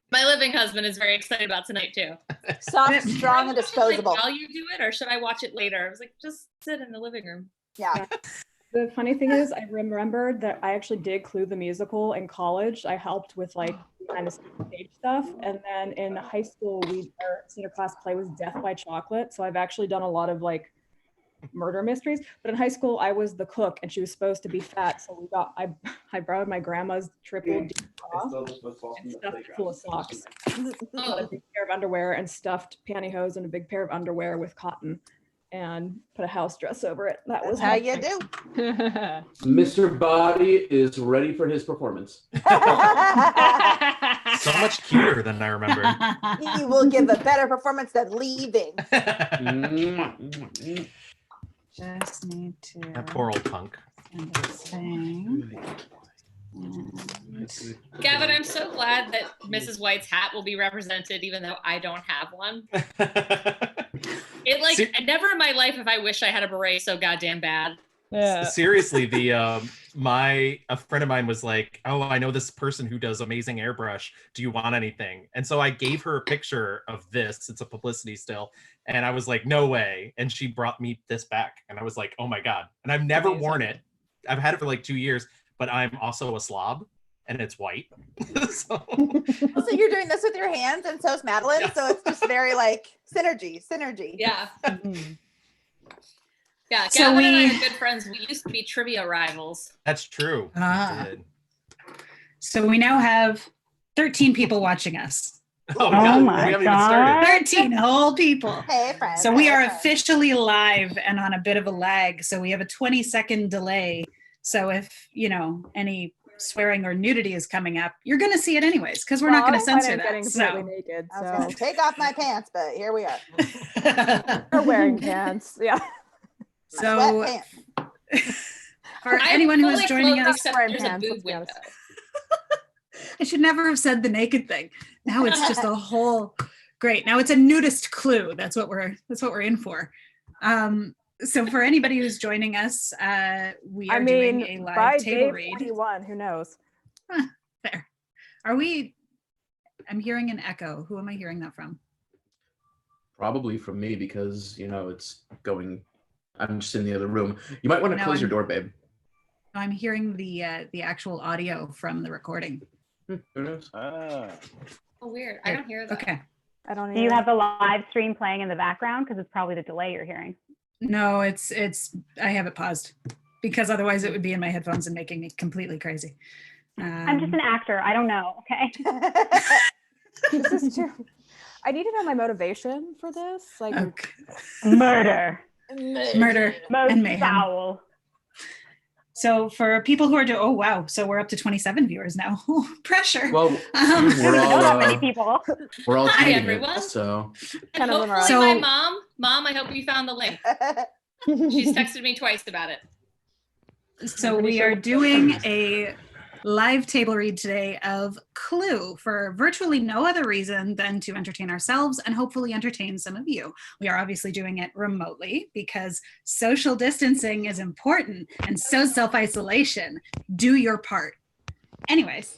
My living husband is very excited about tonight too. Soft, strong, and disposable. While you do it, or should I watch it later? I was like, just sit in the living room. Yeah. The funny thing is, I remembered that I actually did Clue the musical in college. I helped with like kind of stage stuff, and then in high school, our senior class play was Death by Chocolate. So I've actually done a lot of like murder mysteries. But in high school, I was the cook, and she was supposed to be fat. So I borrowed my grandma's triple D and stuffed it full of socks. Got a big pair of underwear and stuffed pantyhose and a big pair of underwear with cotton, and put a house dress over it. That was how you do. Mr. Body is ready for his performance. So much cuter than I remember. He will give a better performance than leaving. Just need to. That poor old punk. Gavin, I'm so glad that Mrs. White's hat will be represented, even though I don't have one. Never in my life have I wished I had a beret so goddamn bad. Yeah. Seriously, a friend of mine was like, "Oh, I know this person who does amazing airbrush. Do you want anything?" And so I gave her a picture of this. It's a publicity still, and I was like, "No way!" And she brought me this back, and I was like, "Oh my god!" And I've never worn it. I've had it for like 2 years, but I'm also a slob, and it's white. So you're doing this with your hands, and so's Madeline. Yeah. So it's just very like synergy. Yeah. Yeah, So Gavin and I are good friends. We used to be trivia rivals. that's true. We did. So we now have 13 people watching us. Oh my my we haven't God. even started. 13 whole people. Hey, friends. So we hey, are friends. officially live and on a bit of a lag. So we have a 20-second delay. So if, any swearing or nudity is coming up, you're going to see it anyways, because we're not going to censor that. Getting completely naked, I was gonna take off my pants, but here we are. We're wearing pants. Yeah. So for anyone who is joining us, there's a boob window. I should never have said the naked thing. Now it's just a whole great. Now it's a nudist clue. That's what we're in for. So for anybody who's joining us, we are doing a live by table day read. 41, who knows? There. I'm hearing an echo. Who am I hearing that from? Probably from me because, it's going, I'm just in the other room. You might want to No, close your door, babe. I'm hearing the actual audio from the recording. Who knows? Oh, weird. I don't hear that. Okay. I don't. Do you have the live stream playing in the background? Because it's probably the delay you're hearing. No, it's I have it paused because otherwise it would be in my headphones and making me completely crazy. I'm just an actor. I don't know. Okay. This is true. I need to know my motivation for this. Like Okay. Murder. Murder Most and mayhem. foul. So for people who are oh wow, so we're up to 27 viewers now. Ooh, pressure. Well, There's not many people. we're all Hi, tweeting everyone. it, so. And Kind of hopefully So- my mom, I hope you found the link. She's texted me twice about it. So we are doing a live table read today of Clue for virtually no other reason than to entertain ourselves and hopefully entertain some of you. We are obviously doing it remotely because social distancing is important and so self-isolation. Do your part. Anyways,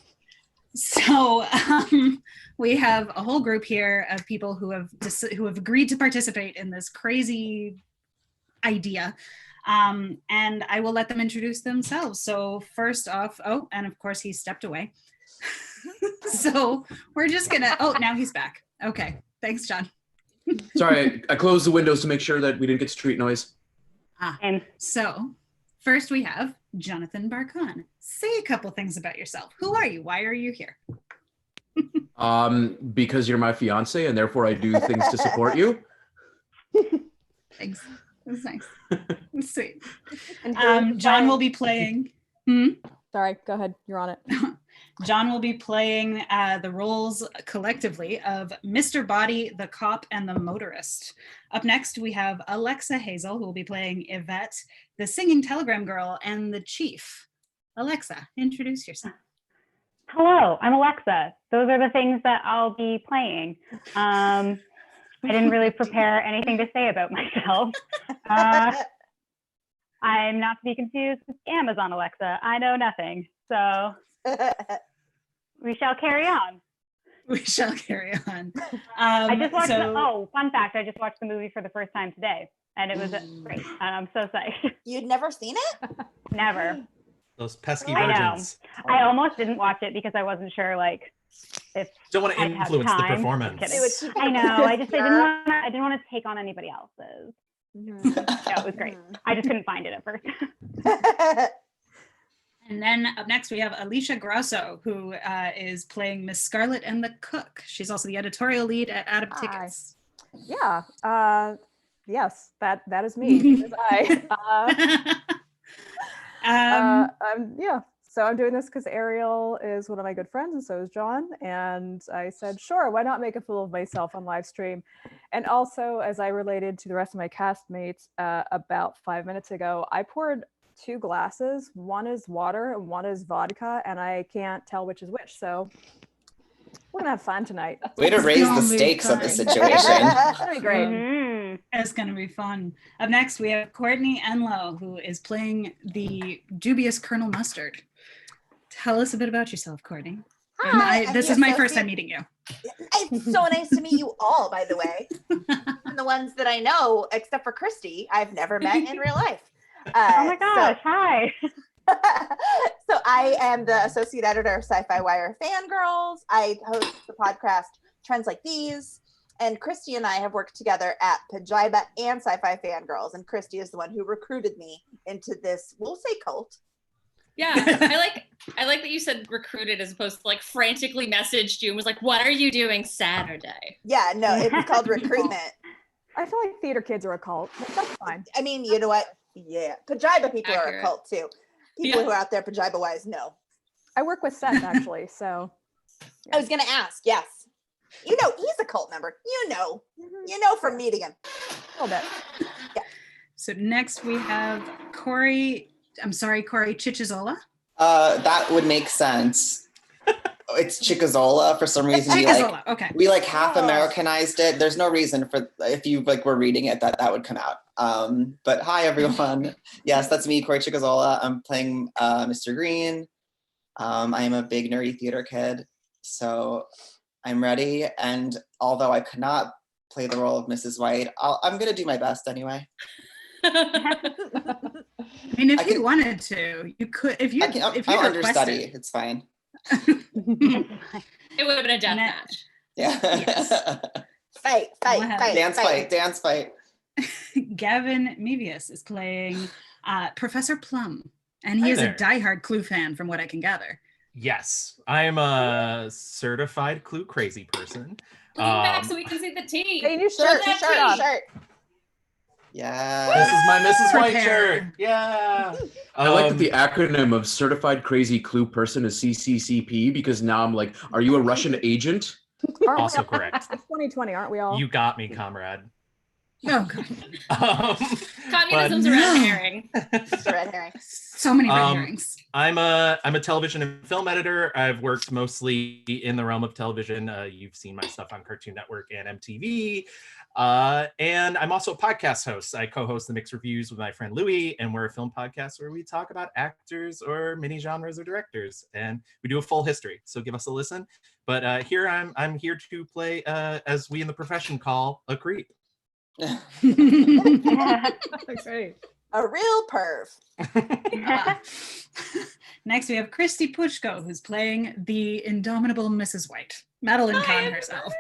so we have a whole group here of people who have agreed to participate in this crazy idea. And I will let them introduce themselves. So first off, and of course he stepped away. So we're just gonna, now he's back. Okay, thanks, John. Sorry, I closed the windows to make sure that we didn't get street noise. And So first we have Jonathan Barkan. Say a couple things about yourself. Who are you? Why are you here? Because you're my fiance and therefore I do things to support you. Thanks. That's nice. That's sweet. And John will be playing. Sorry, go ahead. You're on it. John will be playing the roles collectively of Mr. Body, the cop, and the motorist. Up next, we have Alexa Hazael, who will be playing Yvette, the singing telegram girl, and the chief. Alexa, introduce yourself. hello, I'm Alexa. Those are the things that I'll be playing. I didn't really prepare anything to say about myself. I'm not to be confused with Amazon Alexa. I know nothing. So we shall carry on. We shall carry on. I just watched so, fun fact, I just watched the movie for the first time today, and it was great. I'm so psyched. You'd never seen it? Never. Those pesky I know. virgins. I almost didn't watch it because I wasn't sure, like, if Don't want to I'd have influence the time. performance. Just kidding. I know. I didn't want to take on anybody else's. Yeah, it was great. I just couldn't find it at first. and then up next we have Alisha Grauso, who is playing Miss Scarlet and the cook. She's also the editorial lead at Adam Tickets. Yeah. Yes, that is me. It is I. Yeah. So I'm doing this because Ariel is one of my good friends, and so is John. And I said, sure, why not make a fool of myself on live stream? And also, as I related to the rest of my castmates about 5 minutes ago, I poured 2 glasses. One is water and one is vodka, and I can't tell which is which. So we're gonna have fun tonight. Way to raise the stakes of the situation. That'd be great. Mm-hmm. It's gonna be fun. Up next, we have Courtney Enlow, who is playing the dubious Colonel Mustard. Tell us a bit about yourself, Courtney. Hi, This is my first time meeting you. It's so nice to meet you all, by the way. And the ones that I know, except for Kristy, I've never met in real life. Oh my gosh, hi. So I am the associate editor of Sci-Fi Wire Fangirls. I host the podcast Trends Like These. And Kristy and I have worked together at Pajiba and Sci-Fi Fangirls. And Kristy is the one who recruited me into this, we'll say cult. Yeah, I like that you said recruited as opposed to like frantically messaged you and was like, what are you doing Saturday? Yeah, no, it was called recruitment. I feel like theater kids are a cult, but that's fine. I mean, you know what? Yeah, Pajiba people are a cult too. People who are out there Pajiba wise know. I work with Seth actually, so. Yeah. I was gonna ask, yes. You know, he's a cult member. You know from meeting him. A little bit. Yeah. So next we have Corey Chichizola. That would make sense. It's Chichizola for some reason. Okay. We like half Americanized it. There's no reason for, if you like were reading it, that would come out. But hi everyone. Yes, that's me, Corey Chichizola. I'm playing Mr. Green. I am a big nerdy theater kid, so I'm ready. And although I could not play the role of Mrs. White, I'm gonna do my best anyway. I mean, if you wanted to, you could. I'll understudy. It's fine. It would have been a death match. Yeah. Yes. Fight. Dance fight. Gavin Mevius is playing Professor Plum, and he is a diehard Clue fan, from what I can gather. Yes, I am a certified Clue crazy person. Lean back so we can see the tea. Hey, new shirt. Yeah. This is my Mrs. White shirt. Yeah. I like that the acronym of Certified Crazy Clue Person is CCCP, because now I'm like, are you a Russian agent? Also correct. It's 2020, aren't we all? You got me, comrade. Oh, God. Communism's a red herring. It's a red herring. So many red herrings. I'm a television and film editor. I've worked mostly in the realm of television. You've seen my stuff on Cartoon Network and MTV. And I'm also a podcast host. I co-host the Mixed Reviews with my friend Louie, and we're a film podcast where we talk about actors or mini genres or directors, and we do a full history. So give us a listen. But here I'm here to play, as we in the profession call, a creep. Great. A real perv. Next, we have Kristy Puchko, who's playing the indomitable Mrs. White, Madeline Kahn herself.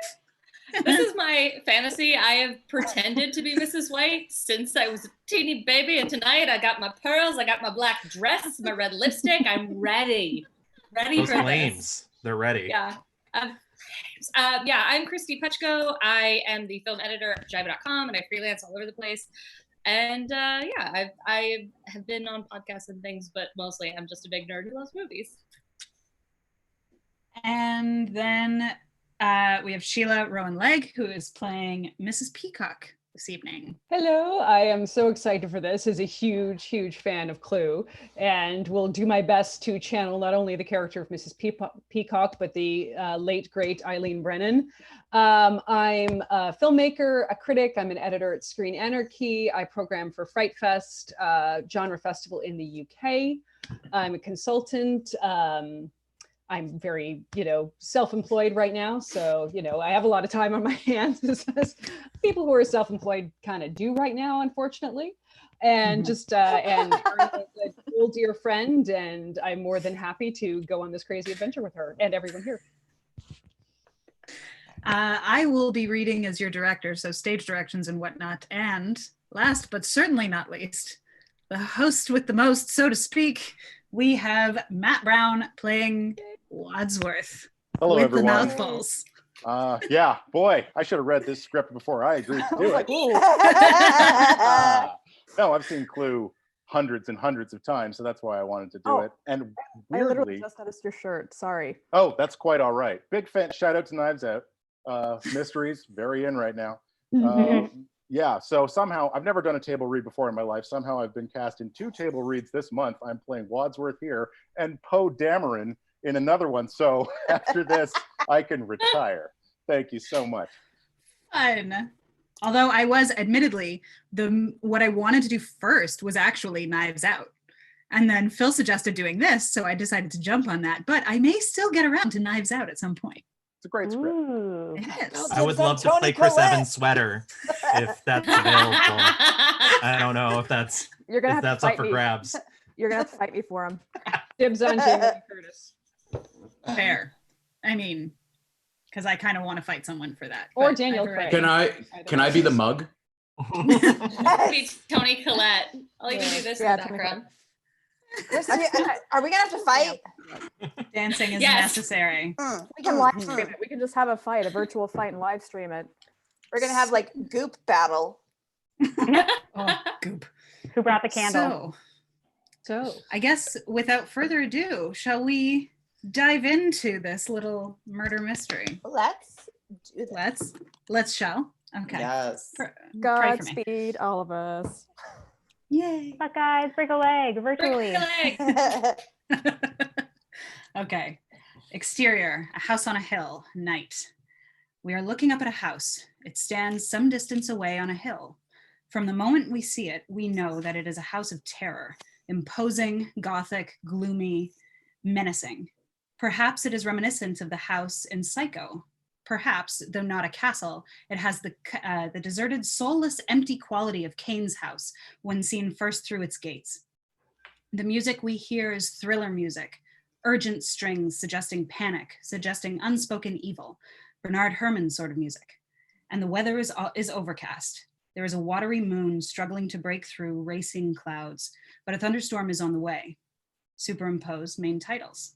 This is my fantasy. I have pretended to be Mrs. White since I was a teeny baby, and tonight I got my pearls, I got my black dress, my red lipstick. I'm ready. Those for flames. This. They're ready. Yeah. I'm Kristy Puchko. I am the film editor at Pajiba.com, and I freelance all over the place. And I have been on podcasts and things, but mostly I'm just a big nerd who loves movies. And then we have Shelagh Rowan-Legg, who is playing Mrs. Peacock this evening. Hello, I am so excited for this. As a huge fan of Clue, and will do my best to channel not only the character of Mrs. Peacock, but the late great Eileen Brennan. I'm a filmmaker, a critic. I'm an editor at Screen Anarchy. I program for Fright Fest, genre festival in the UK. I'm a consultant. I'm very, self-employed right now. So, I have a lot of time on my hands, as people who are self-employed kind of do right now, unfortunately. And just, and Ariel is an old dear friend, and I'm more than happy to go on this crazy adventure with her and everyone here. I will be reading as your director, so stage directions and whatnot. And last but certainly not least, the host with the most, so to speak, we have Matt Brown playing Wadsworth. Hello, with everyone. The mouthfuls. Yeah, boy, I should have read this script before I agreed to do it. No, I've seen Clue hundreds and hundreds of times, so that's why I wanted to do it. And I literally weirdly, just noticed your shirt. Sorry. oh, that's quite all right. Big fan. Shout out to Knives Out. Mysteries, very in right now. Yeah, so somehow, I've never done a table read before in my life. Somehow I've been cast in 2 table reads this month. I'm playing Wadsworth here and Poe Dameron in another one. So after this, I can retire. Thank you so much. Fun. Although I was admittedly, what I wanted to do first was actually Knives Out. And then Phil suggested doing this, so I decided to jump on that. But I may still get around to Knives Out at some point. It's a great script. It is. I would love to play Chris Evans' sweater if that's available. I don't know if that's You're gonna have that's to up fight for me. grabs. You're gonna have to fight me for him. Dibs on Jamie Lee Curtis. Fair. I mean, because I kind of want to fight someone for that. Or but Daniel I've Craig. Can I be the mug? Be Tony Collette. I'll even do this in the Tony background. Are we gonna have to fight? Dancing is Yes. necessary. We can live stream it. We can just have a fight, a virtual fight, and live stream it. We're gonna have like goop battle. Oh, goop. Who brought the candle? So I guess without further ado, shall we dive into this little murder mystery? Let's do that. Let's shall. Okay. Yes. Pray for me. Godspeed, all of us. Yay. Buckeyes, break a leg virtually. Okay. Exterior, a house on a hill, night. We are looking up at a house. It stands some distance away on a hill. From the moment we see it, we know that it is a house of terror, imposing, gothic, gloomy, menacing. Perhaps it is reminiscent of the house in Psycho. Perhaps, though not a castle, it has the deserted, soulless, empty quality of Cain's house when seen first through its gates. The music we hear is thriller music, urgent strings suggesting panic, suggesting unspoken evil, Bernard Herrmann sort of music. And the weather is overcast. There is a watery moon struggling to break through racing clouds, but a thunderstorm is on the way. Superimposed main titles.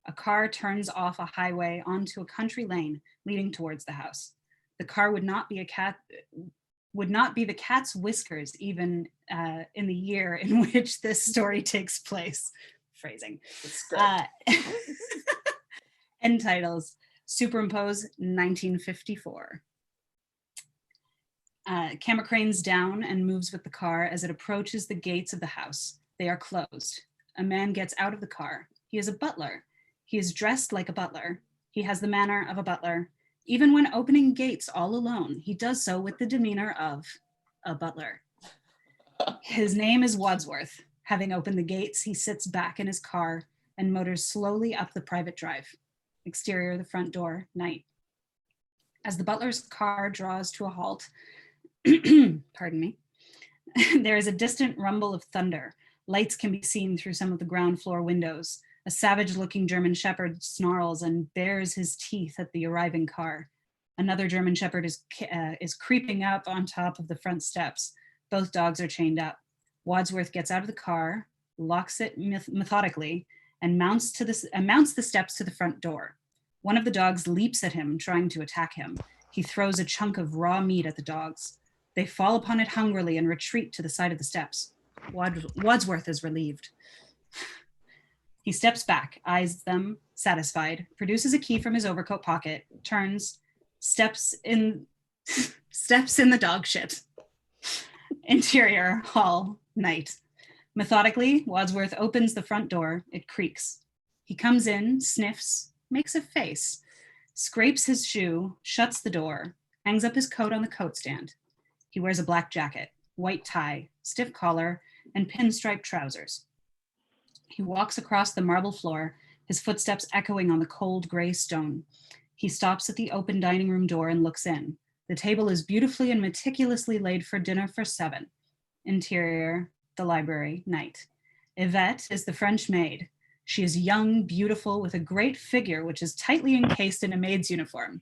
A car turns off a highway onto a country lane leading towards the house. The car would not be the cat's whiskers even in the year in which this story takes place. Phrasing. End titles. Superimpose 1954. Camera cranes down and moves with the car as it approaches the gates of the house. They are closed. A man gets out of the car. He is a butler. He is dressed like a butler. He has the manner of a butler. Even when opening gates all alone, he does so with the demeanor of a butler. His name is Wadsworth. Having opened the gates, he sits back in his car and motors slowly up the private drive. Exterior, the front door, night. As the butler's car draws to a halt, pardon me, there is a distant rumble of thunder. Lights can be seen through some of the ground floor windows. A savage-looking German shepherd snarls and bares his teeth at the arriving car. Another German shepherd is creeping up on top of the front steps. Both dogs are chained up. Wadsworth gets out of the car, locks it methodically, and mounts the steps to the front door. One of the dogs leaps at him, trying to attack him. He throws a chunk of raw meat at the dogs. They fall upon it hungrily and retreat to the side of the steps. Wadsworth is relieved. He steps back, eyes them, satisfied, produces a key from his overcoat pocket, turns, steps in the dog shit. Interior, hall, night. Methodically, Wadsworth opens the front door. It creaks. He comes in, sniffs, makes a face, scrapes his shoe, shuts the door, hangs up his coat on the coat stand. He wears a black jacket, white tie, stiff collar, and pinstripe trousers. He walks across the marble floor, his footsteps echoing on the cold gray stone. He stops at the open dining room door and looks in. The table is beautifully and meticulously laid for dinner for 7. Interior, the library, night. Yvette is the French maid. She is young, beautiful, with a great figure, which is tightly encased in a maid's uniform.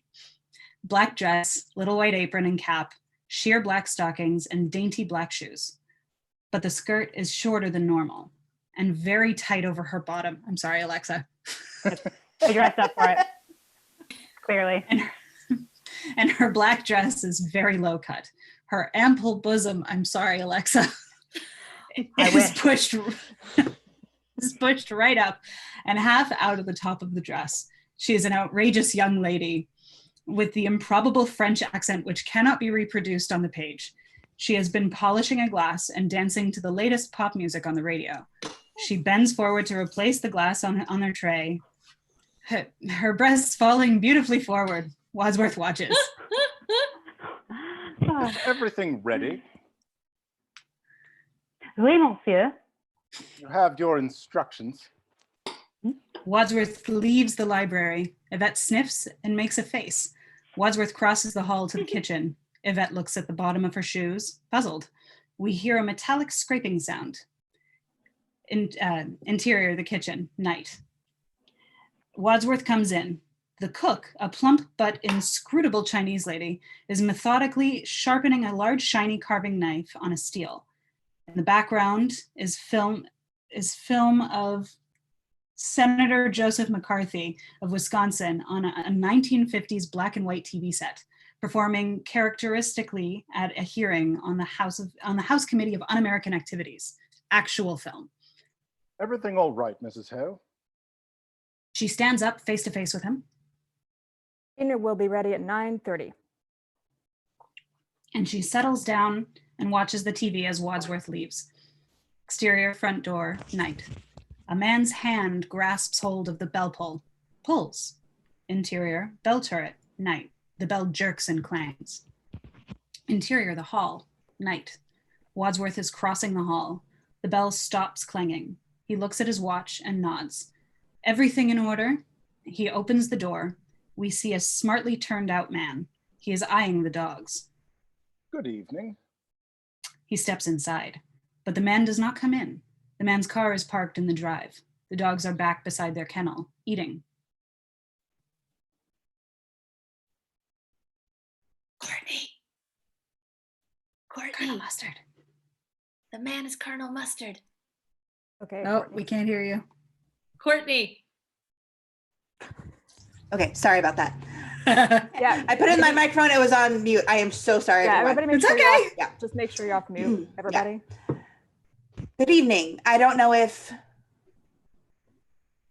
Black dress, little white apron and cap, sheer black stockings, and dainty black shoes. But the skirt is shorter than normal and very tight over her bottom. I'm sorry, Alexa. I dressed up for it, clearly. And her black dress is very low cut. Her ample bosom, I'm sorry, Alexa, is pushed right up and half out of the top of the dress. She is an outrageous young lady with the improbable French accent which cannot be reproduced on the page. She has been polishing a glass and dancing to the latest pop music on the radio. She bends forward to replace the glass on her tray. Her breasts falling beautifully forward. Wadsworth watches. Everything ready? Oui, monsieur. You have your instructions. Wadsworth leaves the library. Yvette sniffs and makes a face. Wadsworth crosses the hall to the kitchen. Yvette looks at the bottom of her shoes, puzzled. We hear a metallic scraping sound. Interior, the kitchen, night. Wadsworth comes in. The cook, a plump but inscrutable Chinese lady, is methodically sharpening a large shiny carving knife on a steel. In the background is film of Senator Joseph McCarthy of Wisconsin on a 1950s black and white TV set, performing characteristically at a hearing on the House Committee of Un-American Activities. Actual film. Everything all right, Mrs. Ho? She stands up face to face with him. Dinner will be ready at 9:30. And she settles down and watches the TV as Wadsworth leaves. Exterior, front door, night. A man's hand grasps hold of the bell pull. Pulls. Interior, bell turret, night. The bell jerks and clangs. Interior, the hall, night. Wadsworth is crossing the hall. The bell stops clanging. He looks at his watch and nods. Everything in order. He opens the door. We see a smartly turned out man. He is eyeing the dogs. Good evening. He steps inside, but the man does not come in. The man's car is parked in the drive. The dogs are back beside their kennel, eating. Courtney, Colonel Mustard. the man is Colonel Mustard. Okay. Oh, Courtney. we can't hear you. Courtney. Okay, sorry about that. Yeah. I put in my microphone, it was on mute. I am so sorry. Yeah, everyone. everybody make It's sure okay. you're off, yeah, just make sure you're off mute, everybody. Good evening. I don't know if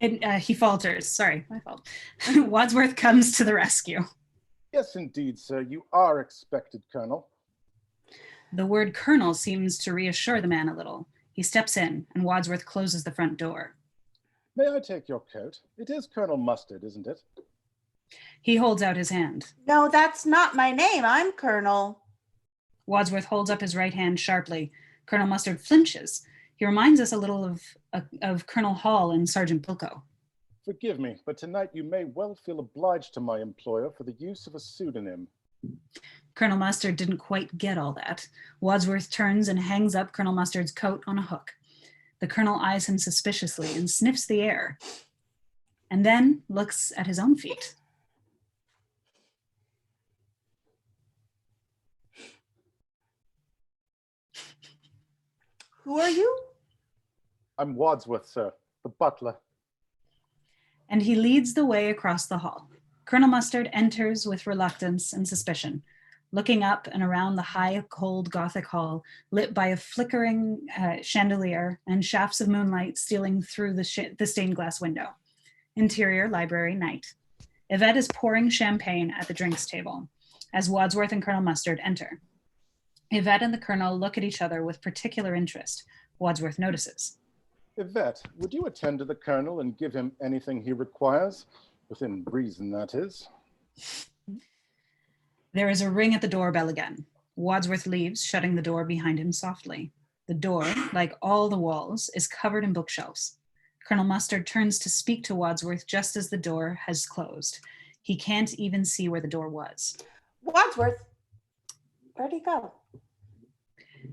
And he falters. Sorry, my fault. Wadsworth comes to the rescue. Yes, indeed, sir. You are expected, Colonel. The word colonel seems to reassure the man a little. He steps in, and Wadsworth closes the front door. May I take your coat? It is Colonel Mustard, isn't it? He holds out his hand. no, that's not my name. I'm Colonel. Wadsworth holds up his right hand sharply. Colonel Mustard flinches. He reminds us a little of Colonel Hall and Sergeant Puchko. Forgive me, but tonight you may well feel obliged to my employer for the use of a pseudonym. Colonel Mustard didn't quite get all that. Wadsworth turns and hangs up Colonel Mustard's coat on a hook. The colonel eyes him suspiciously and sniffs the air, and then looks at his own feet. Who are you? I'm Wadsworth, sir, the butler. And he leads the way across the hall. Colonel Mustard enters with reluctance and suspicion, looking up and around the high, cold Gothic hall, lit by a flickering chandelier and shafts of moonlight stealing through the stained glass window. Interior, library, night. Yvette is pouring champagne at the drinks table as Wadsworth and Colonel Mustard enter. Yvette and the colonel look at each other with particular interest. Wadsworth notices. Yvette, would you attend to the colonel and give him anything he requires? Within reason, that is. There is a ring at the doorbell again. Wadsworth leaves, shutting the door behind him softly. The door, like all the walls, is covered in bookshelves. Colonel Mustard turns to speak to Wadsworth just as the door has closed. He can't even see where the door was. Wadsworth, where'd he go?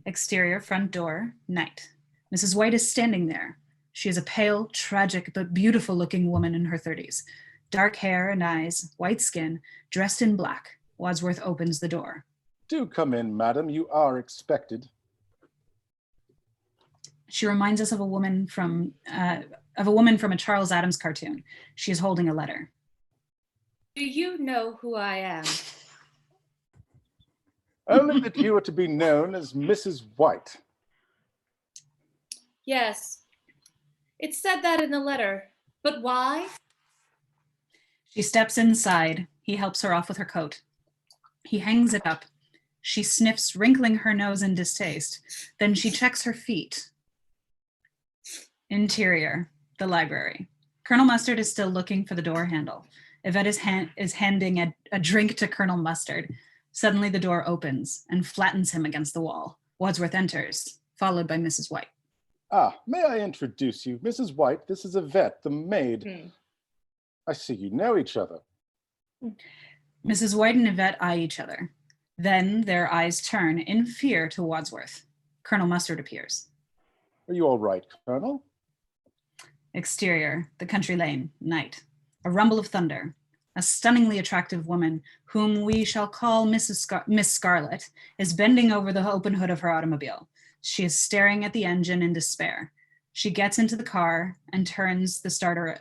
Exterior, front door, night. Mrs. White is standing there. She is a pale, tragic, but beautiful-looking woman in her 30s. Dark hair and eyes, white skin, dressed in black. Wadsworth opens the door. Do come in, madam. You are expected. She reminds us of a woman from a Charles Addams cartoon. She is holding a letter. Do you know who I am? Only that you are to be known as Mrs. White. Yes. It said that in the letter. But why? She steps inside. He helps her off with her coat. He hangs it up. She sniffs, wrinkling her nose in distaste. Then she checks her feet. Interior, the library. Colonel Mustard is still looking for the door handle. Yvette is handing a drink to Colonel Mustard. Suddenly the door opens and flattens him against the wall. Wadsworth enters, followed by Mrs. White. Ah, may I introduce you? Mrs. White, this is Yvette, the maid. I see you know each other. Mrs. White and Yvette eye each other. Then their eyes turn in fear to Wadsworth. Colonel Mustard appears. Are you all right, Colonel? Exterior, the country lane, night. A rumble of thunder. A stunningly attractive woman, whom we shall call Miss Scarlet, is bending over the open hood of her automobile. She is staring at the engine in despair. She gets into the car and turns the starter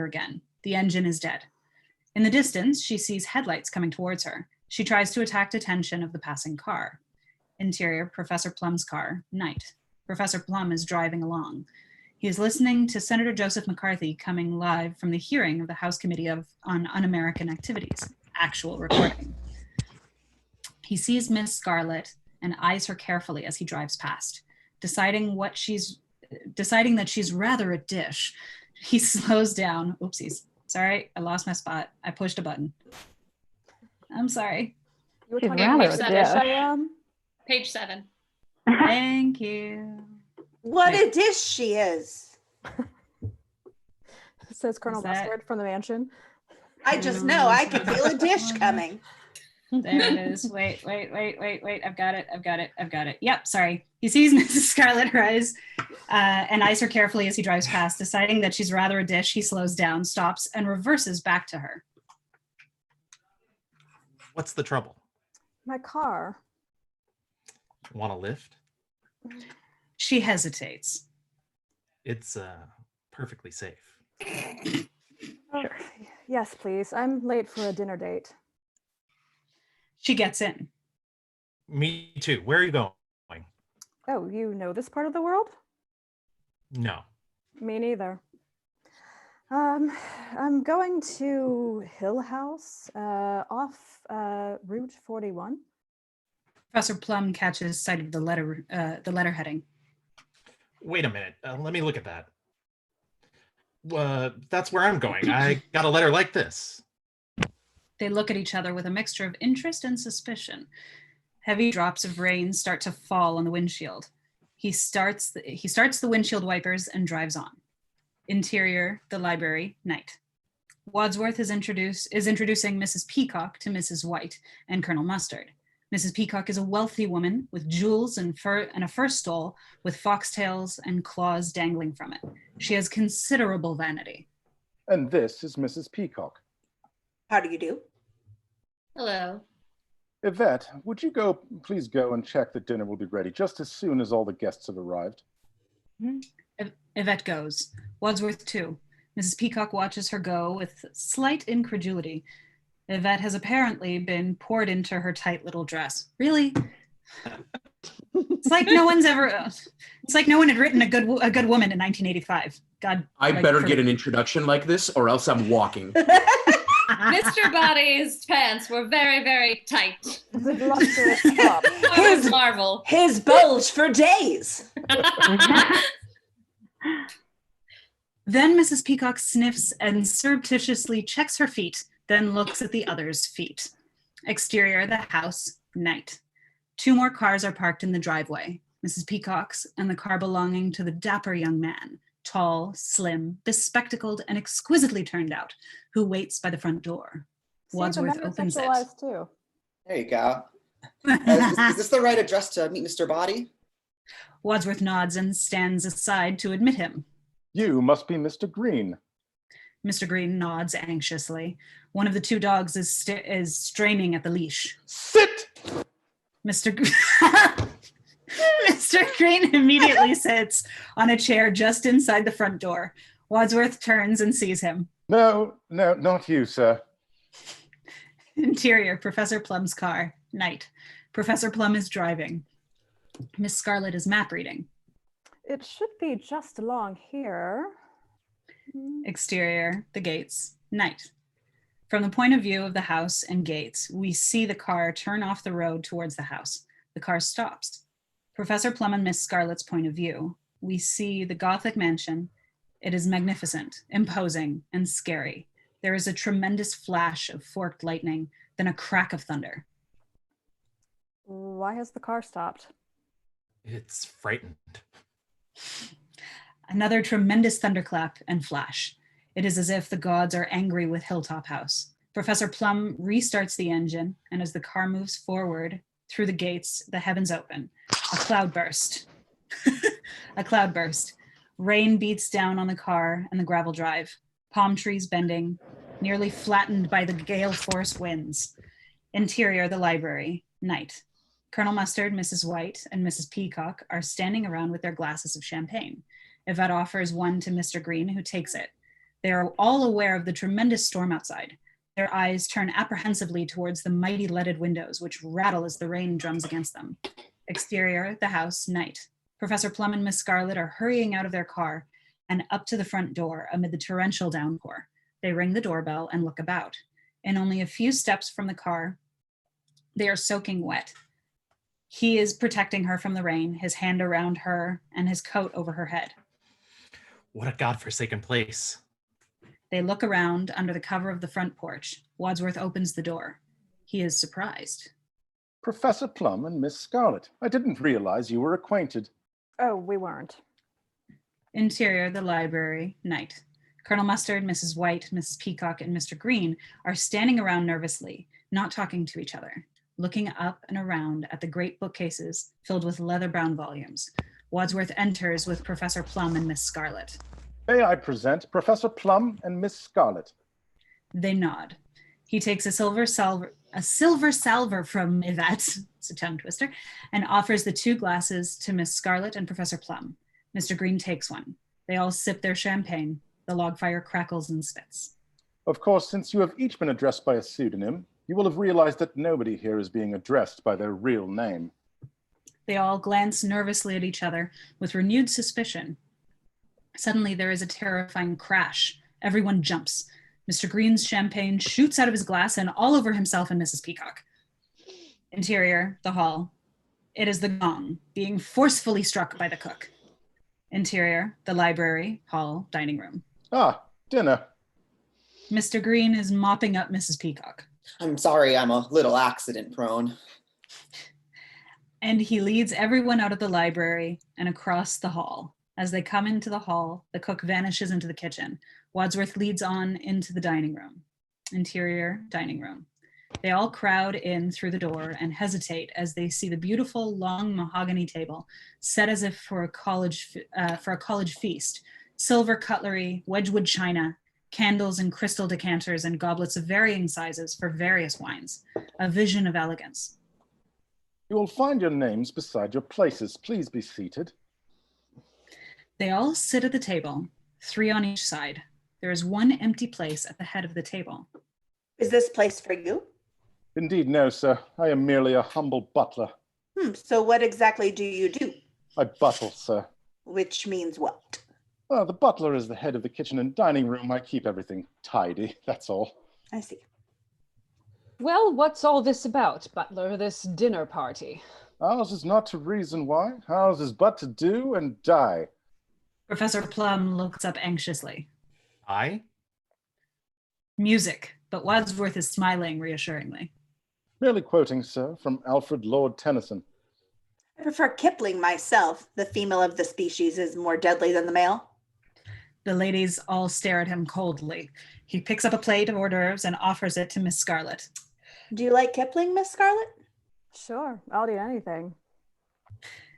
again. The engine is dead. In the distance, she sees headlights coming towards her. She tries to attract attention of the passing car. Interior, Professor Plum's car, night. Professor Plum is driving along. He is listening to Senator Joseph McCarthy coming live from the hearing of the House Committee on Un-American Activities, actual recording. He sees Miss Scarlet and eyes her carefully as he drives past. Deciding that she's rather a dish, he slows down. Oopsies. Sorry, I lost my spot. I pushed a button. I'm sorry. You were She's talking rather about a dish dish. I am. Page 7. Thank you. What a dish she is. Says Colonel Is that- Mustard from the mansion. I just know I can feel a dish coming. There it is. Wait. I've got it. Yep, sorry. He sees Mrs. Scarlet rise and eyes her carefully as he drives past. Deciding that she's rather a dish, he slows down, stops, and reverses back to her. What's the trouble? My car. Want a lift? She hesitates. It's perfectly safe. Sure. Yes, please. I'm late for a dinner date. She gets in. Me too. Where are you going? Oh, you know this part of the world? No. Me neither. I'm going to Hill House off Route 41. Professor Plum catches sight of the letter heading. Wait a minute. Let me look at that. That's where I'm going. I got a letter like this. They look at each other with a mixture of interest and suspicion. Heavy drops of rain start to fall on the windshield. He starts the windshield wipers and drives on. Interior, the library, night. Wadsworth is introducing Mrs. Peacock to Mrs. White and Colonel Mustard. Mrs. Peacock is a wealthy woman with jewels and a fur stole with foxtails and claws dangling from it. She has considerable vanity. And this is Mrs. Peacock. How do you do? Hello. Yvette, would you please go and check that dinner will be ready just as soon as all the guests have arrived? Yvette goes. Wadsworth too. Mrs. Peacock watches her go with slight incredulity. Yvette has apparently been poured into her tight little dress. Really? It's like no one had written a good woman in 1985. God. I better get an introduction like this or else I'm walking. Mr. Body's pants were very, very tight. Voluptuous top. His marvel. His bulge for days. Then Mrs. Peacock sniffs and surreptitiously checks her feet, then looks at the others' feet. Exterior, the house, night. 2 more cars are parked in the driveway. Mrs. Peacock's and the car belonging to the dapper young man. tall, slim, bespectacled, and exquisitely turned out, who waits by the front door. See, Wadsworth the men are opens it. sexualized too. There you go. Is this the right address to meet Mr. Body? Wadsworth nods and stands aside to admit him. You must be Mr. Green. Mr. Green nods anxiously. One of the two dogs is straining at the leash. Sit! Mr. Mr. Green immediately sits on a chair just inside the front door. Wadsworth turns and sees him. No, not you, sir. Interior, Professor Plum's car. Night. Professor Plum is driving. Miss Scarlet is map reading. It should be just along here. Exterior, the gates. Night. From the point of view of the house and gates, we see the car turn off the road towards the house. The car stops. Professor Plum and Miss Scarlet's point of view, we see the Gothic mansion. It is magnificent, imposing, and scary. There is a tremendous flash of forked lightning, then a crack of thunder. Why has the car stopped? It's frightened. Another tremendous thunderclap and flash. It is as if the gods are angry with Hilltop House. Professor Plum restarts the engine, and as the car moves forward through the gates, the heavens open. A cloud burst. A cloud burst. Rain beats down on the car and the gravel drive. Palm trees bending, nearly flattened by the gale force winds. Interior, the library. Night. Colonel Mustard, Mrs. White, and Mrs. Peacock are standing around with their glasses of champagne. Yvette offers one to Mr. Green, who takes it. They are all aware of the tremendous storm outside. Their eyes turn apprehensively towards the mighty leaded windows, which rattle as the rain drums against them. Exterior, the house. Night. Professor Plum and Miss Scarlet are hurrying out of their car and up to the front door amid the torrential downpour. They ring the doorbell and look about. In only a few steps from the car, they are soaking wet. He is protecting her from the rain, his hand around her and his coat over her head. What a godforsaken place. They look around under the cover of the front porch. Wadsworth opens the door. He is surprised. Professor Plum and Miss Scarlet. I didn't realize you were acquainted. Oh, we weren't. Interior, the library. Night. Colonel Mustard, Mrs. White, Mrs. Peacock, and Mr. Green are standing around nervously, not talking to each other, looking up and around at the great bookcases filled with leather-brown volumes. Wadsworth enters with Professor Plum and Miss Scarlet. May I present Professor Plum and Miss Scarlet? They nod. He takes a silver salver from Yvette, it's a tongue twister, and offers the two glasses to Miss Scarlet and Professor Plum. Mr. Green takes one. They all sip their champagne. The log fire crackles and spits. Of course, since you have each been addressed by a pseudonym, you will have realized that nobody here is being addressed by their real name. They all glance nervously at each other with renewed suspicion. Suddenly, there is a terrifying crash. Everyone jumps. Mr. Green's champagne shoots out of his glass and all over himself and Mrs. Peacock. Interior, the hall. It is the gong, being forcefully struck by the cook. Interior, the library, hall, dining room. Ah, dinner. Mr. Green is mopping up Mrs. Peacock. I'm sorry, I'm a little accident prone. And he leads everyone out of the library and across the hall. As they come into the hall, the cook vanishes into the kitchen. Wadsworth leads on into the dining room. Interior, dining room. They all crowd in through the door and hesitate as they see the beautiful long mahogany table set as if for a college feast. Silver cutlery, Wedgwood china, candles and crystal decanters and goblets of varying sizes for various wines. A vision of elegance. You will find your names beside your places. Please be seated. They all sit at the table, 3 on each side. There is one empty place at the head of the table. Is this place for you? Indeed, no, sir. I am merely a humble butler. So what exactly do you do? I buttle, sir. Which means what? Well, the butler is the head of the kitchen and dining room. I keep everything tidy, that's all. I see. Well, what's all this about, butler, this dinner party? Ours is not to reason why. Ours is but to do and die. Professor Plum looks up anxiously. I? Music, but Wadsworth is smiling reassuringly. Merely quoting, sir, from Alfred Lord Tennyson. I prefer Kipling myself. The female of the species is more deadly than the male. The ladies all stare at him coldly. He picks up a plate of hors d'oeuvres and offers it to Miss Scarlet. Do you like Kipling, Miss Scarlet? Sure, I'll eat anything.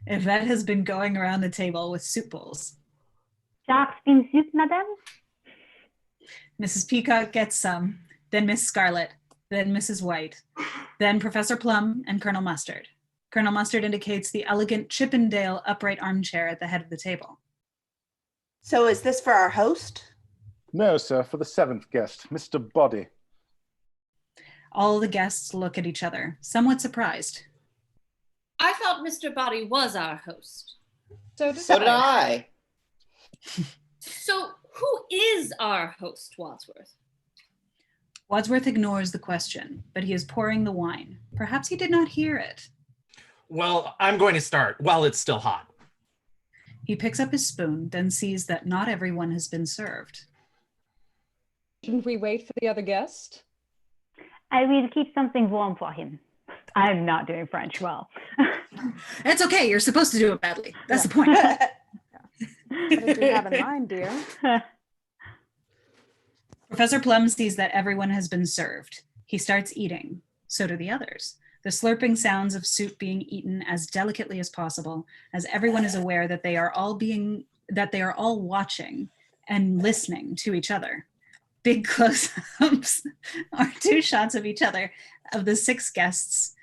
Yvette has been going around the table with soup bowls. Shark's fin soup, madame? Mrs. Peacock gets some, then Miss Scarlet, then Mrs. White, then Professor Plum and Colonel Mustard. Colonel Mustard indicates the elegant Chippendale upright armchair at the head of the table. So is this for our host? No, sir, for the 7th guest, Mr. Body. All the guests look at each other, somewhat surprised. I thought Mr. Body was our host. So did I. So who is our host, Wadsworth? Wadsworth ignores the question, but he is pouring the wine. Perhaps he did not hear it. Well, I'm going to start while it's still hot. He picks up his spoon, then sees that not everyone has been served. Shouldn't we wait for the other guest? I will keep something warm for him. I'm not doing French well. It's okay, you're supposed to do it badly. That's the point. What did you have in mind, dear? Professor Plum sees that everyone has been served. He starts eating. So do the others. The slurping sounds of soup being eaten as delicately as possible, as everyone is aware that they are all watching and listening to each other. Big close-ups are 2 shots of each other, of the 6 guests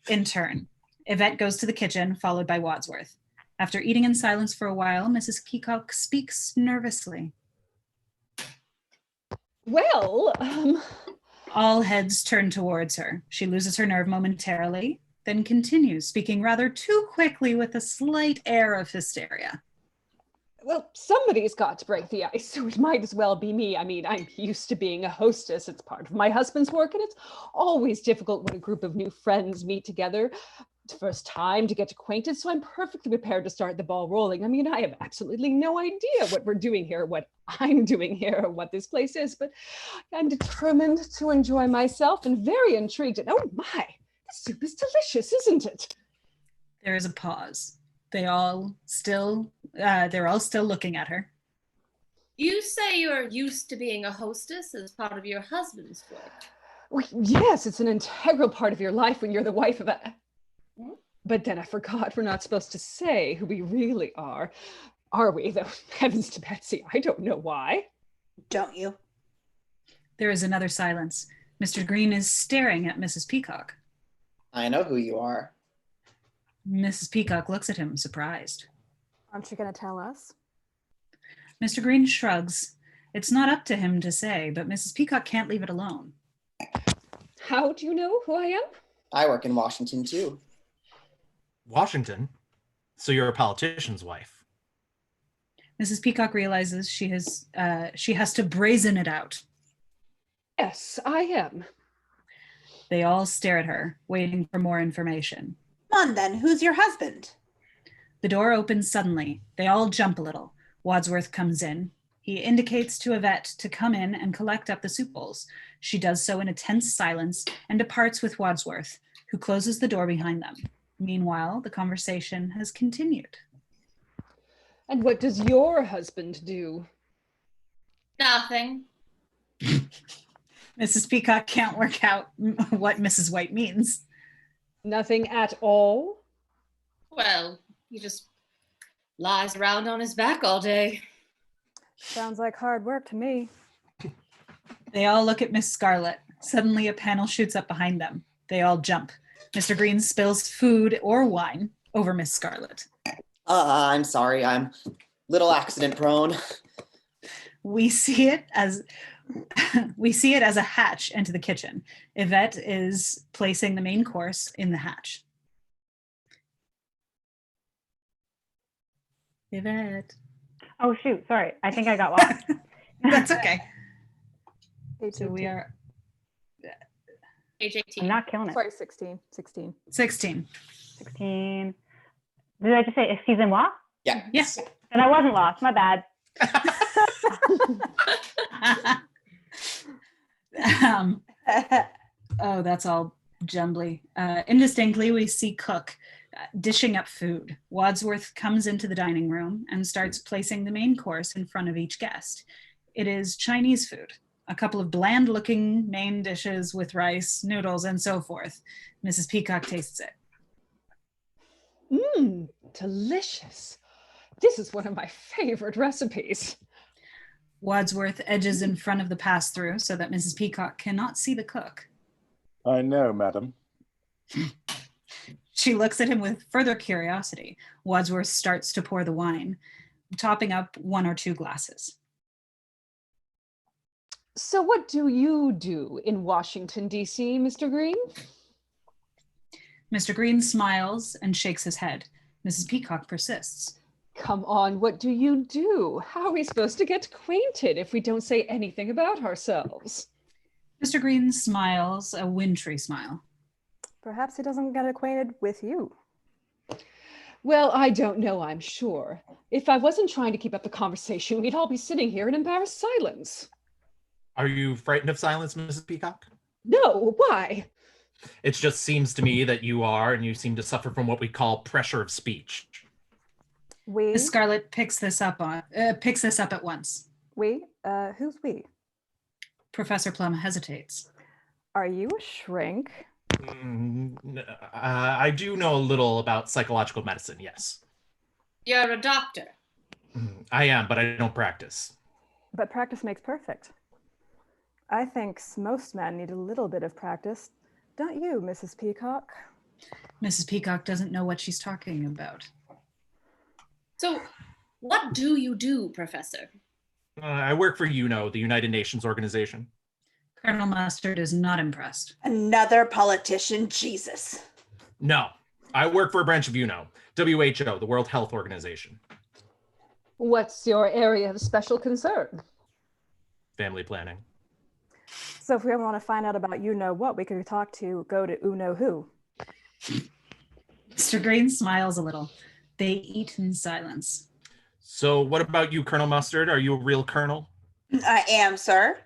in turn. Yvette goes to the kitchen, followed by Wadsworth. After eating in silence for a while, Mrs. Peacock speaks nervously. Well, All heads turn towards her. She loses her nerve momentarily, then continues, speaking rather too quickly with a slight air of hysteria. well, somebody's got to break the ice, so it might as well be me. I mean, I'm used to being a hostess. It's part of my husband's work, and it's always difficult when a group of new friends meet together. It's the first time to get acquainted, so I'm perfectly prepared to start the ball rolling. I mean, I have absolutely no idea what we're doing here, what I'm doing here, or what this place is, but I'm determined to enjoy myself and very intrigued. And oh my, the soup is delicious, isn't it? There is a pause. They're all still looking at her. You say you're used to being a hostess as part of your husband's work. Well, yes, it's an integral part of your life when you're the wife of a... But then I forgot, we're not supposed to say who we really are we? Though, heavens to Betsy, I don't know why. Don't you? There is another silence. Mr. Green is staring at Mrs. Peacock. I know who you are. Mrs. Peacock looks at him, surprised. Aren't you going to tell us? Mr. Green shrugs. It's not up to him to say, but Mrs. Peacock can't leave it alone. How do you know who I am? I work in Washington too. Washington? So you're a politician's wife. Mrs. Peacock realizes she has to brazen it out. Yes, I am. They all stare at her, waiting for more information. Come on then, who's your husband? The door opens suddenly. They all jump a little. Wadsworth comes in. He indicates to Yvette to come in and collect up the soup bowls. She does so in a tense silence and departs with Wadsworth, who closes the door behind them. Meanwhile, the conversation has continued. And what does your husband do? Nothing. Mrs. Peacock can't work out what Mrs. White means. Nothing at all? Well, he just lies around on his back all day. Sounds like hard work to me. They all look at Miss Scarlet. Suddenly a panel shoots up behind them. They all jump. Mr. Green spills food or wine over Miss Scarlet. I'm sorry, I'm a little accident prone. We see it as a hatch into the kitchen. Yvette is placing the main course in the hatch. Yvette. Oh shoot, sorry. I think I got lost. That's okay. So we are Age 18. I'm not killing it. Sorry, 16. 16. 16. 16. Did I just say excusez-moi? Yeah. Yes. And I wasn't lost, my bad. Oh, that's all jumbly. Indistinctly, we see Cook dishing up food. Wadsworth comes into the dining room and starts placing the main course in front of each guest. It is Chinese food, a couple of bland-looking main dishes with rice, noodles, and so forth. Mrs. Peacock tastes it. Mmm, delicious. This is one of my favorite recipes. Wadsworth edges in front of the pass-through so that Mrs. Peacock cannot see the cook. I know, madam. She looks at him with further curiosity. Wadsworth starts to pour the wine, topping up 1 or 2 glasses. So what do you do in Washington, D.C., Mr. Green? Mr. Green smiles and shakes his head. Mrs. Peacock persists. Come on, what do you do? How are we supposed to get acquainted if we don't say anything about ourselves? Mr. Green smiles a wintry smile. Perhaps he doesn't get acquainted with you. Well, I don't know, I'm sure. If I wasn't trying to keep up the conversation, we'd all be sitting here in embarrassed silence. Are you frightened of silence, Mrs. Peacock? No, why? It just seems to me that you are, and you seem to suffer from what we call pressure of speech. We? Scarlet picks this up at once. We? Who's we? Professor Plum hesitates. Are you a shrink? I do know a little about psychological medicine, yes. You're a doctor. I am, but I don't practice. But practice makes perfect. I think most men need a little bit of practice. Don't you, Mrs. Peacock? Mrs. Peacock doesn't know what she's talking about. So, what do you do, Professor? I work for UNO, the United Nations organization. Colonel Mustard is not impressed. Another politician, Jesus. No, I work for a branch of UNO, WHO, the World Health Organization. What's your area of special concern? Family planning. So if we ever want to find out about you know what, we could go to Uno Who. Mr. Green smiles a little. They eat in silence. So what about you, Colonel Mustard? Are you a real colonel? I am, sir.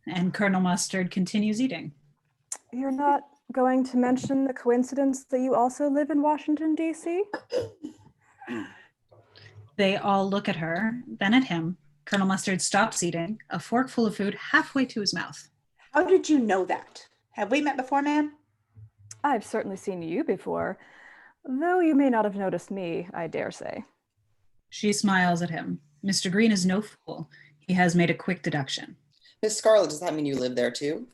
And Colonel Mustard continues eating. You're not going to mention the coincidence that you also live in Washington, D.C.? They all look at her, then at him. Colonel Mustard stops eating, a fork full of food halfway to his mouth. How did you know that? Have we met before, ma'am? I've certainly seen you before, though you may not have noticed me, I dare say. She smiles at him. Mr. Green is no fool. He has made a quick deduction. Miss Scarlet, does that mean you live there too?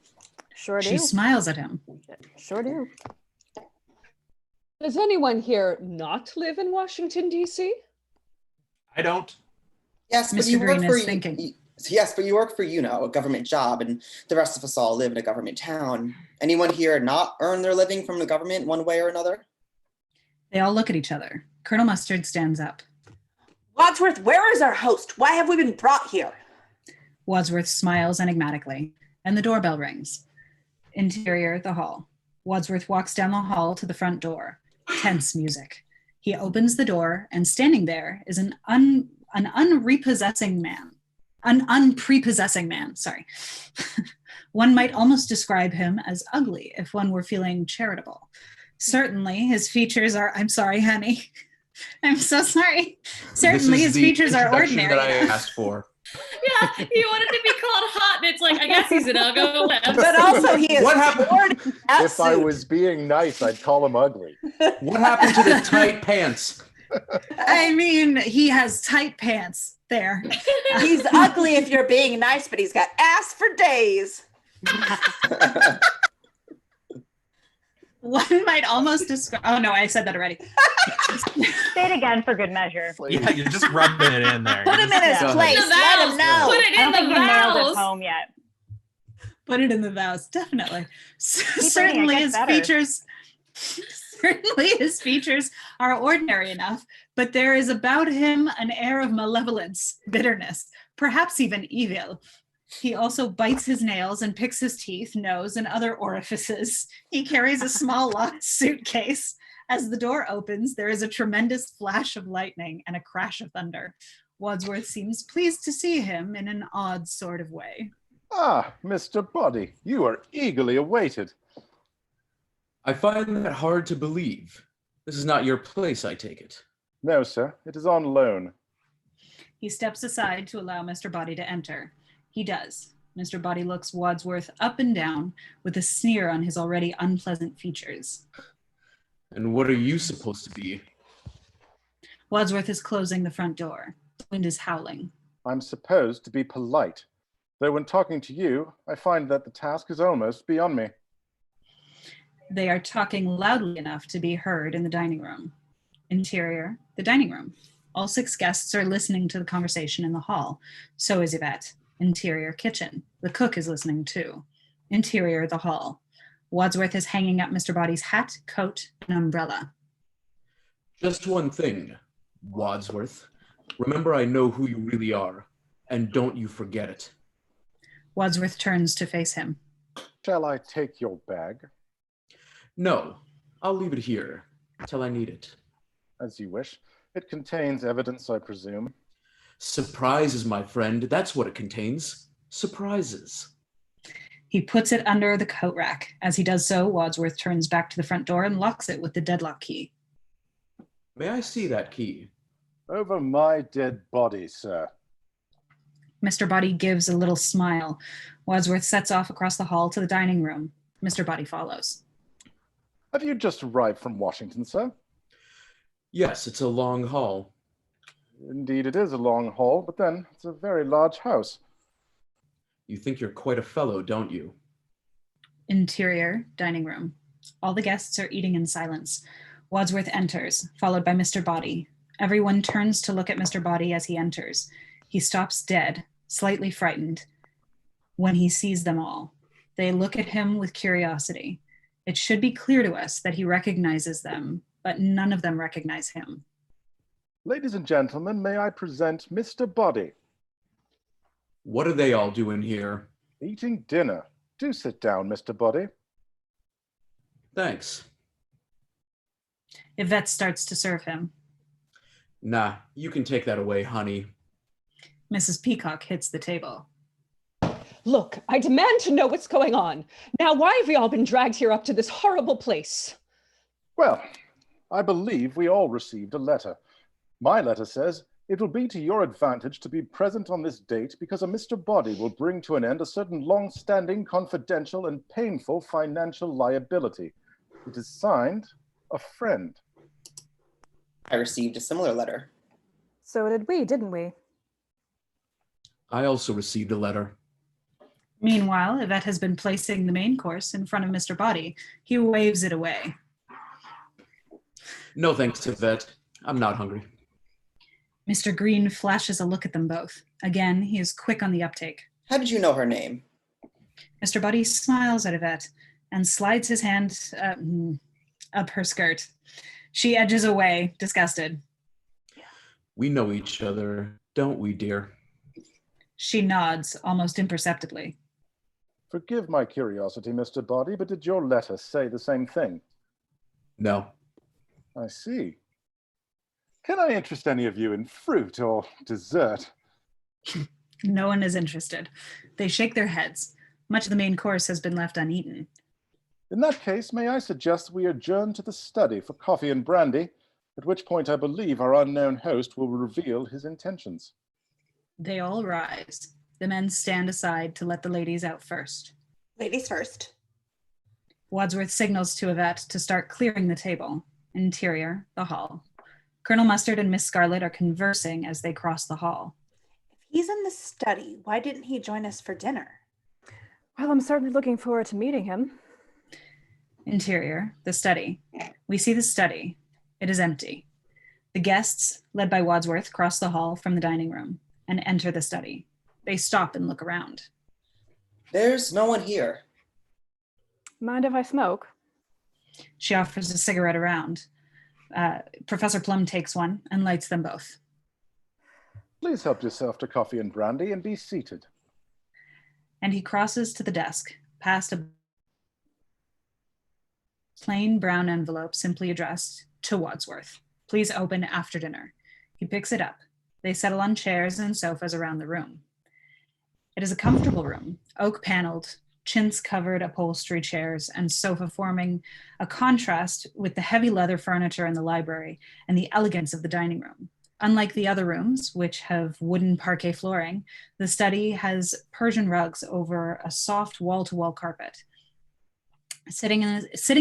Sure do. She smiles at him. Sure do. Does anyone here not live in Washington, D.C.? I don't. Yes, but Mr. you Green work for is thinking. Yes, but you work for, a government job, and the rest of us all live in a government town. Anyone here not earn their living from the government one way or another? They all look at each other. Colonel Mustard stands up. Wadsworth, where is our host? Why have we been brought here? Wadsworth smiles enigmatically, and the doorbell rings. Interior, the hall. Wadsworth walks down the hall to the front door. Tense music. He opens the door, and standing there is an unprepossessing man, sorry. One might almost describe him as ugly if one were feeling charitable. Certainly his features are, I'm sorry, honey. I'm so sorry. Certainly his features are ordinary. That I asked for. Yeah, he wanted to be called hot, and it's like, I guess he's an uggo. But also he is What happened? If I was being nice, I'd call him ugly. What happened to the tight pants? I mean, he has tight pants there. He's ugly if you're being nice, but he's got ass for days. One might almost describe, oh no, I said that already. Say it again for good measure. Yeah, you're just rubbing it in there. Put him in his place. Let him know. Put it I in don't think the you nailed it vows. home yet. Put it in the vows, definitely. reading, Certainly it his gets features are ordinary enough, but there is about him an air of malevolence, bitterness, perhaps even evil. He also bites his nails and picks his teeth, nose, and other orifices. He carries a small locked suitcase. As the door opens, there is a tremendous flash of lightning and a crash of thunder. Wadsworth seems pleased to see him in an odd sort of way. Ah, Mr. Body, you are eagerly awaited. I find that hard to believe. This is not your place, I take it. No, sir. It is on loan. He steps aside to allow Mr. Body to enter. He does. Mr. Body looks Wadsworth up and down with a sneer on his already unpleasant features. And what are you supposed to be? Wadsworth is closing the front door. The wind is howling. I'm supposed to be polite. Though when talking to you, I find that the task is almost beyond me. They are talking loudly enough to be heard in the dining room. Interior, the dining room. All 6 guests are listening to the conversation in the hall. So is Yvette. Interior, kitchen. The cook is listening too. Interior, the hall. Wadsworth is hanging up Mr. Body's hat, coat, and umbrella. Just one thing, Wadsworth. Remember, I know who you really are, and don't you forget it. Wadsworth turns to face him. Shall I take your bag? No, I'll leave it here till I need it. As you wish. It contains evidence, I presume. Surprises, my friend. That's what it contains. Surprises. He puts it under the coat rack. As he does so, Wadsworth turns back to the front door and locks it with the deadlock key. May I see that key? Over my dead body, sir. Mr. Body gives a little smile. Wadsworth sets off across the hall to the dining room. Mr. Body follows. Have you just arrived from Washington, sir? Yes, it's a long haul. Indeed, it is a long haul, but then it's a very large house. You think you're quite a fellow, don't you? Interior, dining room. All the guests are eating in silence. Wadsworth enters, followed by Mr. Body. Everyone turns to look at Mr. Body as he enters. He stops dead, slightly frightened, when he sees them all. They look at him with curiosity. It should be clear to us that he recognizes them, but none of them recognize him. Ladies and gentlemen, may I present Mr. Body? What are they all doing here? Eating dinner. Do sit down, Mr. Body. Thanks. Yvette starts to serve him. Nah, you can take that away, honey. Mrs. Peacock hits the table. Look, I demand to know what's going on. Now, why have we all been dragged here up to this horrible place? Well, I believe we all received a letter. My letter says, it will be to your advantage to be present on this date because a Mr. Body will bring to an end a certain long-standing, confidential, and painful financial liability. It is signed, a friend. I received a similar letter. So did we, didn't we? I also received a letter. Meanwhile, Yvette has been placing the main course in front of Mr. Body. He waves it away. No thanks, Yvette. I'm not hungry. Mr. Green flashes a look at them both. Again, he is quick on the uptake. How did you know her name? Mr. Body smiles at Yvette and slides his hand up her skirt. She edges away, disgusted. We know each other, don't we, dear? She nods, almost imperceptibly. Forgive my curiosity, Mr. Body, but did your letter say the same thing? No. I see. Can I interest any of you in fruit or dessert? No one is interested. They shake their heads. Much of the main course has been left uneaten. In that case, may I suggest we adjourn to the study for coffee and brandy, at which point I believe our unknown host will reveal his intentions. They all rise. The men stand aside to let the ladies out first. Ladies first. Wadsworth signals to Yvette to start clearing the table. Interior, the hall. Colonel Mustard and Miss Scarlet are conversing as they cross the hall. If he's in the study, why didn't he join us for dinner? Well, I'm certainly looking forward to meeting him. Interior, the study. We see the study. It is empty. The guests, led by Wadsworth, cross the hall from the dining room and enter the study. They stop and look around. There's no one here. Mind if I smoke? She offers a cigarette around. Professor Plum takes one and lights them both. Please help yourself to coffee and brandy and be seated. And he crosses to the desk, past a plain brown envelope simply addressed to Wadsworth. Please open after dinner. He picks it up. They settle on chairs and sofas around the room. It is a comfortable room, oak paneled, chintz-covered upholstery chairs and sofa forming a contrast with the heavy leather furniture in the library and the elegance of the dining room. Unlike the other rooms, which have wooden parquet flooring, the study has Persian rugs over a soft wall-to-wall carpet. Sitting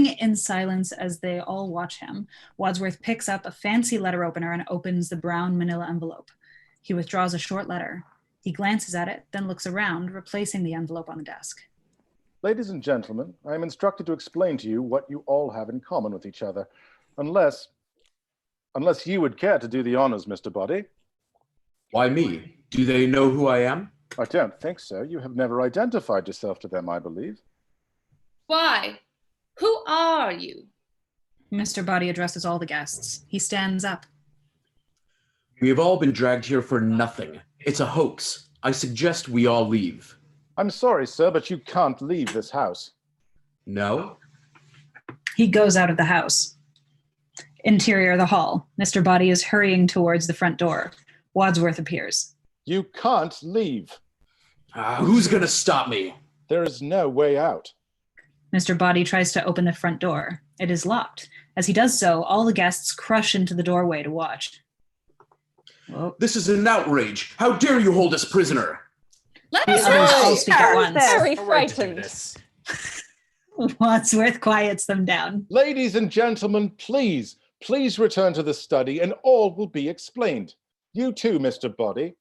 in silence as they all watch him, Wadsworth picks up a fancy letter opener and opens the brown manila envelope. He withdraws a short letter. He glances at it, then looks around, replacing the envelope on the desk. Ladies and gentlemen, I am instructed to explain to you what you all have in common with each other, unless you would care to do the honors, Mr. Body. Why me? Do they know who I am? I don't think so. You have never identified yourself to them, I believe. Why? Who are you? Mr. Body addresses all the guests. He stands up. We have all been dragged here for nothing. It's a hoax. I suggest we all leave. I'm sorry, sir, but you can't leave this house. No? He goes out of the house. Interior of the hall. Mr. Body is hurrying towards the front door. Wadsworth appears. You can't leave. Who's gonna stop me? There is no way out. Mr. Body tries to open the front door. It is locked. As he does so, all the guests crush into the doorway to watch. Whoa. This is an outrage. How dare you hold us prisoner? Let The us others all leave. speak at once. Very Right to do frightened. this. Wadsworth quiets them down. Ladies and gentlemen, please return to the study and all will be explained. You too, Mr. Body.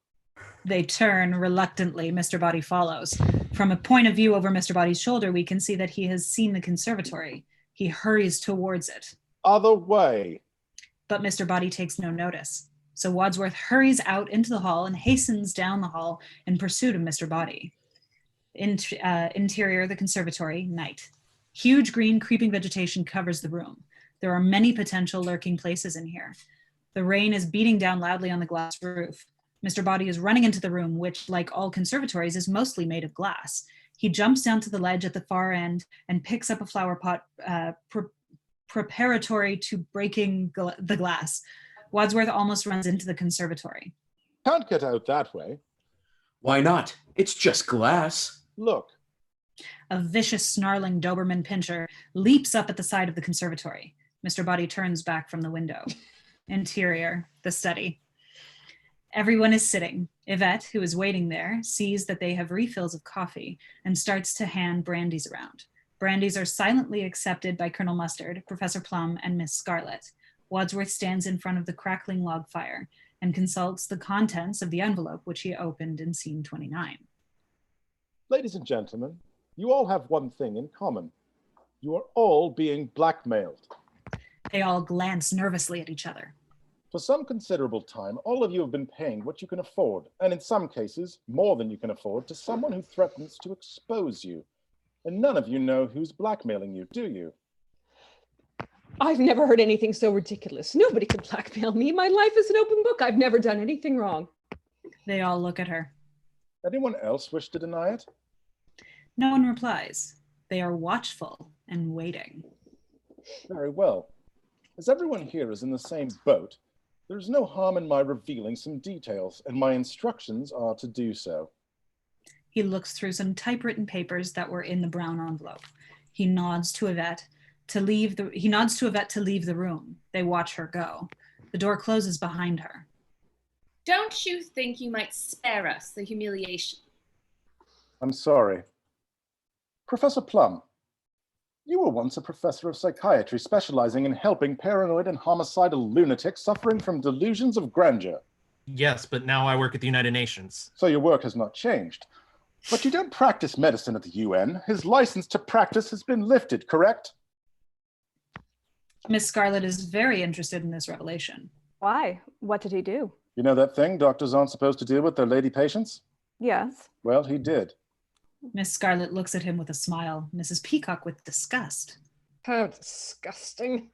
They turn reluctantly. Mr. Body follows. From a point of view over Mr. Body's shoulder, we can see that he has seen the conservatory. He hurries towards it. Other way. But Mr. Body takes no notice. So Wadsworth hurries out into the hall and hastens down the hall in pursuit of Mr. Body. Interior, the conservatory, night. Huge green creeping vegetation covers the room. There are many potential lurking places in here. The rain is beating down loudly on the glass roof. Mr. Body is running into the room, which, like all conservatories, is mostly made of glass. He jumps down to the ledge at the far end and picks up a flower pot preparatory to breaking the glass. Wadsworth almost runs into the conservatory. Can't get out that way. Why not? It's just glass. Look. A vicious, snarling Doberman pinscher leaps up at the side of the conservatory. Mr. Body turns back from the window. Interior, the study. Everyone is sitting. Yvette, who is waiting there, sees that they have refills of coffee and starts to hand brandies around. Brandies are silently accepted by Colonel Mustard, Professor Plum, and Miss Scarlet. Wadsworth stands in front of the crackling log fire and consults the contents of the envelope which he opened in scene 29. Ladies and gentlemen, you all have one thing in common. You are all being blackmailed. They all glance nervously at each other. For some considerable time, all of you have been paying what you can afford, and in some cases, more than you can afford, to someone who threatens to expose you. And none of you know who's blackmailing you, do you? I've never heard anything so ridiculous. Nobody can blackmail me. My life is an open book. I've never done anything wrong. They all look at her. Anyone else wish to deny it? No one replies. They are watchful and waiting. Very well. As everyone here is in the same boat, there's no harm in my revealing some details, and my instructions are to do so. He looks through some typewritten papers that were in the brown envelope. He nods to Yvette to leave the room. They watch her go. The door closes behind her. Don't you think you might spare us the humiliation? I'm sorry. Professor Plum, you were once a professor of psychiatry specializing in helping paranoid and homicidal lunatics suffering from delusions of grandeur. Yes, but now I work at the United Nations. So your work has not changed. But you don't practice medicine at the UN. His license to practice has been lifted, correct? Miss Scarlet is very interested in this revelation. Why? What did he do? You know that thing doctors aren't supposed to deal with their lady patients? Yes. Well, he did. Miss Scarlet looks at him with a smile. Mrs. Peacock with disgust. How disgusting.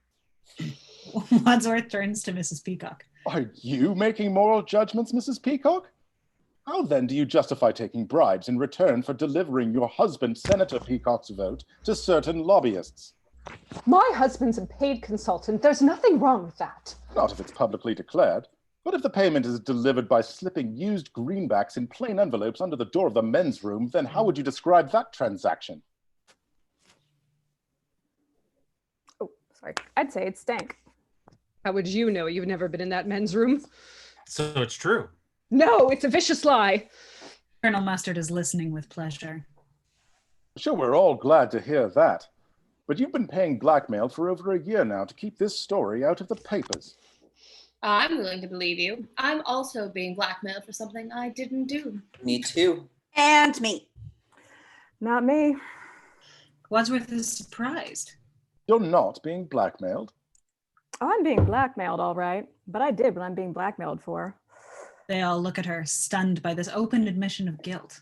Wadsworth turns to Mrs. Peacock. Are you making moral judgments, Mrs. Peacock? How then do you justify taking bribes in return for delivering your husband, Senator Peacock's vote, to certain lobbyists? My husband's a paid consultant. There's nothing wrong with that. Not if it's publicly declared. What if the payment is delivered by slipping used greenbacks in plain envelopes under the door of the men's room? Then how would you describe that transaction? Oh, sorry. I'd say it stank. How would you know? You've never been in that men's room. So it's true. No, it's a vicious lie. Colonel Mustard is listening with pleasure. Sure, we're all glad to hear that. But you've been paying blackmail for over a year now to keep this story out of the papers. I'm willing to believe you. I'm also being blackmailed for something I didn't do. Me too. And me. Not me. Wadsworth is surprised. You're not being blackmailed. Oh, I'm being blackmailed, all right. But I did what I'm being blackmailed for. They all look at her, stunned by this open admission of guilt.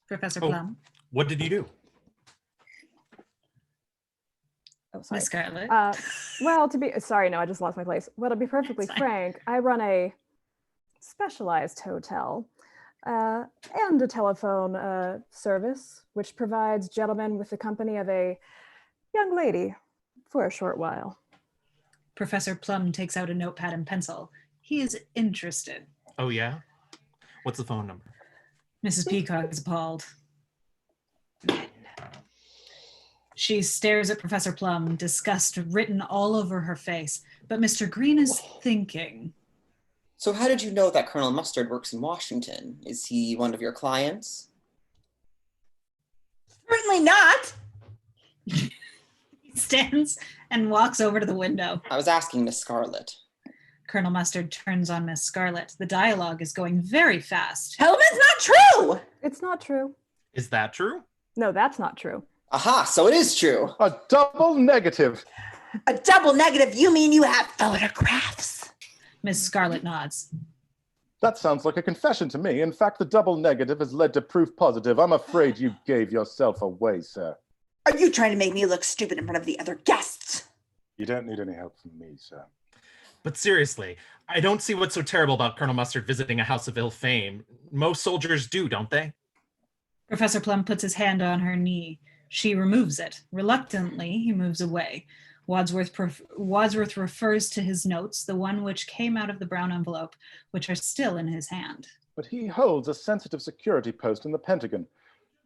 Professor Plum. What did you do? Oh, sorry. Miss Scarlet. Well, sorry, no, I just lost my place. Well, to be perfectly frank, I run a specialized hotel and a telephone service, which provides gentlemen with the company of a young lady for a short while. Professor Plum takes out a notepad and pencil. He is interested. Oh, yeah? What's the phone number? Mrs. Peacock is appalled. She stares at Professor Plum, disgust written all over her face. But Mr. Green is thinking. So how did you know that Colonel Mustard works in Washington? Is he one of your clients? Certainly not. He stands and walks over to the window. I was asking Miss Scarlet. Colonel Mustard turns on Miss Scarlet. The dialogue is going very fast. Tell him it's not true. It's not true. Is that true? No, that's not true. Aha, so it is true. A double negative. A double negative? You mean you have photographs? Miss Scarlet nods. That sounds like a confession to me. In fact, the double negative has led to proof positive. I'm afraid you gave yourself away, sir. Are you trying to make me look stupid in front of the other guests? You don't need any help from me, sir. But seriously, I don't see what's so terrible about Colonel Mustard visiting a house of ill fame. Most soldiers do, don't they? Professor Plum puts his hand on her knee. She removes it. Reluctantly, he moves away. Wadsworth refers to his notes, the one which came out of the brown envelope, which are still in his hand. But he holds a sensitive security post in the Pentagon.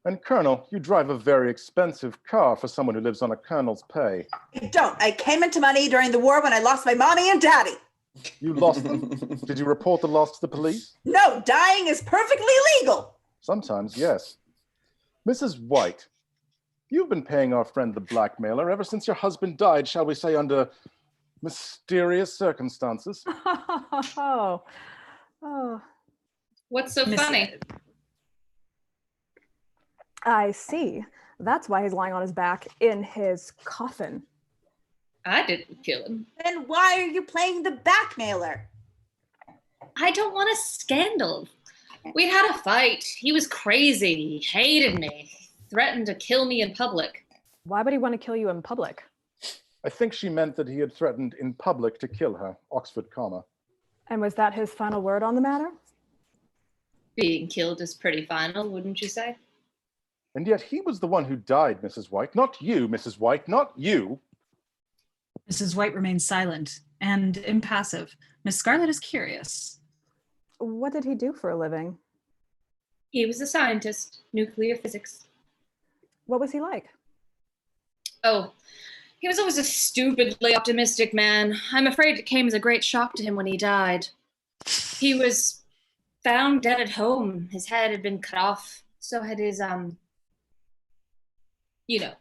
And Colonel, you drive a very expensive car for someone who lives on a colonel's pay. I don't. I came into money during the war when I lost my mommy and daddy. You lost them? Did you report the loss to the police? No, dying is perfectly legal. Sometimes, yes. Mrs. White, you've been paying our friend the blackmailer ever since your husband died, shall we say, under mysterious circumstances. Oh. What's so funny? I see. That's why he's lying on his back in his coffin. I didn't kill him. Then why are you playing the blackmailer? I don't want a scandal. We had a fight. He was crazy. He hated me. Threatened to kill me in public. Why would he want to kill you in public? I think she meant that he had threatened in public to kill her, Oxford comma. And was that his final word on the matter? Being killed is pretty final, wouldn't you say? And yet he was the one who died, Mrs. White. Not you, Mrs. White, not you. Mrs. White remains silent and impassive. Miss Scarlet is curious. What did he do for a living? He was a scientist, nuclear physics. What was he like? Oh, he was always a stupidly optimistic man. I'm afraid it came as a great shock to him when he died. He was found dead at home. His head had been cut off. So had his, you know.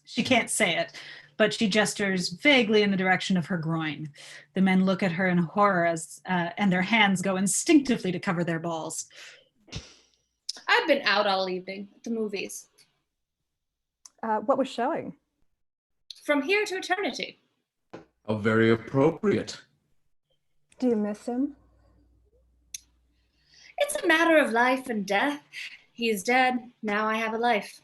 She can't say it, but she gestures vaguely in the direction of her groin. The men look at her in horror as, and their hands go instinctively to cover their balls. I've been out all evening at the movies. What was showing? From Here to Eternity. How very appropriate. Do you miss him? It's a matter of life and death. He's dead. Now I have a life.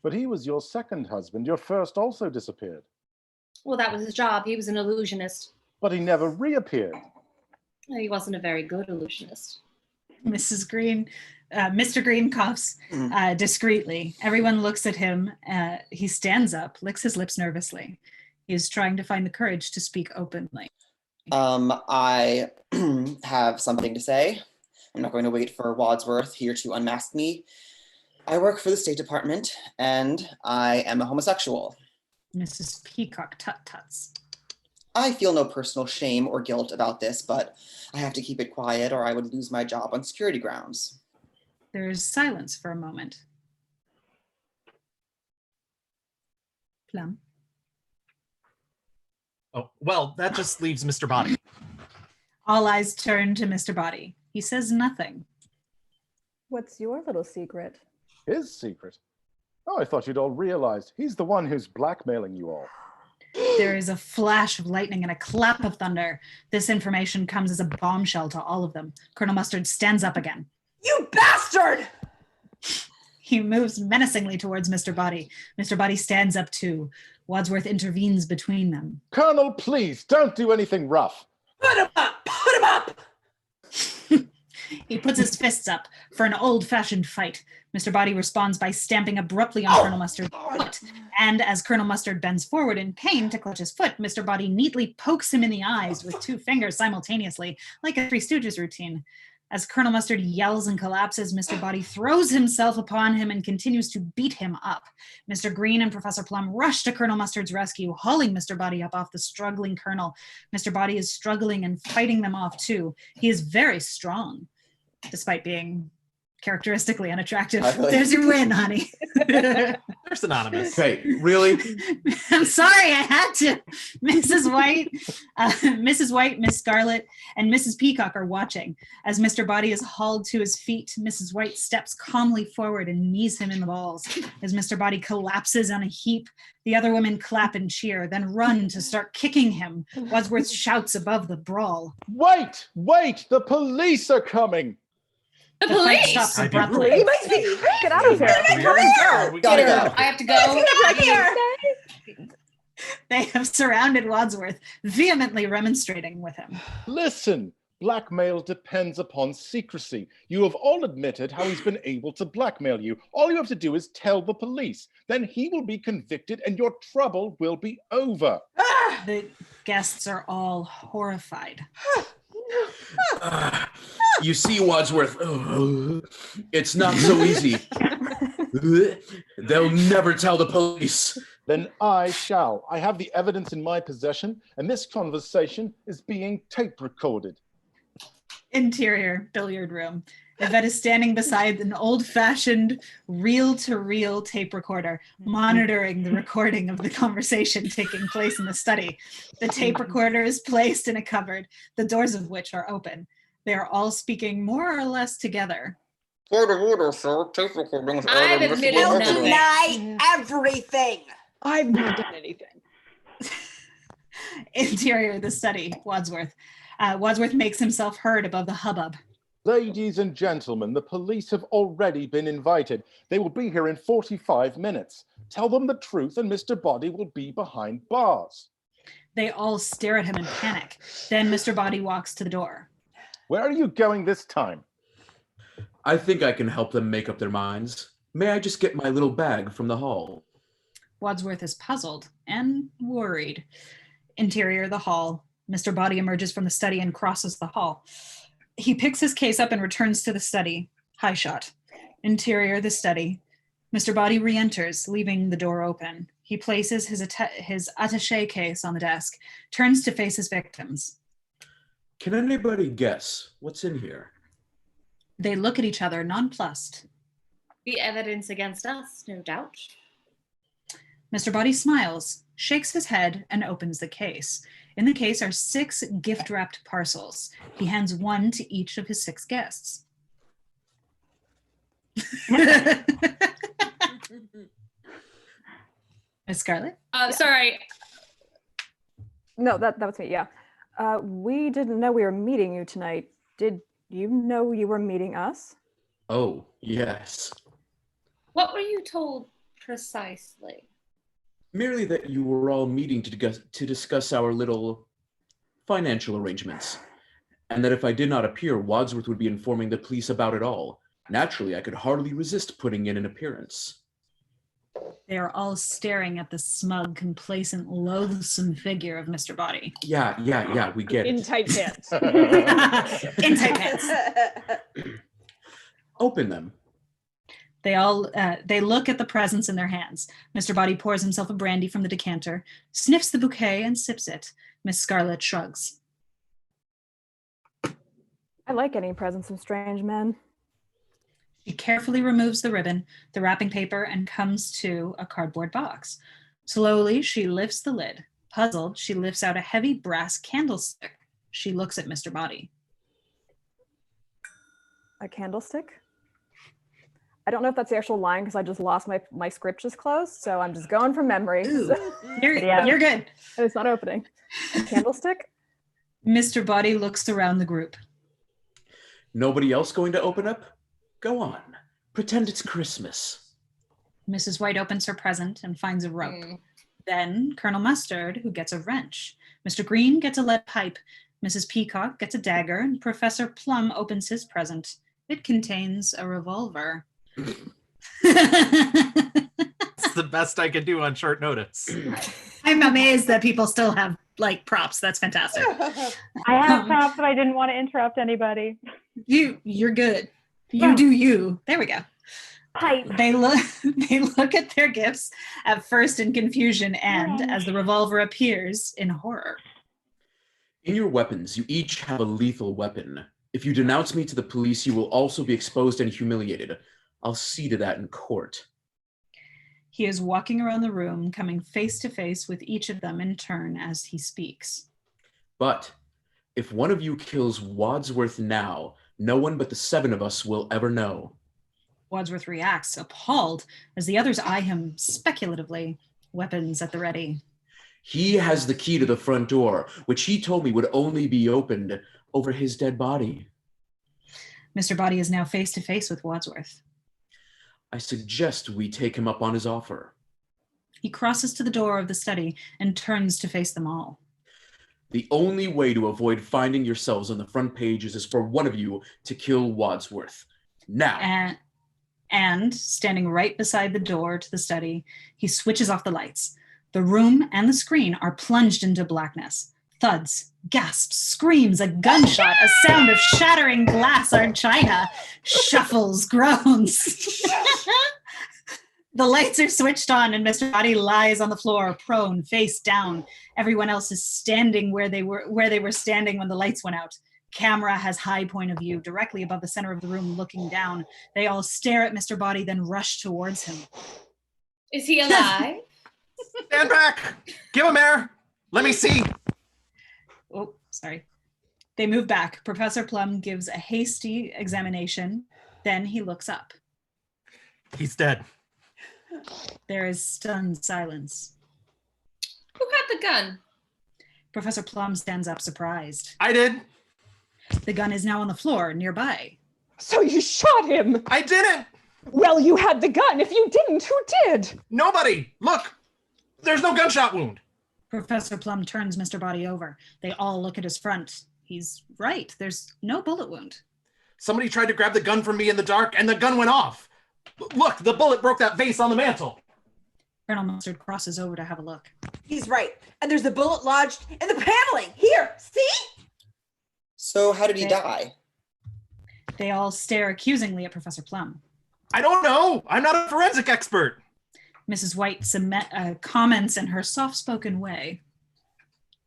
But he was your second husband. Your first also disappeared. Well, that was his job. He was an illusionist. But he never reappeared. He wasn't a very good illusionist. Mrs. Green, Mr. Green coughs discreetly. Everyone looks at him. He stands up, licks his lips nervously. He is trying to find the courage to speak openly. I have something to say. I'm not going to wait for Wadsworth here to unmask me. I work for the State Department, and I am a homosexual. Mrs. Peacock tut-tuts. I feel no personal shame or guilt about this, but I have to keep it quiet or I would lose my job on security grounds. There is silence for a moment. Plum. Oh, well, that just leaves Mr. Body. All eyes turn to Mr. Body. He says nothing. What's your little secret? His secret? Oh, I thought you'd all realized he's the one who's blackmailing you all. There is a flash of lightning and a clap of thunder. This information comes as a bombshell to all of them. Colonel Mustard stands up again. You bastard! He moves menacingly towards Mr. Body. Mr. Body stands up too. Wadsworth intervenes between them. Colonel, please, don't do anything rough. Put him up! Put him up! He puts his fists up for an old-fashioned fight. Mr. Body responds by stamping abruptly on Colonel Mustard's foot. And as Colonel Mustard bends forward in pain to clutch his foot, Mr. Body neatly pokes him in the eyes with 2 fingers simultaneously, like a Three Stooges routine. As Colonel Mustard yells and collapses, Mr. Body throws himself upon him and continues to beat him up. Mr. Green and Professor Plum rush to Colonel Mustard's rescue, hauling Mr. Body up off the struggling colonel. Mr. Body is struggling and fighting them off too. He is very strong, despite being characteristically unattractive. There's your win, honey. They're synonymous. Okay, really? I'm sorry, I had to. Mrs. White, Miss Scarlet, and Mrs. Peacock are watching. As Mr. Body is hauled to his feet, Mrs. White steps calmly forward and knees him in the balls. As Mr. Body collapses on a heap, the other women clap and cheer, then run to start kicking him. Wadsworth shouts above the brawl. Wait! The police are coming! The The fight police! stops I do abruptly. You must be Get out of here. Gotta go. I have to go. Right here. They have surrounded Wadsworth, vehemently remonstrating with him. Listen, blackmail depends upon secrecy. You have all admitted how he's been able to blackmail you. All you have to do is tell the police. Then he will be convicted and your trouble will be over. The guests are all horrified. You see, Wadsworth, it's not so easy. They'll never tell the police. Then I shall. I have the evidence in my possession, and this conversation is being tape recorded. Interior billiard room. Yvette is standing beside an old-fashioned reel-to-reel tape recorder, monitoring the recording of the conversation taking place in the study. The tape recorder is placed in a cupboard, the doors of which are open. They are all speaking more or less together. I've admitted You deny everything. I've not done anything. Interior the study, Wadsworth. Wadsworth makes himself heard above the hubbub. Ladies and gentlemen, the police have already been invited. They will be here in 45 minutes. Tell them the truth and Mr. Body will be behind bars. They all stare at him in panic. Then Mr. Body walks to the door. Where are you going this time? I think I can help them make up their minds. May I just get my little bag from the hall? Wadsworth is puzzled and worried. Interior the hall. Mr. Body emerges from the study and crosses the hall. He picks his case up and returns to the study. High shot. Interior the study. Mr. Body re-enters, leaving the door open. He places his attaché case on the desk, turns to face his victims. Can anybody guess what's in here? They look at each other, nonplussed. The evidence against us, no doubt. Mr. Body smiles, shakes his head, and opens the case. In the case are 6 gift-wrapped parcels. He hands one to each of his 6 guests. Miss Scarlet? Sorry. No, that was me, yeah. We didn't know we were meeting you tonight. Did you know you were meeting us? Oh, yes. What were you told precisely? Merely that you were all meeting to discuss our little financial arrangements, and that if I did not appear, Wadsworth would be informing the police about it all. Naturally, I could hardly resist putting in an appearance. They are all staring at the smug, complacent, loathsome figure of Mr. Body. Yeah, we get In it. tight pants. In tight pants. Open them. They all they look at the presents in their hands. Mr. Body pours himself a brandy from the decanter, sniffs the bouquet and sips it. Miss Scarlet shrugs. I like getting presents from strange men. She carefully removes the ribbon, the wrapping paper, and comes to a cardboard box. Slowly, she lifts the lid. Puzzled, she lifts out a heavy brass candlestick. She looks at Mr. Body. A candlestick? I don't know if that's the actual line because I just lost my script just closed, so I'm just going from memory. Ooh, you're good. And it's not opening. A candlestick? Mr. Body looks around the group. Nobody else going to open up? Go on. Pretend it's Christmas. Mrs. White opens her present and finds a rope. Then Colonel Mustard, who gets a wrench. Mr. Green gets a lead pipe. Mrs. Peacock gets a dagger, and Professor Plum opens his present. It contains a revolver. It's the best I could do on short notice. I'm amazed that people still have like props. That's fantastic. I have props, but I didn't want to interrupt anybody. You're good. You do you. There we go. Pipe. They look at their gifts at first in confusion and, as the revolver appears, in horror. In your weapons, you each have a lethal weapon. If you denounce me to the police, you will also be exposed and humiliated. I'll see to that in court. He is walking around the room, coming face to face with each of them in turn as he speaks. But if one of you kills Wadsworth now, no one but the 7 of us will ever know. Wadsworth reacts, appalled, as the others eye him speculatively, weapons at the ready. He has the key to the front door, which he told me would only be opened over his dead body. Mr. Body is now face to face with Wadsworth. I suggest we take him up on his offer. He crosses to the door of the study and turns to face them all. The only way to avoid finding yourselves on the front pages is for one of you to kill Wadsworth. Now. And standing right beside the door to the study, he switches off the lights. The room and the screen are plunged into blackness. Thuds, gasps, screams, a gunshot, a sound of shattering glass or china, shuffles, groans. The lights are switched on and Mr. Body lies on the floor, prone, face down. Everyone else is standing where they were standing when the lights went out. Camera has high point of view, directly above the center of the room, looking down. They all stare at Mr. Body, then rush towards him. Is he alive? Stand back! Give him air! Let me see! Oh, sorry. They move back. Professor Plum gives a hasty examination. Then he looks up. He's dead. There is stunned silence. Who had the gun? Professor Plum stands up, surprised. I did. The gun is now on the floor nearby. So you shot him? I didn't. Well, you had the gun. If you didn't, who did? Nobody. Look, there's no gunshot wound. Professor Plum turns Mr. Body over. They all look at his front. He's right. There's no bullet wound. Somebody tried to grab the gun from me in the dark and the gun went off. Look, the bullet broke that vase on the mantle. Colonel Mustard crosses over to have a look. He's right. And there's a bullet lodged in the paneling. Here, see? So how did he die? They all stare accusingly at Professor Plum. I don't know. I'm not a forensic expert. Mrs. White comments in her soft-spoken way.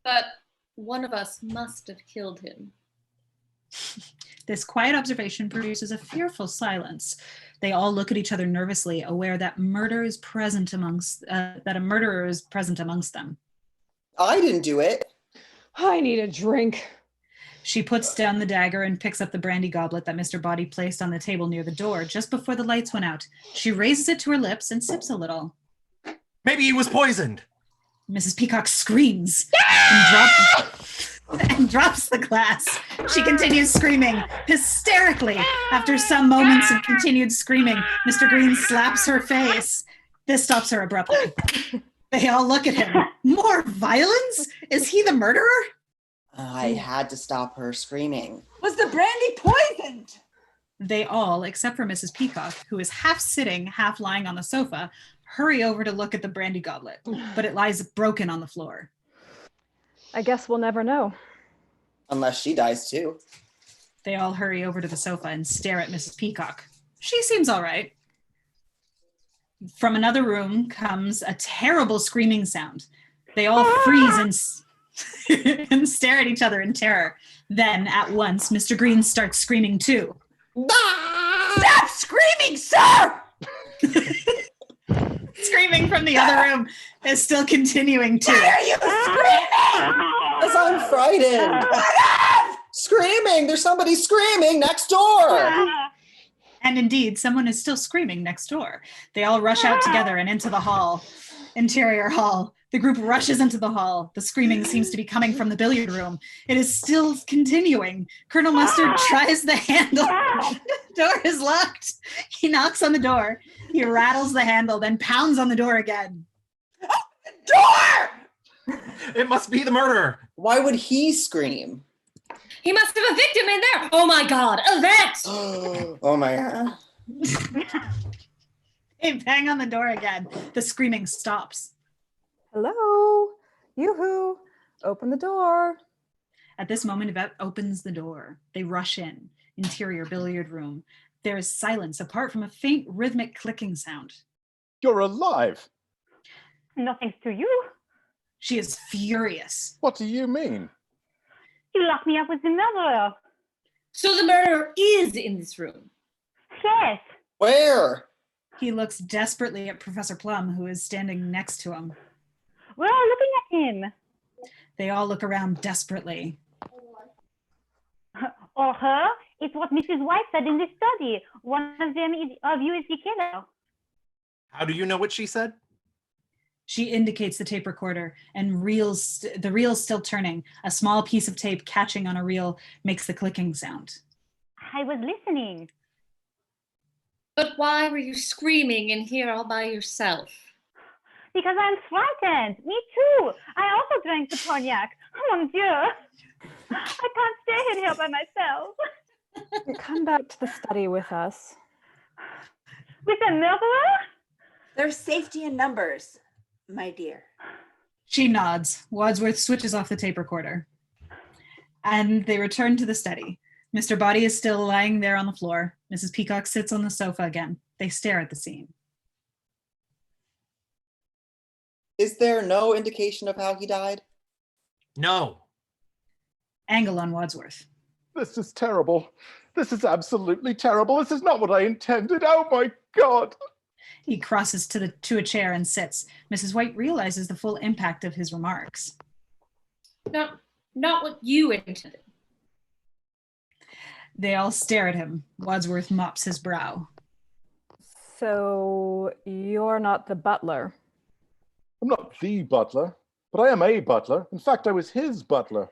But one of us must have killed him. This quiet observation produces a fearful silence. They all look at each other nervously, aware that a murderer is present amongst them. I didn't do it. I need a drink. She puts down the dagger and picks up the brandy goblet that Mr. Body placed on the table near the door just before the lights went out. She raises it to her lips and sips a little. Maybe he was poisoned. Mrs. Peacock screams and drops the glass. She continues screaming hysterically. After some moments of continued screaming, Mr. Green slaps her face. This stops her abruptly. They all look at him. More violence? Is he the murderer? I had to stop her screaming. Was the brandy poisoned? They all, except for Mrs. Peacock, who is half sitting, half lying on the sofa, hurry over to look at the brandy goblet, but it lies broken on the floor. I guess we'll never know. Unless she dies too. They all hurry over to the sofa and stare at Mrs. Peacock. She seems all right. From another room comes a terrible screaming sound. They all freeze and stare at each other in terror. Then, at once, Mr. Green starts screaming too. Stop screaming, sir! Screaming from the other room is still continuing too. Why are you screaming? Because I'm frightened. Screaming! There's somebody screaming next door! And indeed, someone is still screaming next door. They all rush out together and into the hall, interior hall. The group rushes into the hall. The screaming seems to be coming from the billiard room. It is still continuing. Colonel Mustard tries the handle. The door is locked. He knocks on the door. He rattles the handle, then pounds on the door again. Door! It must be the murderer. Why would he scream? He must have a victim in there. Oh my God, Yvette! Oh my God. They bang on the door again. The screaming stops. Hello? Yoo-hoo. Open the door. At this moment, Yvette opens the door. They rush in. Interior billiard room. There is silence apart from a faint rhythmic clicking sound. You're alive. Nothing to you. She is furious. What do you mean? You locked me up with the murderer. So the murderer is in this room. Yes. Where? He looks desperately at Professor Plum, who is standing next to him. We're all looking at him. They all look around desperately. Or her. It's what Mrs. White said in the study. One of you is the killer. How do you know what she said? She indicates the tape recorder, and the reel's still turning. A small piece of tape catching on a reel makes the clicking sound. I was listening. But why were you screaming in here all by yourself? Because I'm frightened. Me too. I also drank the cognac. Oh mon Dieu. I can't stay in here by myself. Come back to the study with us. With a murderer? There's safety in numbers, my dear. She nods. Wadsworth switches off the tape recorder. And they return to the study. Mr. Body is still lying there on the floor. Mrs. Peacock sits on the sofa again. They stare at the scene. Is there no indication of how he died? No. Angle on Wadsworth. This is terrible. This is absolutely terrible. This is not what I intended. Oh my God. He crosses to a chair and sits. Mrs. White realizes the full impact of his remarks. Not what you intended. They all stare at him. Wadsworth mops his brow. So you're not the butler? I'm not the butler, but I am a butler. In fact, I was his butler.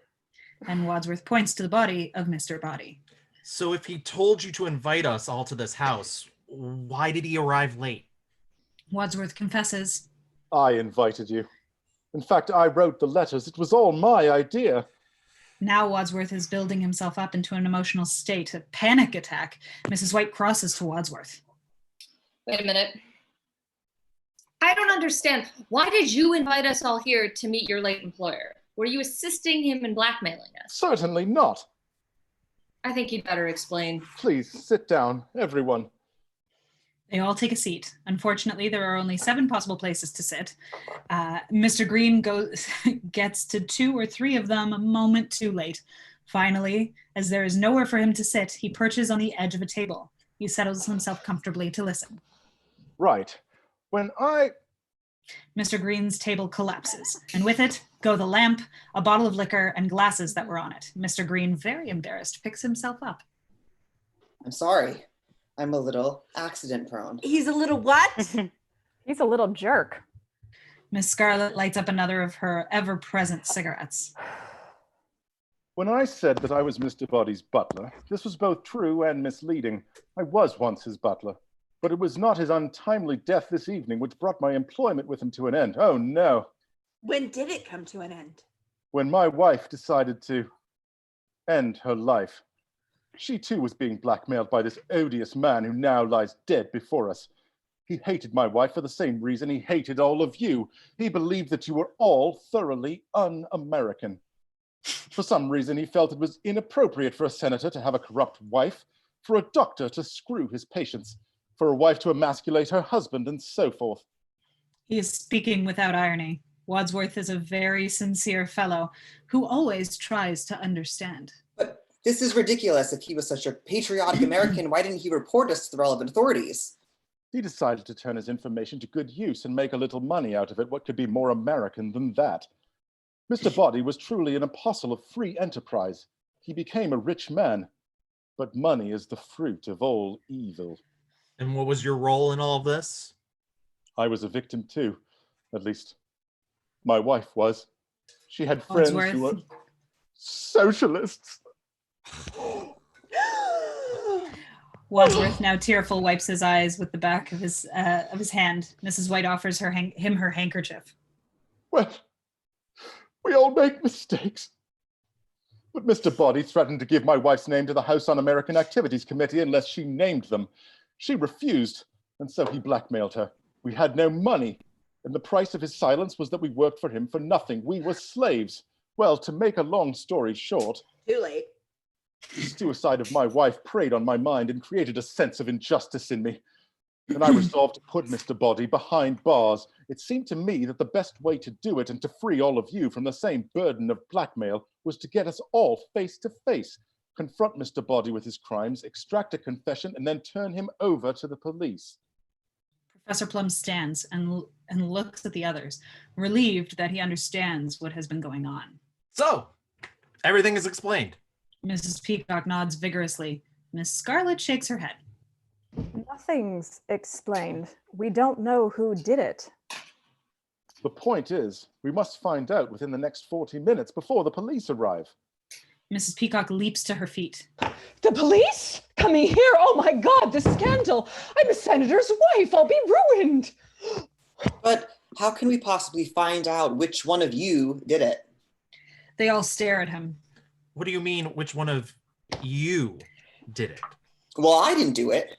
And Wadsworth points to the body of Mr. Body. So if he told you to invite us all to this house, why did he arrive late? Wadsworth confesses. I invited you. In fact, I wrote the letters. It was all my idea. Now Wadsworth is building himself up into an emotional state, a panic attack. Mrs. White crosses to Wadsworth. Wait a minute. I don't understand. Why did you invite us all here to meet your late employer? Were you assisting him in blackmailing us? Certainly not. I think you'd better explain. Please sit down, everyone. They all take a seat. Unfortunately, there are only 7 possible places to sit. Mr. Green gets to 2 or 3 of them a moment too late. Finally, as there is nowhere for him to sit, he perches on the edge of a table. He settles himself comfortably to listen. Right. Mr. Green's table collapses, and with it go the lamp, a bottle of liquor, and glasses that were on it. Mr. Green, very embarrassed, picks himself up. I'm sorry. I'm a little accident prone. He's a little what? He's a little jerk. Miss Scarlet lights up another of her ever-present cigarettes. When I said that I was Mr. Body's butler, this was both true and misleading. I was once his butler, but it was not his untimely death this evening which brought my employment with him to an end. Oh, no. When did it come to an end? When my wife decided to end her life. She too was being blackmailed by this odious man who now lies dead before us. He hated my wife for the same reason he hated all of you. He believed that you were all thoroughly un-American. For some reason, he felt it was inappropriate for a senator to have a corrupt wife, for a doctor to screw his patients, for a wife to emasculate her husband, and so forth. He is speaking without irony. Wadsworth is a very sincere fellow who always tries to understand. But this is ridiculous. If he was such a patriotic American, why didn't he report us to the relevant authorities? He decided to turn his information to good use and make a little money out of it. What could be more American than that? Mr. Body was truly an apostle of free enterprise. He became a rich man, but money is the fruit of all evil. And what was your role in all of this? I was a victim too, at least my wife was. She had friends who were socialists. Wadsworth, now tearful, wipes his eyes with the back of his hand. Mrs. White offers him her handkerchief. Well, we all make mistakes. But Mr. Body threatened to give my wife's name to the House Un-American Activities Committee unless she named them. She refused, and so he blackmailed her. We had no money, and the price of his silence was that we worked for him for nothing. We were slaves. Well, to make a long story short... Too late. The suicide of my wife preyed on my mind and created a sense of injustice in me. And I resolved to put Mr. Body behind bars. It seemed to me that the best way to do it and to free all of you from the same burden of blackmail was to get us all face to face, confront Mr. Body with his crimes, extract a confession, and then turn him over to the police. Professor Plum stands and looks at the others, relieved that he understands what has been going on. So, everything is explained. Mrs. Peacock nods vigorously. Miss Scarlet shakes her head. Nothing's explained. We don't know who did it. The point is, we must find out within the next 40 minutes before the police arrive. Mrs. Peacock leaps to her feet. The police? Coming here? Oh my God, the scandal. I'm a senator's wife. I'll be ruined. But how can we possibly find out which one of you did it? They all stare at him. What do you mean, which one of you did it? Well, I didn't do it.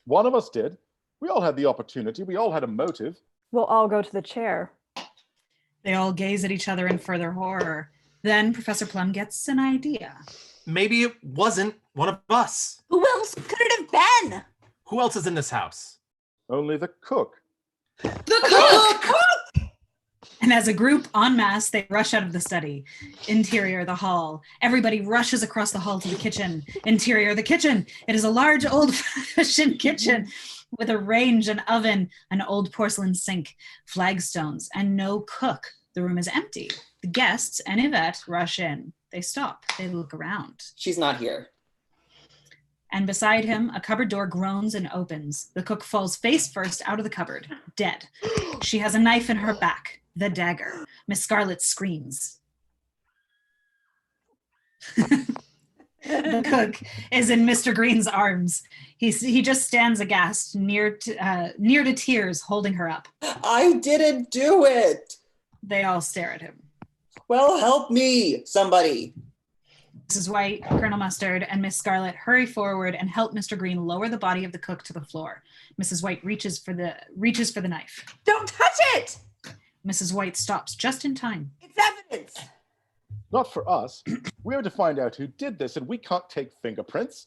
One of us did. We all had the opportunity. We all had a motive. We'll all go to the chair. They all gaze at each other in further horror. Then Professor Plum gets an idea. Maybe it wasn't one of us. Who else could it have been? Who else is in this house? Only the cook. The cook! And as a group, en masse, they rush out of the study. Interior, the hall. Everybody rushes across the hall to the kitchen. Interior, the kitchen. It is a large, old-fashioned kitchen with a range, an oven, an old porcelain sink, flagstones, and no cook. The room is empty. The guests and Yvette rush in. They stop. They look around. She's not here. And beside him, a cupboard door groans and opens. The cook falls face first out of the cupboard, dead. She has a knife in her back. The dagger. Miss Scarlet screams. The cook is in Mr. Green's arms. He just stands aghast, near to tears, holding her up. I didn't do it. They all stare at him. Well, help me, somebody. Mrs. White, Colonel Mustard, and Miss Scarlet hurry forward and help Mr. Green lower the body of the cook to the floor. Mrs. White reaches for the knife. Don't touch it! Mrs. White stops just in time. It's evidence. Not for us. We have to find out who did this, and we can't take fingerprints.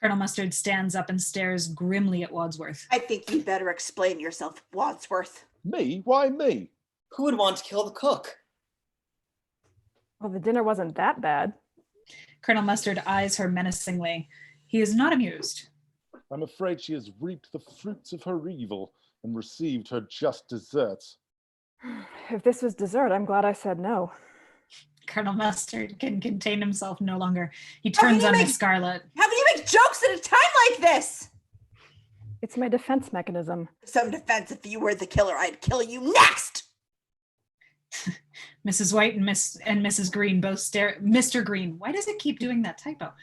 Colonel Mustard stands up and stares grimly at Wadsworth. I think you better explain yourself, Wadsworth. Me? Why me? Who would want to kill the cook? Well, the dinner wasn't that bad. Colonel Mustard eyes her menacingly. He is not amused. I'm afraid she has reaped the fruits of her evil and received her just deserts. If this was dessert, I'm glad I said no. Colonel Mustard can contain himself no longer. He turns on Miss Scarlet. How can you make jokes at a time like this? It's my defense mechanism. Some defense, if you were the killer, I'd kill you next! Mrs. White and Mrs. Green both stare. Mr. Green, why does it keep doing that typo?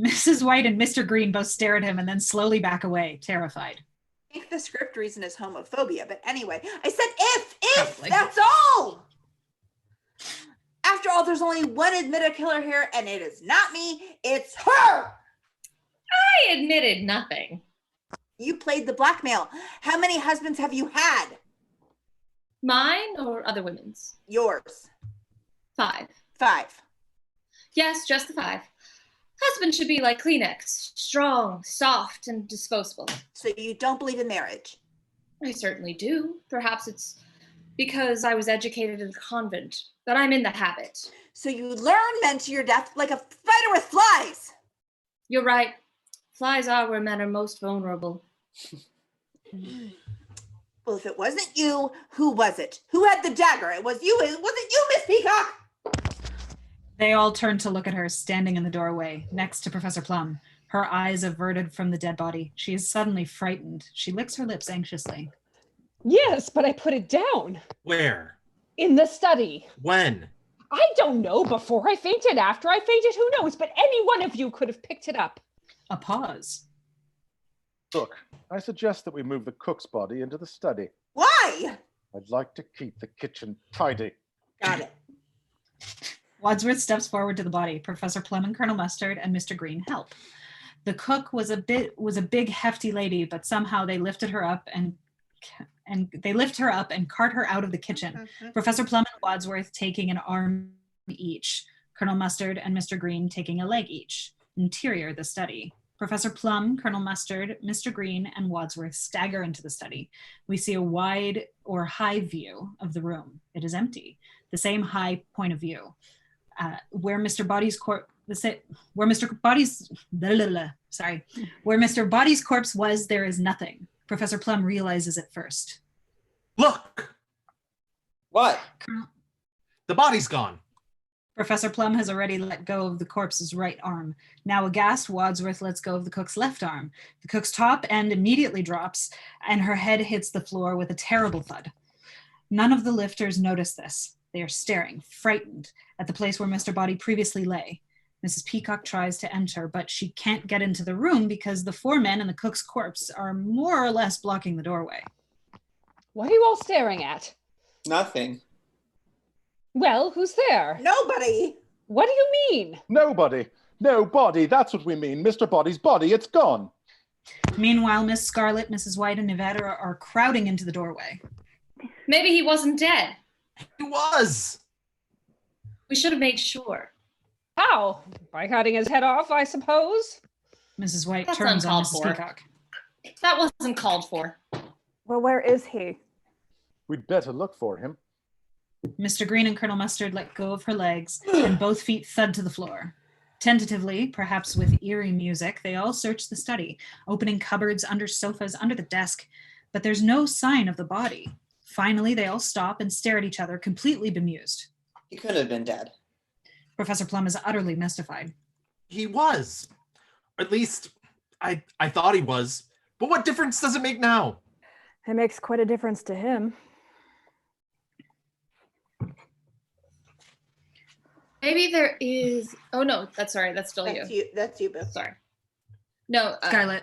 Mrs. White and Mr. Green both stare at him and then slowly back away, terrified. I think the script reason is homophobia, but anyway, I said if, that's all! After all, there's only one admitted killer here, and it is not me, it's her! I admitted nothing. You played the blackmail. How many husbands have you had? Mine or other women's? Yours. 5. 5. Yes, just the 5. Husband should be like Kleenex, strong, soft, and disposable. So you don't believe in marriage? I certainly do. Perhaps it's because I was educated in a convent, but I'm in the habit. So you learn men to your death like a fighter with flies. You're right. Flies are where men are most vulnerable. Well, if it wasn't you, who was it? Who had the dagger? It was you. It wasn't you, Miss Peacock. They all turn to look at her standing in the doorway next to Professor Plum, her eyes averted from the dead body. She is suddenly frightened. She licks her lips anxiously. Yes, but I put it down. Where? In the study. When? I don't know. Before I fainted, after I fainted, who knows? But any one of you could have picked it up. A pause. Look, I suggest that we move the cook's body into the study. Why? I'd like to keep the kitchen tidy. Got it. Wadsworth steps forward to the body. Professor Plum and Colonel Mustard and Mr. Green help. The cook was a big, hefty lady, but somehow they lifted her up and cart her out of the kitchen. Mm-hmm. Professor Plum and Wadsworth taking an arm each. Colonel Mustard and Mr. Green taking a leg each. Interior, the study. Professor Plum, Colonel Mustard, Mr. Green, and Wadsworth stagger into the study. We see a wide or high view of the room. It is empty. The same high point of view. Where Mr. Body's corpse was, there is nothing. Professor Plum realizes it first. Look! What? The body's gone. Professor Plum has already let go of the corpse's right arm. Now aghast, Wadsworth lets go of the cook's left arm. The cook's top end immediately drops, and her head hits the floor with a terrible thud. None of the lifters notice this. They are staring, frightened, at the place where Mr. Body previously lay. Mrs. Peacock tries to enter, but she can't get into the room because the 4 men and the cook's corpse are more or less blocking the doorway. What are you all staring at? Nothing. Well, who's there? Nobody. What do you mean? Nobody. No body. That's what we mean. Mr. Body's body. It's gone. Meanwhile, Miss Scarlet, Mrs. White, and Yvette are crowding into the doorway. Maybe he wasn't dead. He was. We should have made sure. How? By cutting his head off, I suppose? Mrs. White That's turns on uncalled Mrs. for. Peacock. That wasn't called for. Well, where is he? We'd better look for him. Mr. Green and Colonel Mustard let go of her legs, and both feet thud to the floor. Tentatively, perhaps with eerie music, they all search the study, opening cupboards, under sofas, under the desk, but there's no sign of the body. Finally, they all stop and stare at each other, completely bemused. He could have been dead. Professor Plum is utterly mystified. He was. At least, I thought he was. But what difference does it make now? It makes quite a difference to him. Maybe there is. Oh no, that's sorry. That's still That's you. you. That's you, Bill. Sorry. No, Scarlet.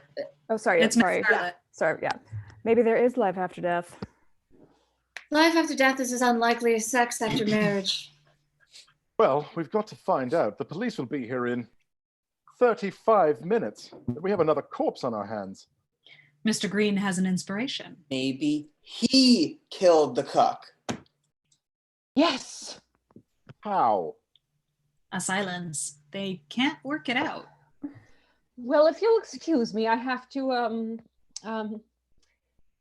Oh, sorry. It's Miss sorry. Scarlet. Sorry. Yeah. Maybe there is life after death. Life after death is as unlikely as sex after marriage. Well, we've got to find out. The police will be here in 35 minutes. We have another corpse on our hands. Mr. Green has an inspiration. Maybe he killed the cook. Yes. How? A silence. They can't work it out. Well, if you'll excuse me, I have to,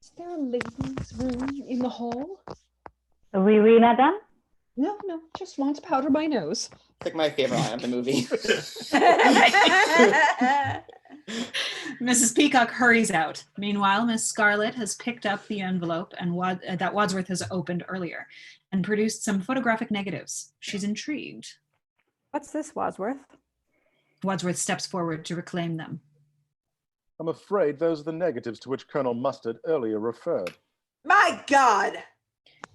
is there a ladies' room in the hall? Oui, oui, madame. No, just want to powder my nose. It's like my favorite line of the movie. Mrs. Peacock hurries out. Meanwhile, Miss Scarlet has picked up the envelope that Wadsworth has opened earlier and produced some photographic negatives. She's intrigued. What's this, Wadsworth? Wadsworth steps forward to reclaim them. I'm afraid those are the negatives to which Colonel Mustard earlier referred. My God!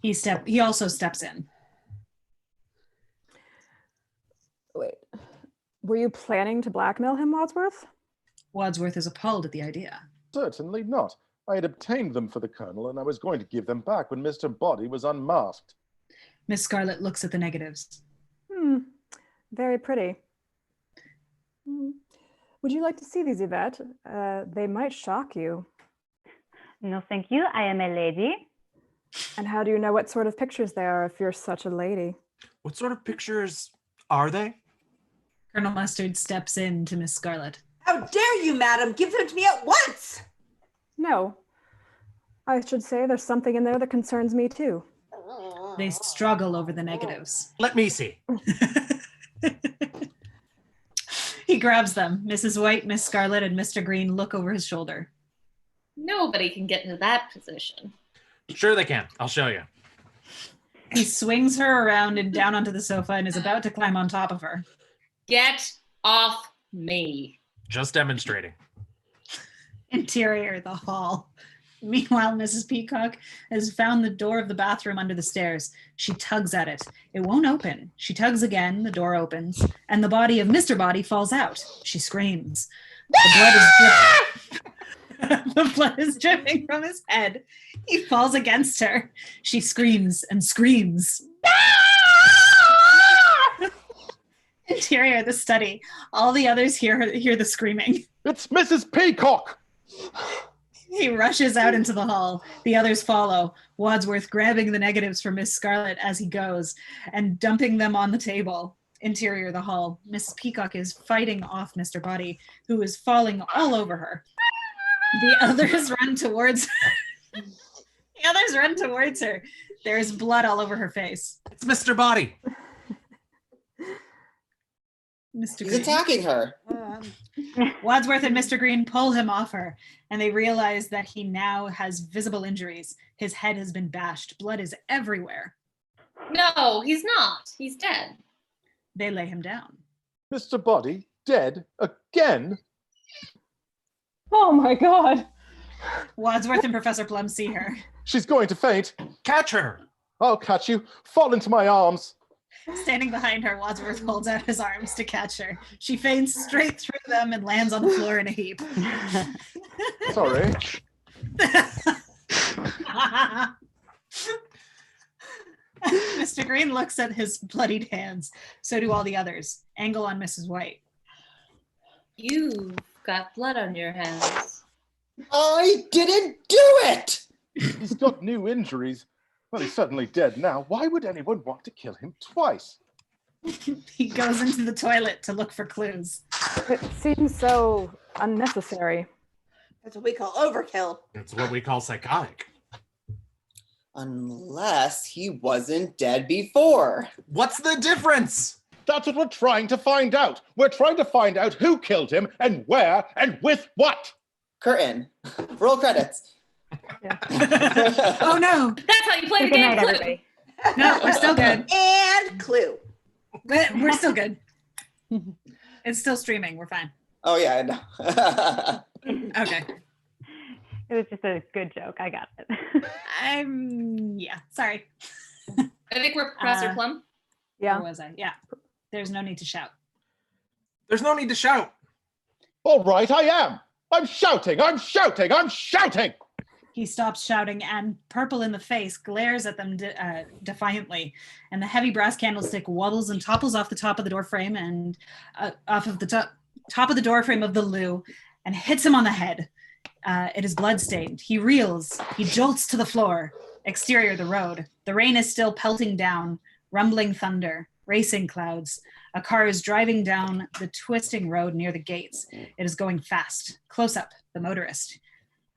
He also steps in. Wait. Were you planning to blackmail him, Wadsworth? Wadsworth is appalled at the idea. Certainly not. I had obtained them for the Colonel, and I was going to give them back when Mr. Body was unmasked. Miss Scarlet looks at the negatives. Very pretty. Would you like to see these, Yvette? They might shock you. No, thank you. I am a lady. And how do you know what sort of pictures they are if you're such a lady? What sort of pictures are they? Colonel Mustard steps in to Miss Scarlet. How dare you, madam? Give them to me at once! No. I should say there's something in there that concerns me too. They struggle over the negatives. Let me see. He grabs them. Mrs. White, Miss Scarlet, and Mr. Green look over his shoulder. Nobody can get into that position. Sure they can. I'll show you. He swings her around and down onto the sofa and is about to climb on top of her. Get off me. Just demonstrating. Interior, the hall. Meanwhile, Mrs. Peacock has found the door of the bathroom under the stairs. She tugs at it. It won't open. She tugs again, the door opens, and the body of Mr. Body falls out. She screams. The blood is dripping. The blood is dripping from his head. He falls against her. She screams and screams. Interior, the study. All the others hear the screaming. It's Mrs. Peacock! He rushes out into the hall. The others follow, Wadsworth grabbing the negatives from Miss Scarlet as he goes and dumping them on the table. Interior, the hall. Miss Peacock is fighting off Mr. Body, who is falling all over her. The others run towards her. The others run towards her. There is blood all over her face. It's Mr. Body. Mr. He's Green. attacking her. Wadsworth and Mr. Green pull him off her, and they realize that he now has visible injuries. His head has been bashed. Blood is everywhere. No, he's not. He's dead. They lay him down. Mr. Body, dead again? Oh my God. Wadsworth and Professor Plum see her. She's going to faint. Catch her. I'll catch you. Fall into my arms. Standing behind her, Wadsworth holds out his arms to catch her. She faints straight through them and lands on the floor in a heap. Sorry. Mr. Green looks at his bloodied hands. So do all the others. Angle on Mrs. White. You've got blood on your hands. I didn't do it! He's got new injuries. Well, he's suddenly dead now. Why would anyone want to kill him twice? He goes into the toilet to look for clues. It seems so unnecessary. That's what we call overkill. It's what we call psychotic. Unless he wasn't dead before. What's the difference? That's what we're trying to find out. We're trying to find out who killed him and where and with what. Curtain. Roll credits. Yeah. Oh no! That's how you play the Good game, night, Clue. everybody. No, we're still good. And clue. We're still good. It's still streaming. We're fine. Oh, yeah, I know. Okay. It was just a good joke. I got it. Yeah, sorry. I think we're Professor Plum. Yeah. Where was I? Yeah. There's no need to shout. There's no need to shout. All right, I am. I'm shouting. I'm shouting. I'm shouting. He stops shouting and, purple in the face, glares at them defiantly. And the heavy brass candlestick wobbles and topples off the top of the door frame and off of the top of the door frame of the loo and hits him on the head. It is bloodstained. He reels. He jolts to the floor. Exterior, the road. The rain is still pelting down. Rumbling thunder. Racing clouds. A car is driving down the twisting road near the gates. It is going fast. Close up, the motorist.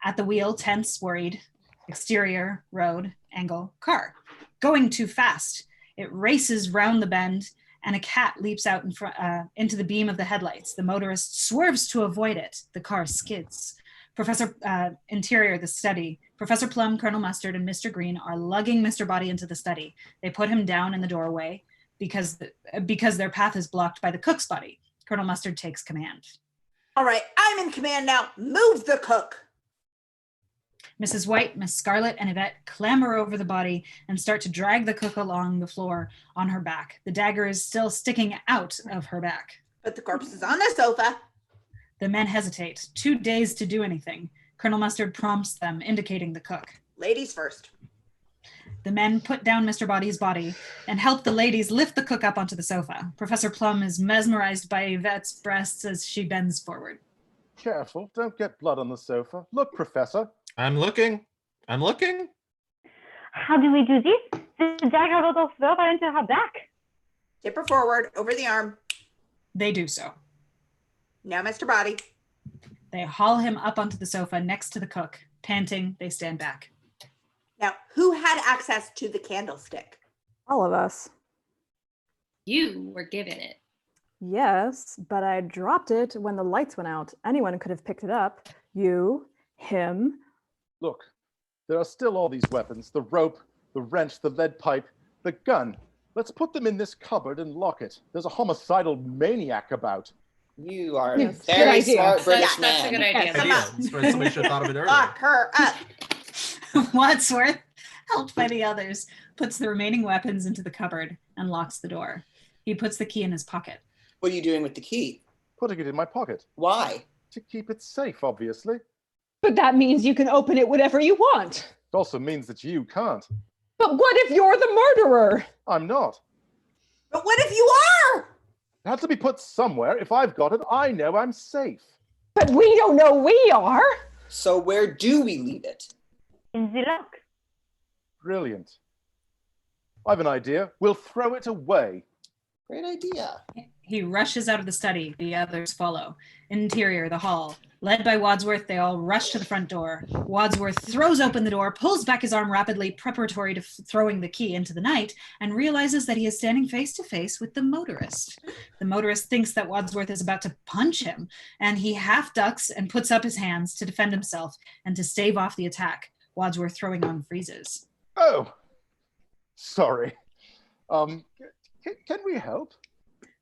At the wheel, tense, worried. Exterior, road, angle, car. Going too fast. It races round the bend, and a cat leaps out in front, into the beam of the headlights. The motorist swerves to avoid it. The car skids. Interior, the study. Professor Plum, Colonel Mustard, and Mr. Green are lugging Mr. Body into the study. They put him down in the doorway because their path is blocked by the cook's body. Colonel Mustard takes command. All right, I'm in command now. Move the cook. Mrs. White, Miss Scarlet, and Yvette clamber over the body and start to drag the cook along the floor on her back. The dagger is still sticking out of her back. But the corpse is on the sofa. The men hesitate, too dazed to do anything. Colonel Mustard prompts them, indicating the cook. Ladies first. The men put down Mr. Body's body and help the ladies lift the cook up onto the sofa. Professor Plum is mesmerized by Yvette's breasts as she bends forward. Careful, don't get blood on the sofa. Look, Professor. I'm looking. How do we do this? The dagger will go further into her back. Tip her forward, over the arm. They do so. Now, Mr. Body. They haul him up onto the sofa next to the cook. Panting, they stand back. Now, who had access to the candlestick? All of us. You were given it. Yes, but I dropped it when the lights went out. Anyone could have picked it up. You, him. Look, there are still all these weapons, the rope, the wrench, the lead pipe, the gun. Let's put them in this cupboard and lock it. There's a homicidal maniac about. You are a Yes, very good idea. smart British That's a man. good idea. Come on. Somebody should have thought of it earlier. Lock her up. Wadsworth, helped by the others, puts the remaining weapons into the cupboard and locks the door. He puts the key in his pocket. What are you doing with the key? Putting it in my pocket. Why? To keep it safe, obviously. But that means you can open it whenever you want. It also means that you can't. But what if you're the murderer? I'm not. But what if you are? It had to be put somewhere. If I've got it, I know I'm safe. But we don't know we are. So where do we leave it? In the lock. Brilliant. I've an idea. We'll throw it away. Great idea. He rushes out of the study. The others follow. Interior, the hall. Led by Wadsworth, they all rush to the front door. Wadsworth throws open the door, pulls back his arm rapidly, preparatory to throwing the key into the night, and realizes that he is standing face to face with the motorist. The motorist thinks that Wadsworth is about to punch him, and he half ducks and puts up his hands to defend himself and to stave off the attack. Wadsworth throwing on freezes. Oh, sorry. Can we help?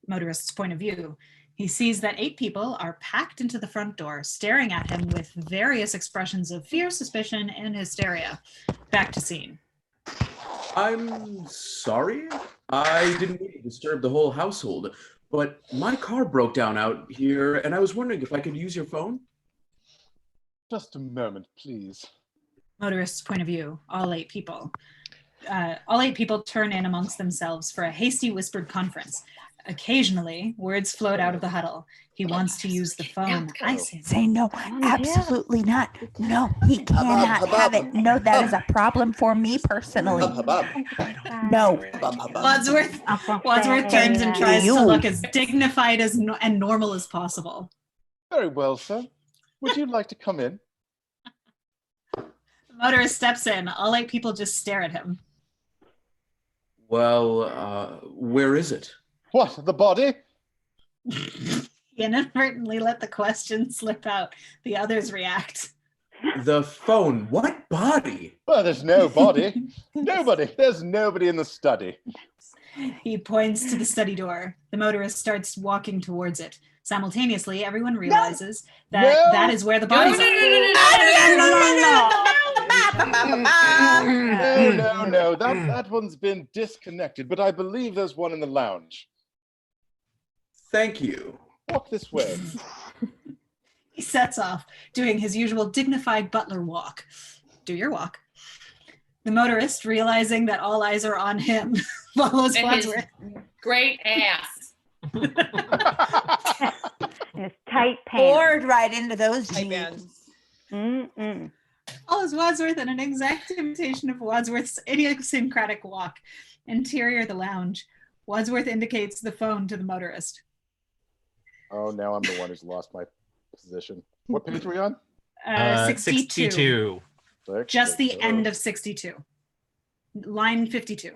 Motorist's point of view. He sees that 8 people are packed into the front door, staring at him with various expressions of fear, suspicion, and hysteria. Back to scene. I'm sorry. I didn't mean to disturb the whole household, but my car broke down out here, and I was wondering if I could use your phone? Just a moment, please. Motorist's point of view. All 8 people. All 8 people turn in amongst themselves for a hasty whispered conference. Occasionally, words float out of the huddle. He wants to use the phone. I say no, absolutely not. No, he cannot have it. No, that is a problem for me personally. No. Wadsworth turns and tries to look as dignified and normal as possible. Very well, sir. Would you like to come in? The motorist steps in. All 8 people just stare at him. Well, where is it? What, the body? He inadvertently let the question slip out. The others react. The phone. What body? Well, there's no body. Nobody. There's nobody in the study. He points to the study door. The motorist starts walking towards it. Simultaneously, everyone realizes that is where the bodies are. No. That one's been disconnected, but I believe there's one in the lounge. Thank you. Walk this way. He sets off, doing his usual dignified butler walk. Do your walk. The motorist, realizing that all eyes are on him, follows Wadsworth. Great ass. And his tight pants. Poured right into those jeans. Follows Wadsworth in an exact imitation of Wadsworth's idiosyncratic walk. Interior, the lounge. Wadsworth indicates the phone to the motorist. Oh, now I'm the one who's lost my position. What page are we on? 62. Just the 62. end of 62. Line 52.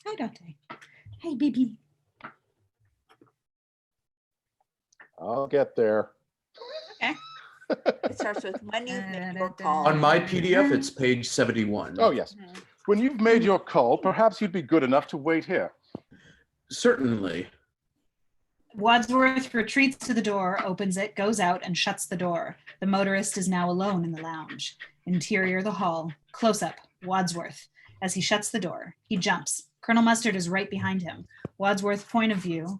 Hi, Dante. Hey, baby. I'll get there. Okay. It starts with when you make your call. On my PDF, it's page 71. Oh, yes. When you've made your call, perhaps you'd be good enough to wait here. Certainly. Wadsworth retreats to the door, opens it, goes out, and shuts the door. The motorist is now alone in the lounge. Interior, the hall. Close up, Wadsworth. As he shuts the door, he jumps. Colonel Mustard is right behind him. Wadsworth point of view.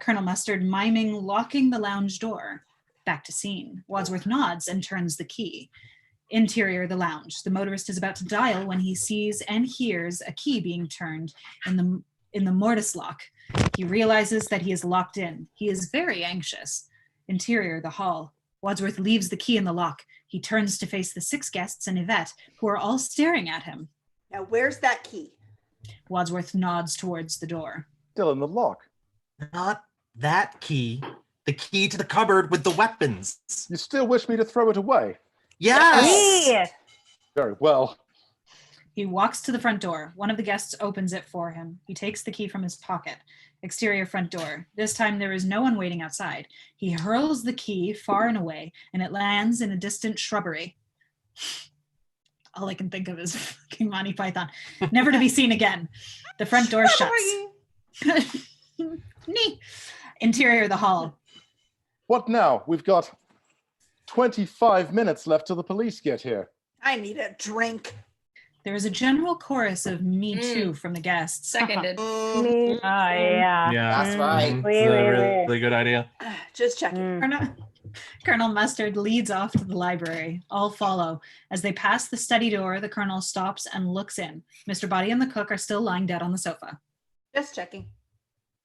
Colonel Mustard miming locking the lounge door. Back to scene. Wadsworth nods and turns the key. Interior, the lounge. The motorist is about to dial when he sees and hears a key being turned in the mortise lock. He realizes that he is locked in. He is very anxious. Interior, the hall. Wadsworth leaves the key in the lock. He turns to face the 6 guests and Yvette, who are all staring at him. Now, where's that key? Wadsworth nods towards the door. Still in the lock. Not that key. The key to the cupboard with the weapons. You still wish me to throw it away? Yes! Very well. He walks to the front door. One of the guests opens it for him. He takes the key from his pocket. Exterior front door. This time there is no one waiting outside. He hurls the key far and away, and it lands in a distant shrubbery. All I can think of is fucking Monty Python. Never to be seen again. The front door shuts. Nee. Interior of the hall. What now? We've got 25 minutes left till the police get here. I need a drink. There is a general chorus of "Me too" from the guests. Seconded. Oh, yeah. Yeah. That's right. It's a really good idea. Just checking. Colonel Mustard leads off to the library. All follow. As they pass the study door, the colonel stops and looks in. Mr. Body and the cook are still lying dead on the sofa. Just checking.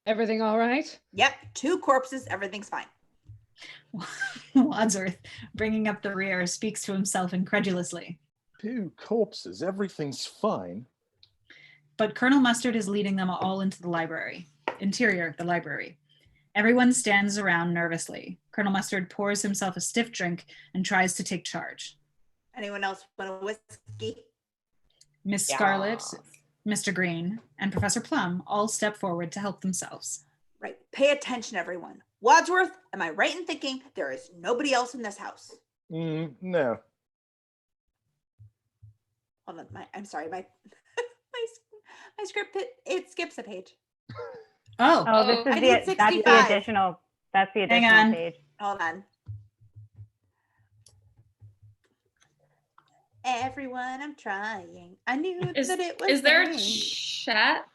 Everything all right? Yep, 2 corpses. Everything's fine. Wadsworth, bringing up the rear, speaks to himself incredulously. 2 corpses. Everything's fine. But Colonel Mustard is leading them all into the library. Interior, the library. Everyone stands around nervously. Colonel Mustard pours himself a stiff drink and tries to take charge. Anyone else want a whiskey? Miss Scarlet, Mr. Green, and Professor Plum all step forward to help themselves. Right. Pay attention, everyone. Wadsworth, am I right in thinking there is nobody else in this house? No. Hold on. I'm sorry. My script, it skips a page. Oh, this I is need that's the 65. additional. That's the Hang additional on. page. Hold on. Everyone, I'm trying. I knew that it was. Is there a mine. chat?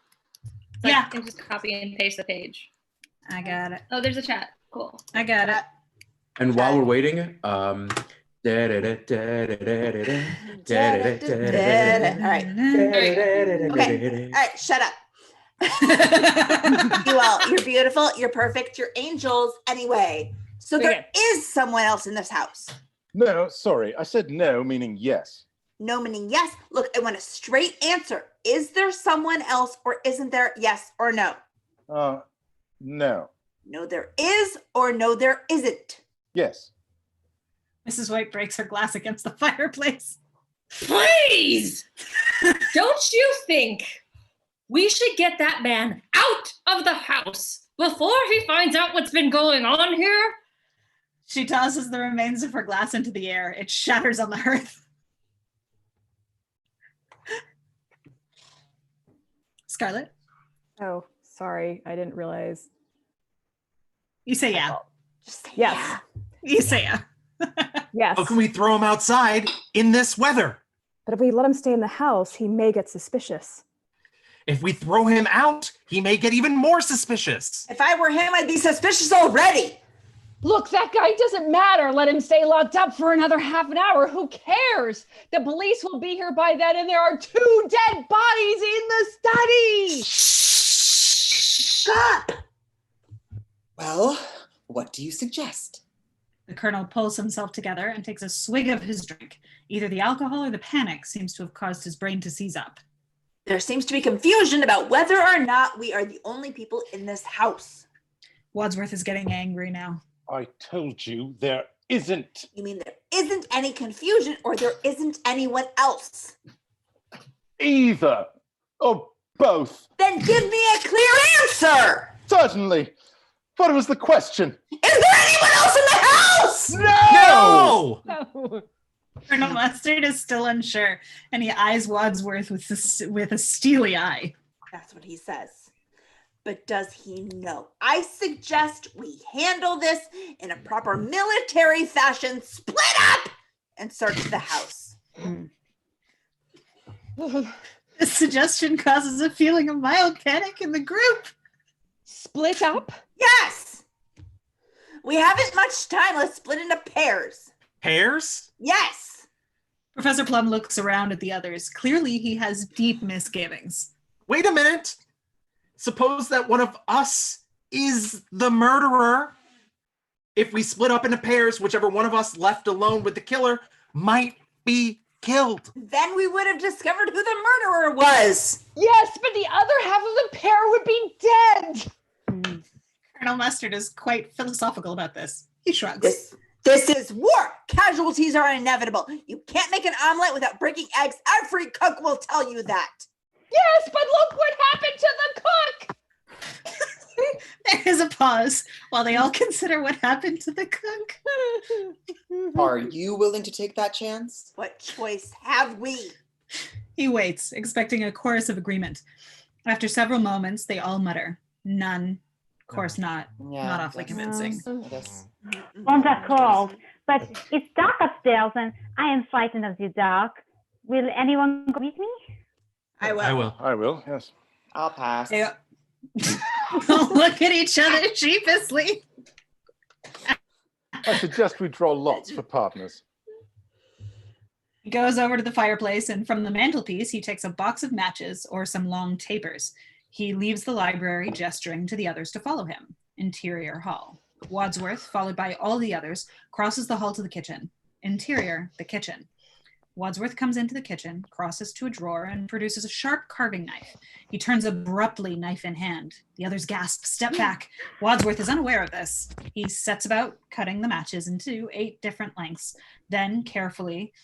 Yeah. I can just copy and paste the page. I got it. Oh, there's a chat. Cool. I got it. And while we're waiting, All right. Okay. All right. Shut up. You're beautiful. You're perfect. You're angels. Anyway, so there is someone else in this house. No, sorry. I said no, meaning yes. No meaning yes. Look, I want a straight answer. Is there someone else or isn't there? Yes or no? No. No, there is, or no, there isn't. Yes. Mrs. White breaks her glass against the fireplace. Please! Don't you think we should get that man out of the house before he finds out what's been going on here? She tosses the remains of her glass into the air. It shatters on the hearth. Scarlet? Oh, sorry. I didn't realize. You say yeah. Just say Yes. yeah. You say yeah. Yes. How can we throw him outside in this weather? But if we let him stay in the house, he may get suspicious. If we throw him out, he may get even more suspicious. If I were him, I'd be suspicious already. Look, that guy doesn't matter. Let him stay locked up for another half an hour. Who cares? The police will be here by then, and there are 2 dead bodies in the study. Stop. Well, what do you suggest? The colonel pulls himself together and takes a swig of his drink. Either the alcohol or the panic seems to have caused his brain to seize up. There seems to be confusion about whether or not we are the only people in this house. Wadsworth is getting angry now. I told you there isn't. You mean there isn't any confusion or there isn't anyone else? Either. Or both. Then give me a clear answer. Certainly. What was the question? Is there anyone else in the house? No! No. Colonel Mustard is still unsure, and he eyes Wadsworth with a steely eye. That's what he says. But does he know? I suggest we handle this in a proper military fashion, split up, and search the house. This suggestion causes a feeling of mild panic in the group. Split up? Yes! We haven't much time. Let's split into pairs. Pairs? Yes! Professor Plum looks around at the others. Clearly, he has deep misgivings. Wait a minute. Suppose that one of us is the murderer. If we split up into pairs, whichever one of us left alone with the killer might be killed. Then we would have discovered who the murderer was. Yes, but the other half of the pair would be dead. Colonel Mustard is quite philosophical about this. He shrugs. This is war. Casualties are inevitable. You can't make an omelet without breaking eggs. Every cook will tell you that. Yes, but look what happened to the cook. There is a pause while they all consider what happened to the cook. Are you willing to take that chance? What choice have we? He waits, expecting a chorus of agreement. After several moments, they all mutter, none. Of course not. Yeah, Not awfully convincing. Ones are cold, but it's dark upstairs and I am frightened of the dark. Will anyone go with me? I will. I will, yes. I'll pass. Yeah. Look at each other sheepishly. I suggest we draw lots for partners. He goes over to the fireplace, and from the mantelpiece, he takes a box of matches or some long tapers. He leaves the library, gesturing to the others to follow him. Interior hall. Wadsworth, followed by all the others, crosses the hall to the kitchen. Interior, the kitchen. Wadsworth comes into the kitchen, crosses to a drawer, and produces a sharp carving knife. He turns abruptly, knife in hand. The others gasp, step back. Wadsworth is unaware of this. He sets about cutting the matches into 8 different lengths. Then, carefully,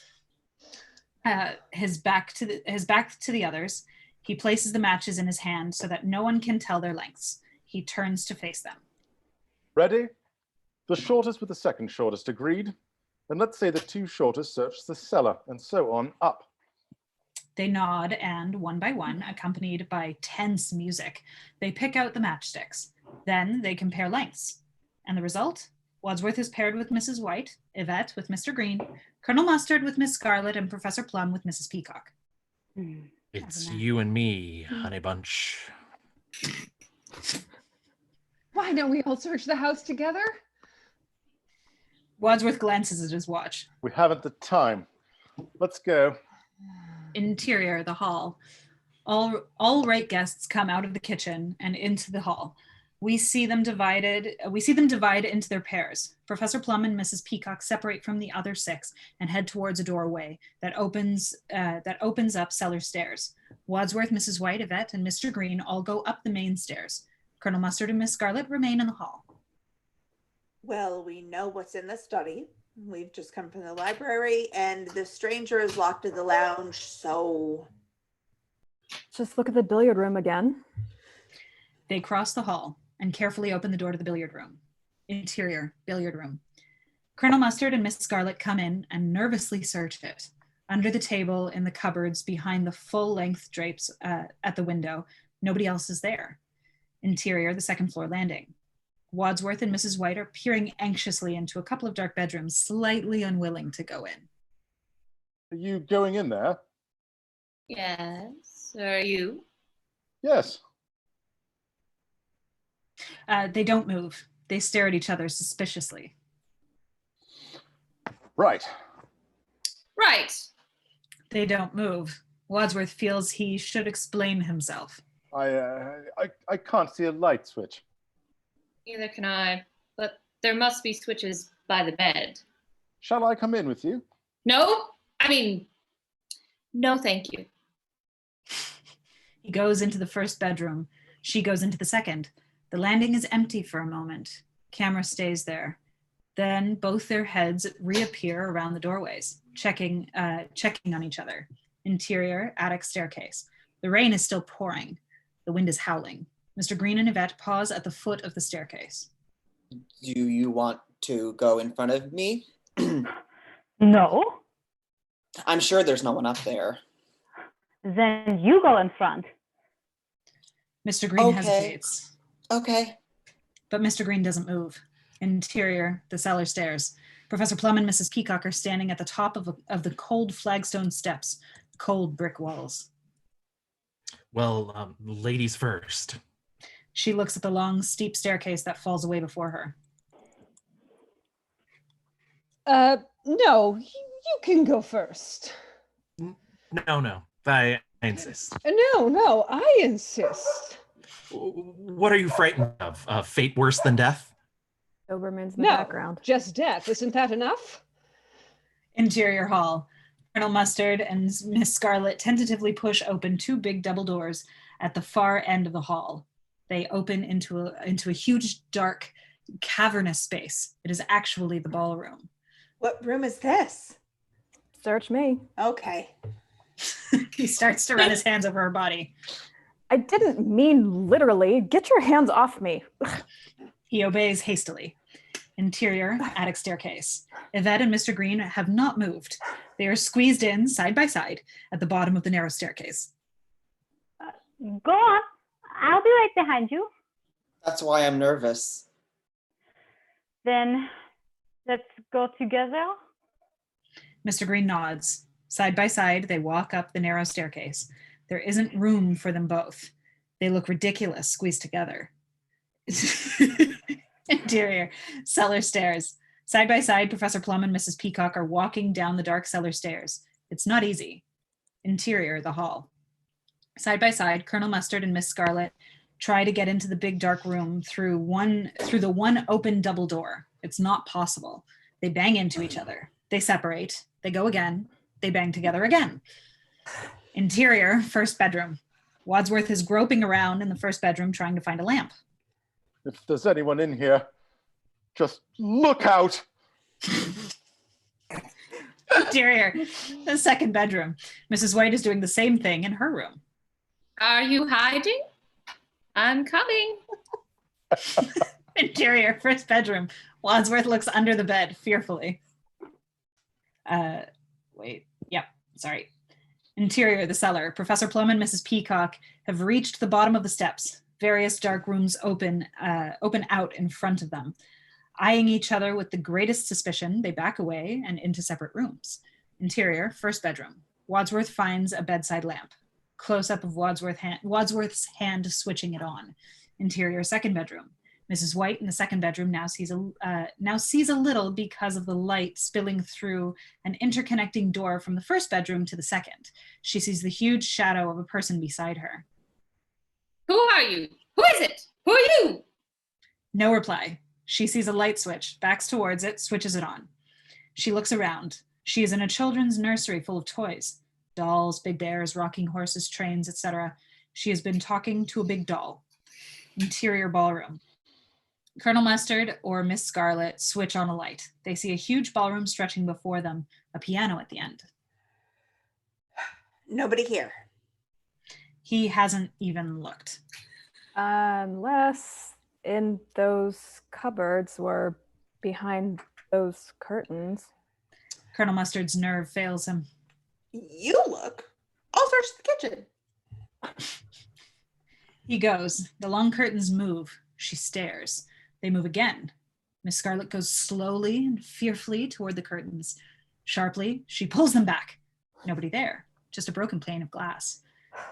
his back to the others, he places the matches in his hand so that no one can tell their lengths. He turns to face them. Ready? The shortest with the second shortest, agreed? Then let's say the 2 shortest search the cellar, and so on up. They nod, and one by one, accompanied by tense music, they pick out the matchsticks. Then they compare lengths. And the result? Wadsworth is paired with Mrs. White, Yvette with Mr. Green, Colonel Mustard with Miss Scarlet, and Professor Plum with Mrs. Peacock. It's you and me, honey bunch. Why don't we all search the house together? Wadsworth glances at his watch. We haven't the time. Let's go. Interior, the hall. All right guests come out of the kitchen and into the hall. We see them divide into their pairs. Professor Plum and Mrs. Peacock separate from the other 6 and head towards a doorway that opens up cellar stairs. Wadsworth, Mrs. White, Yvette, and Mr. Green all go up the main stairs. Colonel Mustard and Miss Scarlet remain in the hall. Well, we know what's in the study. We've just come from the library, and the stranger is locked in the lounge, so... Just look at the billiard room again. They cross the hall and carefully open the door to the billiard room. Interior, billiard room. Colonel Mustard and Miss Scarlet come in and nervously search it. Under the table, in the cupboards, behind the full-length drapes at the window, nobody else is there. Interior, the second floor landing. Wadsworth and Mrs. White are peering anxiously into a couple of dark bedrooms, slightly unwilling to go in. Are you going in there? Yes. Are you? Yes. They don't move. They stare at each other suspiciously. Right. Right. They don't move. Wadsworth feels he should explain himself. I can't see a light switch. Neither can I, but there must be switches by the bed. Shall I come in with you? No? I mean, no thank you. He goes into the first bedroom. She goes into the second. The landing is empty for a moment. Camera stays there. Then both their heads reappear around the doorways, checking on each other. Interior, attic staircase. The rain is still pouring. The wind is howling. Mr. Green and Yvette pause at the foot of the staircase. Do you want to go in front of me? No. I'm sure there's no one up there. Then you go in front. Mr. Green hesitates. Okay. But Mr. Green doesn't move. Interior, the cellar stairs. Professor Plum and Mrs. Peacock are standing at the top of the cold flagstone steps, cold brick walls. Well, ladies first. She looks at the long, steep staircase that falls away before her. No, you can go first. No, I insist. No, I insist. What are you frightened of? Fate worse than death? Doberman's in the background. Just death. Isn't that enough? Interior hall. Colonel Mustard and Miss Scarlet tentatively push open 2 big double doors at the far end of the hall. They open into a huge, dark, cavernous space. It is actually the ballroom. What room is this? Search me. Okay. He starts to run his hands over her body. I didn't mean literally. Get your hands off me. He obeys hastily. Interior, attic staircase. Yvette and Mr. Green have not moved. They are squeezed in side by side at the bottom of the narrow staircase. Go on. I'll be right behind you. That's why I'm nervous. Then let's go together. Mr. Green nods. Side by side, they walk up the narrow staircase. There isn't room for them both. They look ridiculous squeezed together. Interior, cellar stairs. Side by side, Professor Plum and Mrs. Peacock are walking down the dark cellar stairs. It's not easy. Interior, the hall. Side by side, Colonel Mustard and Miss Scarlet try to get into the big dark room through the one open double door. It's not possible. They bang into each other. They separate. They go again. They bang together again. Interior, first bedroom. Wadsworth is groping around in the first bedroom trying to find a lamp. If there's anyone in here, just look out. Interior, the second bedroom. Mrs. White is doing the same thing in her room. Are you hiding? I'm coming. Interior, first bedroom. Wadsworth looks under the bed fearfully. Sorry. Interior, the cellar. Professor Plum and Mrs. Peacock have reached the bottom of the steps. Various dark rooms open out in front of them. Eyeing each other with the greatest suspicion, they back away and into separate rooms. Interior, first bedroom. Wadsworth finds a bedside lamp. Close-up of Wadsworth's hand switching it on. Interior, second bedroom. Mrs. White in the second bedroom now sees a little because of the light spilling through an interconnecting door from the first bedroom to the second. She sees the huge shadow of a person beside her. Who are you? Who is it? Who are you? No reply. She sees a light switch, backs towards it, switches it on. She looks around. She is in a children's nursery full of toys. Dolls, big bears, rocking horses, trains, etc. She has been talking to a big doll. Interior ballroom. Colonel Mustard or Miss Scarlet switch on a light. They see a huge ballroom stretching before them, a piano at the end. Nobody here. He hasn't even looked. Unless in those cupboards or behind those curtains. Colonel Mustard's nerve fails him. You look. I'll search the kitchen. He goes. The long curtains move. She stares. They move again. Miss Scarlet goes slowly and fearfully toward the curtains. Sharply, she pulls them back. Nobody there. Just a broken pane of glass.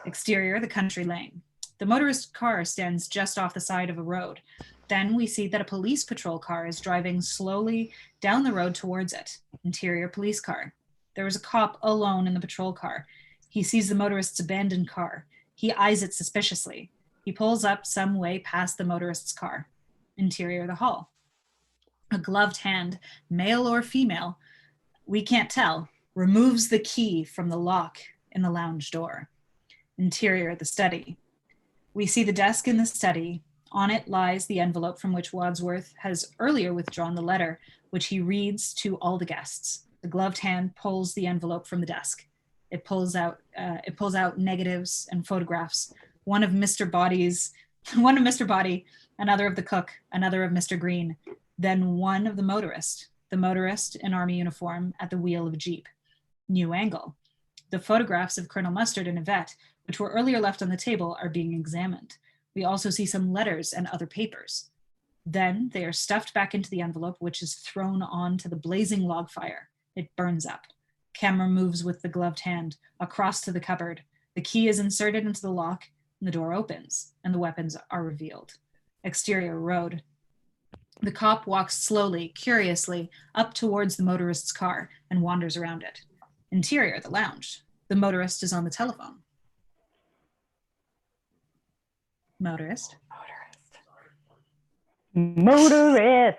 Exterior, the country lane. The motorist car stands just off the side of a road. Then we see that a police patrol car is driving slowly down the road towards it. Interior police car. There is a cop alone in the patrol car. He sees the motorist's abandoned car. He eyes it suspiciously. He pulls up some way past the motorist's car. Interior the hall. A gloved hand, male or female, we can't tell, removes the key from the lock in the lounge door. Interior the study. We see the desk in the study. On it lies the envelope from which Wadsworth has earlier withdrawn the letter, which he reads to all the guests. The gloved hand pulls the envelope from the desk. It pulls out negatives and photographs. One of Mr. Body, another of the cook, another of Mr. Green, then one of the motorist in army uniform at the wheel of a jeep. New angle. The photographs of Colonel Mustard and Yvette, which were earlier left on the table, are being examined. We also see some letters and other papers. Then they are stuffed back into the envelope, which is thrown onto the blazing log fire. It burns up. Camera moves with the gloved hand across to the cupboard. The key is inserted into the lock, and the door opens, and the weapons are revealed. Exterior road. The cop walks slowly, curiously, up towards the motorist's car and wanders around it. Interior, the lounge. The motorist is on the telephone. Motorist. Motorist.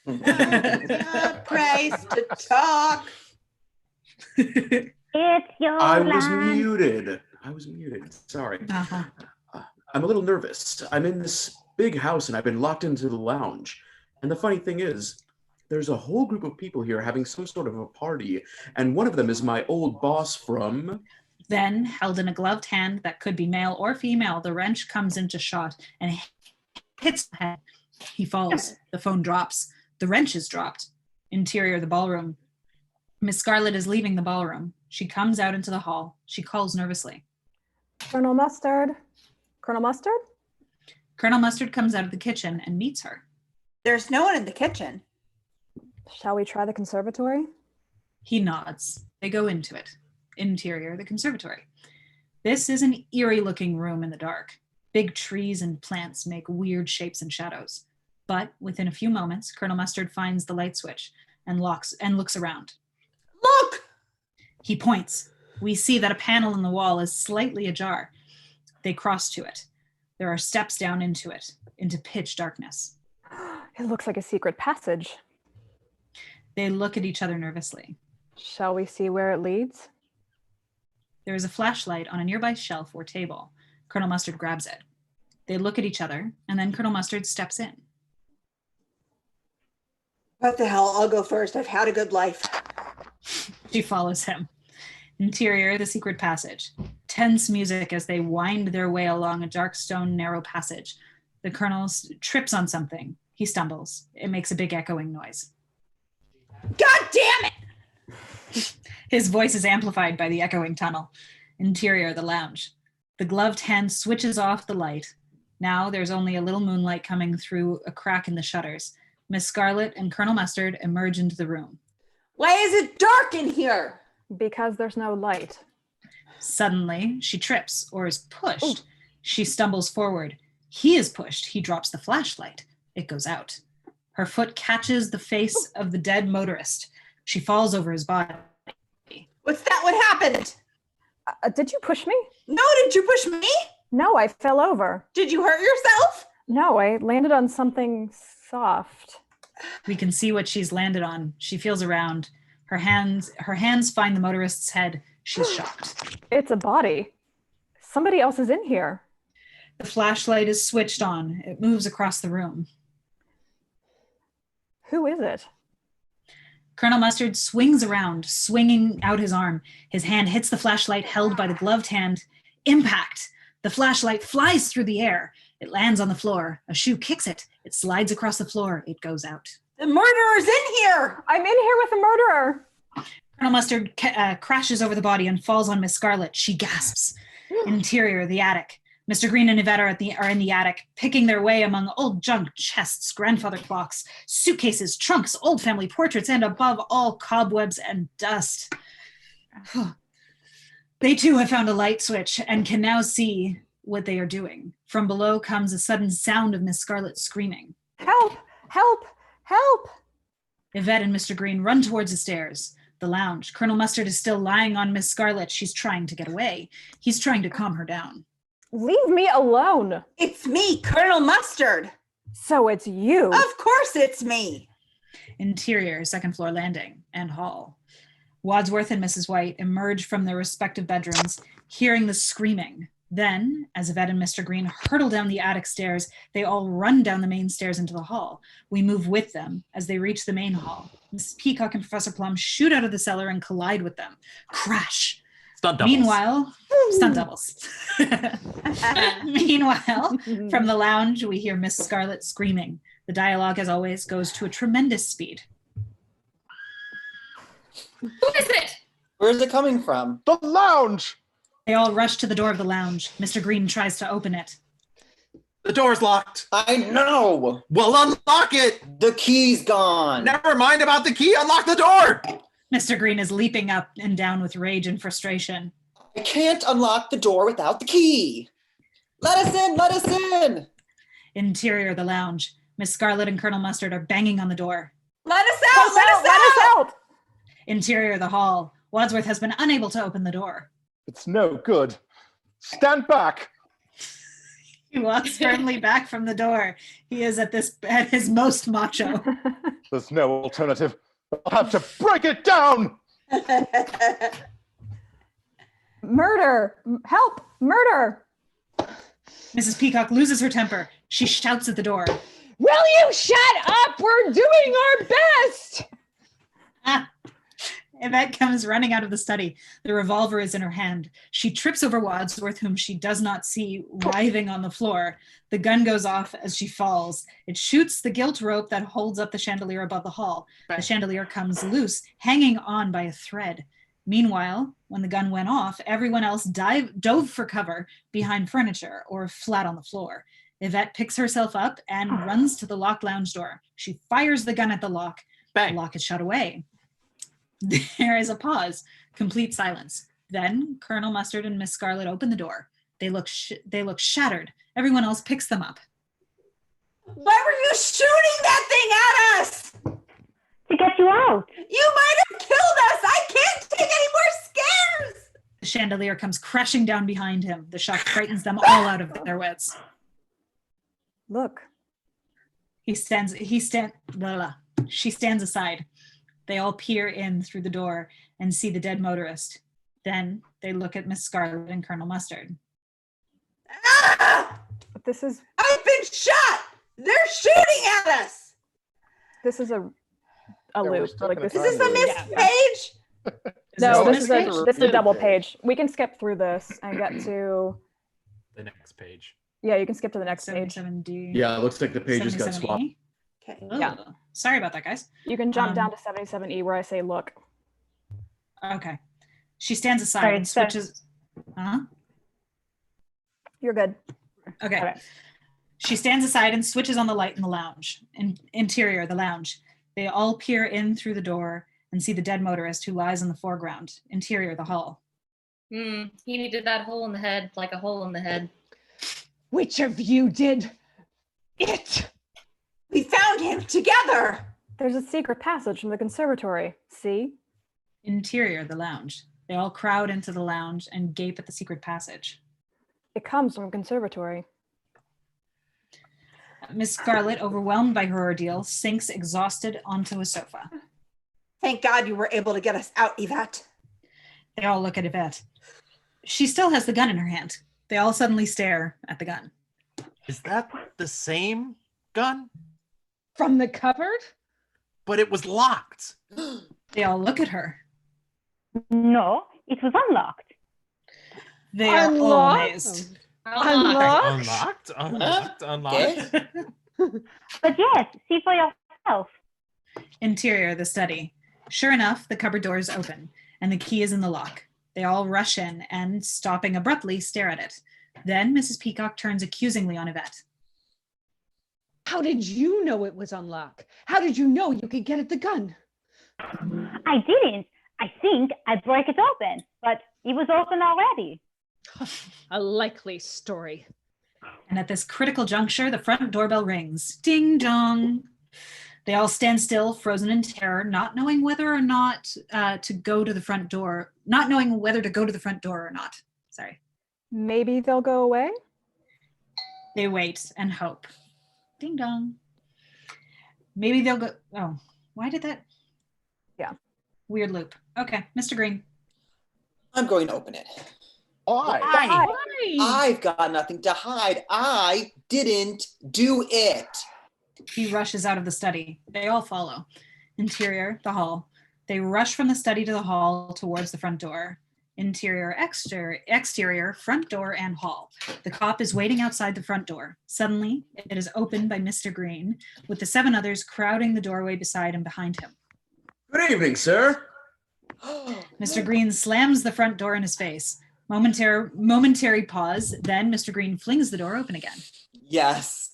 Not price to talk. It's your I was line. muted. Sorry. I'm a little nervous. I'm in this big house and I've been locked into the lounge. And the funny thing is, there's a whole group of people here having some sort of a party. And one of them is my old boss from... Then, held in a gloved hand that could be male or female, the wrench comes into shot and hits the head. He falls. The phone drops. The wrench is dropped. Interior, the ballroom. Miss Scarlet is leaving the ballroom. She comes out into the hall. She calls nervously. Colonel Mustard? Colonel Mustard? Colonel Mustard comes out of the kitchen and meets her. There's no one in the kitchen. Shall we try the conservatory? He nods. They go into it. Interior, the conservatory. This is an eerie-looking room in the dark. Big trees and plants make weird shapes and shadows. But within a few moments, Colonel Mustard finds the light switch and looks around. Look! He points. We see that a panel in the wall is slightly ajar. They cross to it. There are steps down into it, into pitch darkness. It looks like a secret passage. They look at each other nervously. Shall we see where it leads? There is a flashlight on a nearby shelf or table. Colonel Mustard grabs it. They look at each other, and then Colonel Mustard steps in. What the hell? I'll go first. I've had a good life. She follows him. Interior, the secret passage. Tense music as they wind their way along a dark stone narrow passage. The colonel trips on something. He stumbles. It makes a big echoing noise. God damn it! His voice is amplified by the echoing tunnel. Interior, the lounge. The gloved hand switches off the light. Now there's only a little moonlight coming through a crack in the shutters. Miss Scarlet and Colonel Mustard emerge into the room. Why is it dark in here? Because there's no light. Suddenly, she trips or is pushed. Ooh. She stumbles forward. He is pushed. He drops the flashlight. It goes out. Her foot catches the face of the dead motorist. She falls over his body. What's that? What happened? Did you push me? No, did you push me? No, I fell over. Did you hurt yourself? No, I landed on something soft. We can see what she's landed on. She feels around. Her hands find the motorist's head. She's shocked. It's a body. Somebody else is in here. The flashlight is switched on. It moves across the room. Who is it? Colonel Mustard swings around, swinging out his arm. His hand hits the flashlight held by the gloved hand. Impact! The flashlight flies through the air. It lands on the floor. A shoe kicks it. It slides across the floor. It goes out. The murderer's in here! I'm in here with the murderer! Colonel Mustard crashes over the body and falls on Miss Scarlet. She gasps. Interior, the attic. Mr. Green and Yvette are in the attic, picking their way among old junk, chests, grandfather clocks, suitcases, trunks, old family portraits, and above all, cobwebs and dust. They too have found a light switch and can now see what they are doing. From below comes a sudden sound of Miss Scarlet screaming. Help! Help! Help! Yvette and Mr. Green run towards the stairs. The lounge. Colonel Mustard is still lying on Miss Scarlet. She's trying to get away. He's trying to calm her down. Leave me alone. It's me, Colonel Mustard. So it's you. Of course it's me. Interior, second floor landing and hall. Wadsworth and Mrs. White emerge from their respective bedrooms, hearing the screaming. Then, as Yvette and Mr. Green hurtle down the attic stairs, they all run down the main stairs into the hall. We move with them as they reach the main hall. Mrs. Peacock and Professor Plum shoot out of the cellar and collide with them. Crash! Stunt doubles. Meanwhile, stunt doubles. Meanwhile, from the lounge, we hear Miss Scarlet screaming. The dialogue, as always, goes to a tremendous speed. Who is it? Where is it coming from? The lounge! They all rush to the door of the lounge. Mr. Green tries to open it. The door's locked. I know. Well, unlock it. The key's gone. Never mind about the key. Unlock the door. Mr. Green is leaping up and down with rage and frustration. I can't unlock the door without the key. Let us in, let us in. Interior, the lounge. Miss Scarlet and Colonel Mustard are banging on the door. Let us out, let us out. Interior, the hall. Wadsworth has been unable to open the door. It's no good. Stand back. He walks firmly back from the door. He is at his most macho. There's no alternative. I'll have to break it down. Murder! Help! Murder! Mrs. Peacock loses her temper. She shouts at the door. Will you shut up? We're doing our best. Yvette comes running out of the study. The revolver is in her hand. She trips over Wadsworth, whom she does not see, writhing on the floor. The gun goes off as she falls. It shoots the gilt rope that holds up the chandelier above the hall. The chandelier comes loose, hanging on by a thread. Meanwhile, when the gun went off, everyone else dove for cover behind furniture or flat on the floor. Yvette picks herself up and runs to the locked lounge door. She fires the gun at the lock. Bang. The lock is shut away. There is a pause, complete silence. Then Colonel Mustard and Miss Scarlet open the door. They look shattered. Everyone else picks them up. Why were you shooting that thing at us? To get you out. You might have killed us. I can't take any more scares. The chandelier comes crashing down behind him. The shock frightens them all out of their wits. Look. She stands aside. They all peer in through the door and see the dead motorist. Then they look at Miss Scarlet and Colonel Mustard. Ah! This is... I've been shot! They're shooting at us! This is a loop. Like, is this a missed page? No, this is a double page. We can skip through this and get to... The next page. Yeah, you can skip to the next page. 77D. Yeah, it looks like the pages got 77E. swapped. Okay. Yeah. Sorry about that, guys. You can jump down to 77E where I say look. Okay. She stands aside Sorry, and switches. You're good. Okay. She stands aside and switches on the light in the lounge. Interior, the lounge. They all peer in through the door and see the dead motorist who lies in the foreground. Interior, the hall. He needed that hole in the head, like a hole in the head. Which of you did it? We found him together. There's a secret passage from the conservatory. See? Interior, the lounge. They all crowd into the lounge and gape at the secret passage. It comes from conservatory. Miss Scarlet, overwhelmed by her ordeal, sinks exhausted onto a sofa. Thank God you were able to get us out, Yvette. They all look at Yvette. She still has the gun in her hand. They all suddenly stare at the gun. Is that the same gun? From the cupboard? But it was locked. They all look at her. No, it was unlocked. They are all amazed. Unlocked? Unlocked? But yes, see for yourself. Interior, the study. Sure enough, the cupboard door is open, and the key is in the lock. They all rush in and, stopping abruptly, stare at it. Then Mrs. Peacock turns accusingly on Yvette. How did you know it was unlocked? How did you know you could get at the gun? I didn't. I think I broke it open, but it was open already. A likely story. And at this critical juncture, the front doorbell rings. Ding dong. They all stand still, frozen in terror, not knowing whether or not to go to the front door, not knowing whether to go to the front door or not. Sorry. Maybe they'll go away? They wait and hope. Ding dong. Maybe they'll go. Oh, why did that? Yeah. Weird loop. Okay, Mr. Green. I'm going to open it. I've got nothing to hide. I didn't do it. He rushes out of the study. They all follow. Interior, the hall. They rush from the study to the hall towards the front door. Interior, exterior, front door, and hall. The cop is waiting outside the front door. Suddenly, it is opened by Mr. Green, with the 7 others crowding the doorway beside and behind him. Good evening, sir. Mr. Green slams the front door in his face. Momentary pause, then Mr. Green flings the door open again. Yes.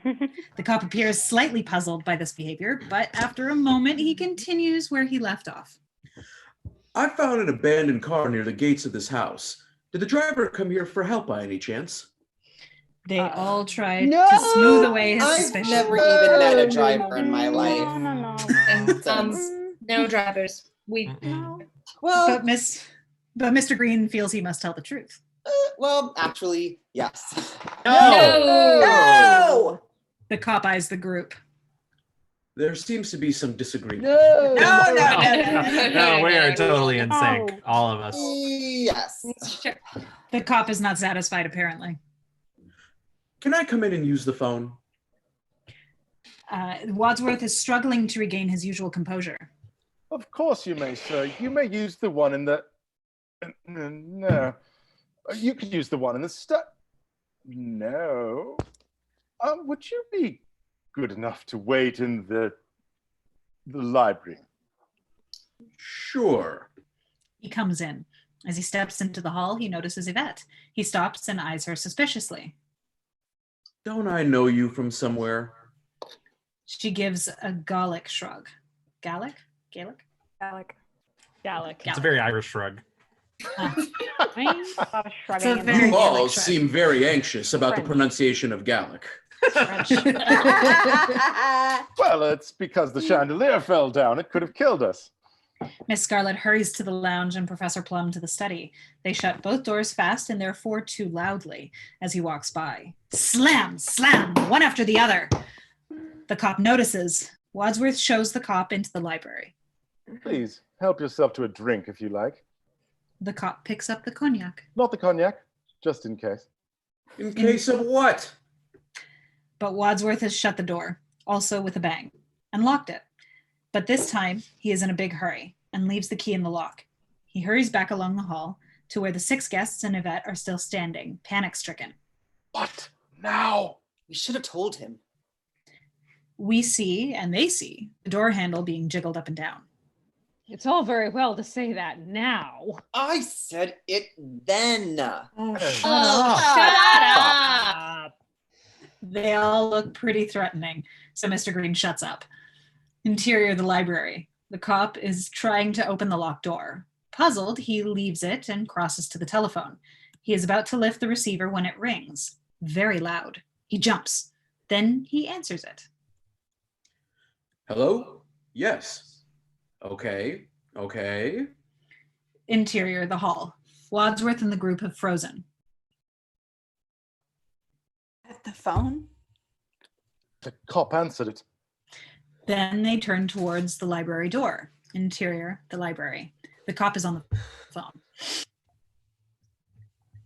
The cop appears slightly puzzled by this behavior, but after a moment, he continues where he left off. I found an abandoned car near the gates of this house. Did the driver come here for help by any chance? They all tried to smooth away his suspicion. I've never even met a driver in my life. No drivers. Well, but Mr. Green feels he must tell the truth. Well, actually, yes. No! The cop eyes the group. There seems to be some disagreement. No, No, we are totally in sync, all of us. Yes. The cop is not satisfied, apparently. Can I come in and use the phone? Wadsworth is struggling to regain his usual composure. Of course you may, sir. You may use the one in the... No. You could use the one in the No. Would you be good enough to wait in the library? Sure. He comes in. As he steps into the hall, he notices Yvette. He stops and eyes her suspiciously. Don't I know you from somewhere? She gives a Gallic shrug. Gallic? Gaelic? Gallic. It's a very Irish shrug. You all seem very anxious about the pronunciation of Gallic. Well, it's because the chandelier fell down. It could have killed us. Miss Scarlet hurries to the lounge and Professor Plum to the study. They shut both doors fast and therefore too loudly as he walks by. Slam, slam, one after the other. The cop notices. Wadsworth shows the cop into the library. Please, help yourself to a drink if you like. The cop picks up the cognac. Not the cognac, just in case. In case of what? But Wadsworth has shut the door, also with a bang, and locked it. But this time, he is in a big hurry and leaves the key in the lock. He hurries back along the hall to where the 6 guests and Yvette are still standing, panic-stricken. What now? We should have told him. We see, and they see, the door handle being jiggled up and down. It's all very well to say that now. I said it then. Shut up! They all look pretty threatening, so Mr. Green shuts up. Interior of the library. The cop is trying to open the locked door. Puzzled, he leaves it and crosses to the telephone. He is about to lift the receiver when it rings. Very loud. He jumps. Then he answers it. Hello? Yes. Okay. Interior, the hall. Wadsworth and the group have frozen. At the phone? The cop answered it. Then they turn towards the library door. Interior, the library. The cop is on the phone.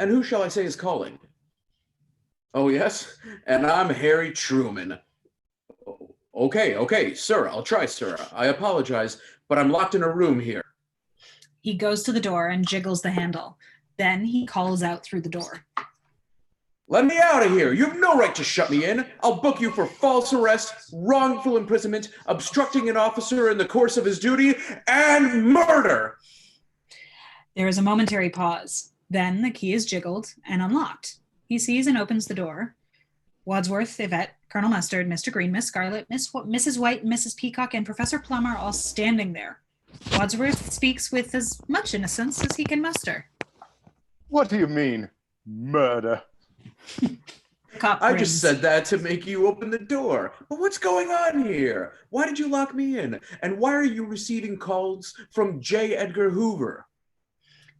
And who shall I say is calling? Oh, yes? And I'm Harry Truman. Okay, sir, I'll try, sir. I apologize, but I'm locked in a room here. He goes to the door and jiggles the handle. Then he calls out through the door. Let me out of here. You have no right to shut me in. I'll book you for false arrest, wrongful imprisonment, obstructing an officer in the course of his duty, and murder. There is a momentary pause. Then the key is jiggled and unlocked. He sees and opens the door. Wadsworth, Yvette, Colonel Mustard, Mr. Green, Miss Scarlet, Mrs. White, Mrs. Peacock, and Professor Plum are all standing there. Wadsworth speaks with as much innocence as he can muster. What do you mean, murder? I just said that to make you open the door. But what's going on here? Why did you lock me in? And why are you receiving calls from J. Edgar Hoover?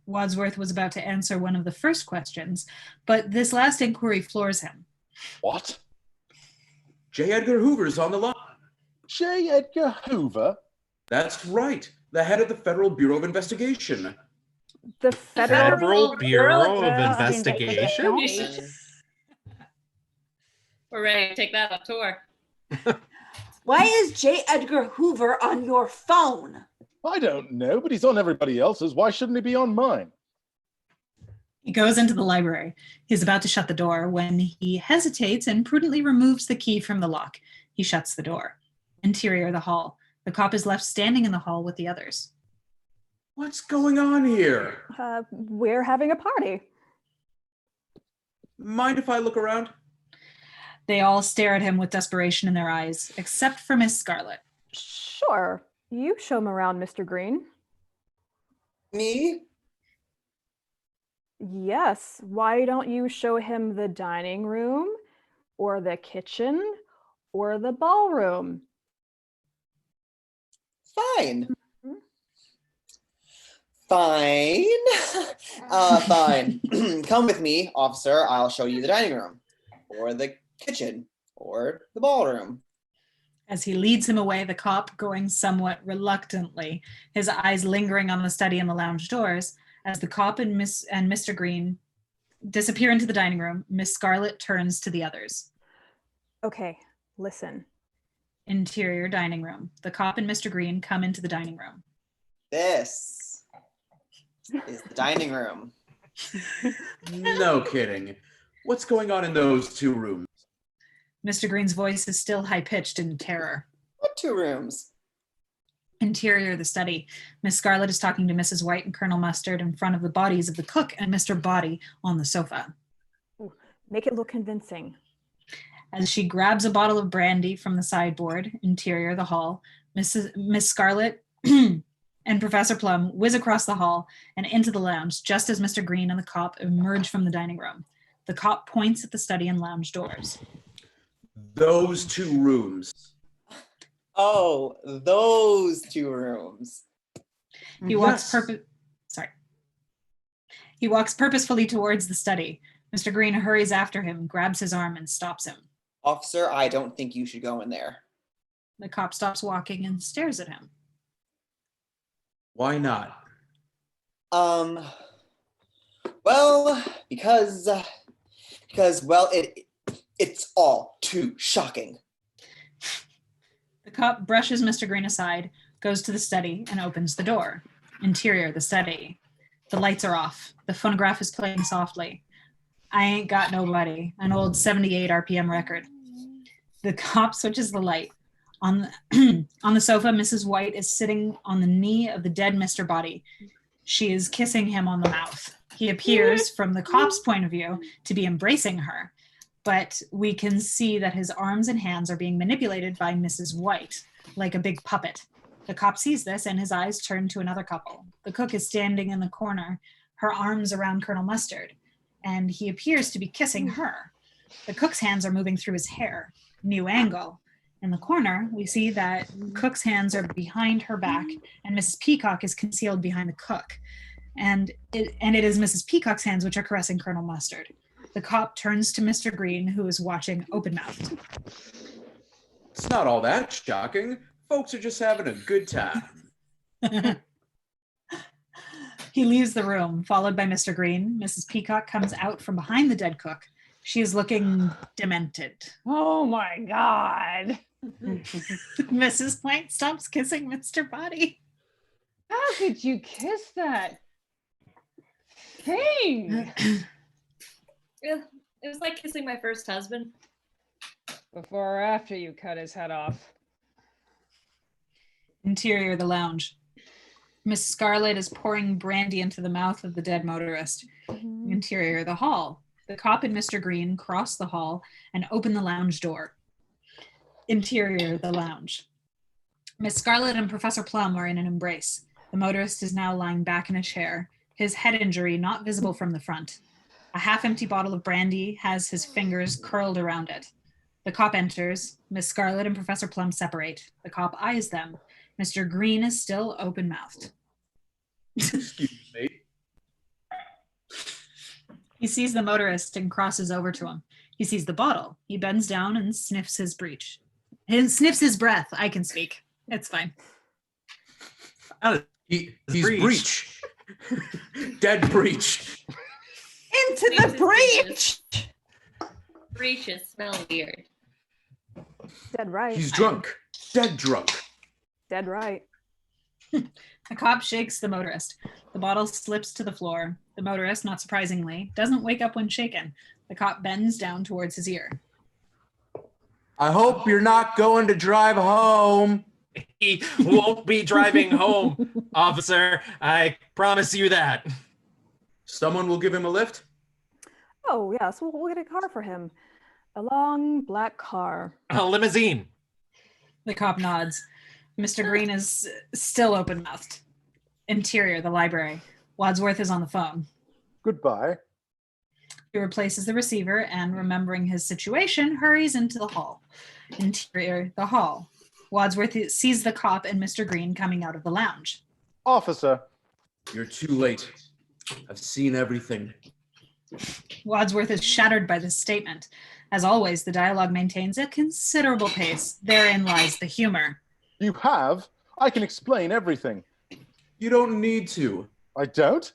Wadsworth was about to answer one of the first questions, but this last inquiry floors him. What? J. Edgar Hoover's on the line. J. Edgar Hoover? That's right. The head of the Federal Bureau of Investigation. The Federal Bureau of Investigation? We're ready to take that on tour. Why is J. Edgar Hoover on your phone? I don't know, but he's on everybody else's. Why shouldn't he be on mine? He goes into the library. He's about to shut the door when he hesitates and prudently removes the key from the lock. He shuts the door. Interior, the hall. The cop is left standing in the hall with the others. What's going on here? We're having a party. Mind if I look around? They all stare at him with desperation in their eyes, except for Miss Scarlet. Sure. You show him around, Mr. Green. Me? Yes. Why don't you show him the dining room, or the kitchen, or the ballroom? Fine. Fine. Fine. Come with me, officer. I'll show you the dining room, or the kitchen, or the ballroom. As he leads him away, the cop going somewhat reluctantly, his eyes lingering on the study and the lounge doors. As the cop and Mr. Green disappear into the dining room, Miss Scarlet turns to the others. Okay, listen. Interior dining room. The cop and Mr. Green come into the dining room. This is the dining room. No kidding. What's going on in those 2 rooms? Mr. Green's voice is still high-pitched in terror. What 2 rooms? Interior, the study. Miss Scarlet is talking to Mrs. White and Colonel Mustard in front of the bodies of the cook and Mr. Body on the sofa. Ooh, make it look convincing. As she grabs a bottle of brandy from the sideboard, interior, the hall, Miss Scarlet and Professor Plum whiz across the hall and into the lounge just as Mr. Green and the cop emerge from the dining room. The cop points at the study and lounge doors. Those 2 rooms. Oh, those 2 rooms. He walks purposefully towards the study. Mr. Green hurries after him, grabs his arm, and stops him. Officer, I don't think you should go in there. The cop stops walking and stares at him. Why not? Well, because well, it's all too shocking. The cop brushes Mr. Green aside, goes to the study, and opens the door. Interior, the study. The lights are off. The phonograph is playing softly. I Ain't Got Nobody, an old 78 RPM record. The cop switches the light. On the sofa, Mrs. White is sitting on the knee of the dead Mr. Body. She is kissing him on the mouth. He appears, from the cop's point of view, to be embracing her, but we can see that his arms and hands are being manipulated by Mrs. White, like a big puppet. The cop sees this, and his eyes turn to another couple. The cook is standing in the corner, her arms around Colonel Mustard, and he appears to be kissing her. The cook's hands are moving through his hair. New angle. In the corner, we see that cook's hands are behind her back, and Mrs. Peacock is concealed behind the cook. And it is Mrs. Peacock's hands which are caressing Colonel Mustard. The cop turns to Mr. Green, who is watching open-mouthed. It's not all that shocking. Folks are just having a good time. He leaves the room, followed by Mr. Green. Mrs. Peacock comes out from behind the dead cook. She is looking demented. Oh my God. Mrs. White stops kissing Mr. Body. How could you kiss that thing? Yeah, it was like kissing my first husband. Before or after you cut his head off? Interior, the lounge. Miss Scarlet is pouring brandy into the mouth of the dead motorist. Interior, the hall. The cop and Mr. Green cross the hall and open the lounge door. Interior, the lounge. Miss Scarlet and Professor Plum are in an embrace. The motorist is now lying back in a chair, his head injury not visible from the front. A half-empty bottle of brandy has his fingers curled around it. The cop enters. Miss Scarlet and Professor Plum separate. The cop eyes them. Mr. Green is still open-mouthed. Excuse me. He sees the motorist and crosses over to him. He sees the bottle. He bends down and sniffs his breech. Sniffs his breath. I can speak. It's fine. He's breech. Dead breech. Into the breach. Breaches smell weird. Dead right. He's drunk. Dead drunk. Dead right. The cop shakes the motorist. The bottle slips to the floor. The motorist, not surprisingly, doesn't wake up when shaken. The cop bends down towards his ear. I hope you're not going to drive home. He won't be driving home, officer. I promise you that. Someone will give him a lift? Oh, yes, we'll get a car for him. A long black car. A limousine. The cop nods. Mr. Green is still open-mouthed. Interior, the library. Wadsworth is on the phone. Goodbye. He replaces the receiver and, remembering his situation, hurries into the hall. Interior, the hall. Wadsworth sees the cop and Mr. Green coming out of the lounge. Officer, You're too late. I've seen everything. Wadsworth is shattered by this statement. As always, the dialogue maintains a considerable pace. Therein lies the humor. You have? I can explain everything. You don't need to. I don't?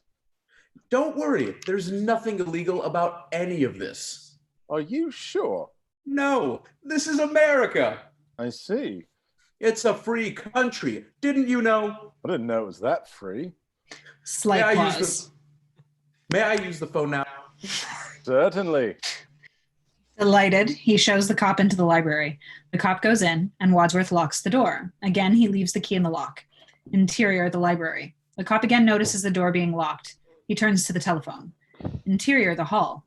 Don't worry. There's nothing illegal about any of this. Are you sure? No, this is America. I see. It's a free country. Didn't you know? I didn't know it was that free. Slight pause. May I use the phone now? Certainly. Delighted, he shows the cop into the library. The cop goes in, and Wadsworth locks the door. Again, he leaves the key in the lock. Interior, the library. The cop again notices the door being locked. He turns to the telephone. Interior, the hall.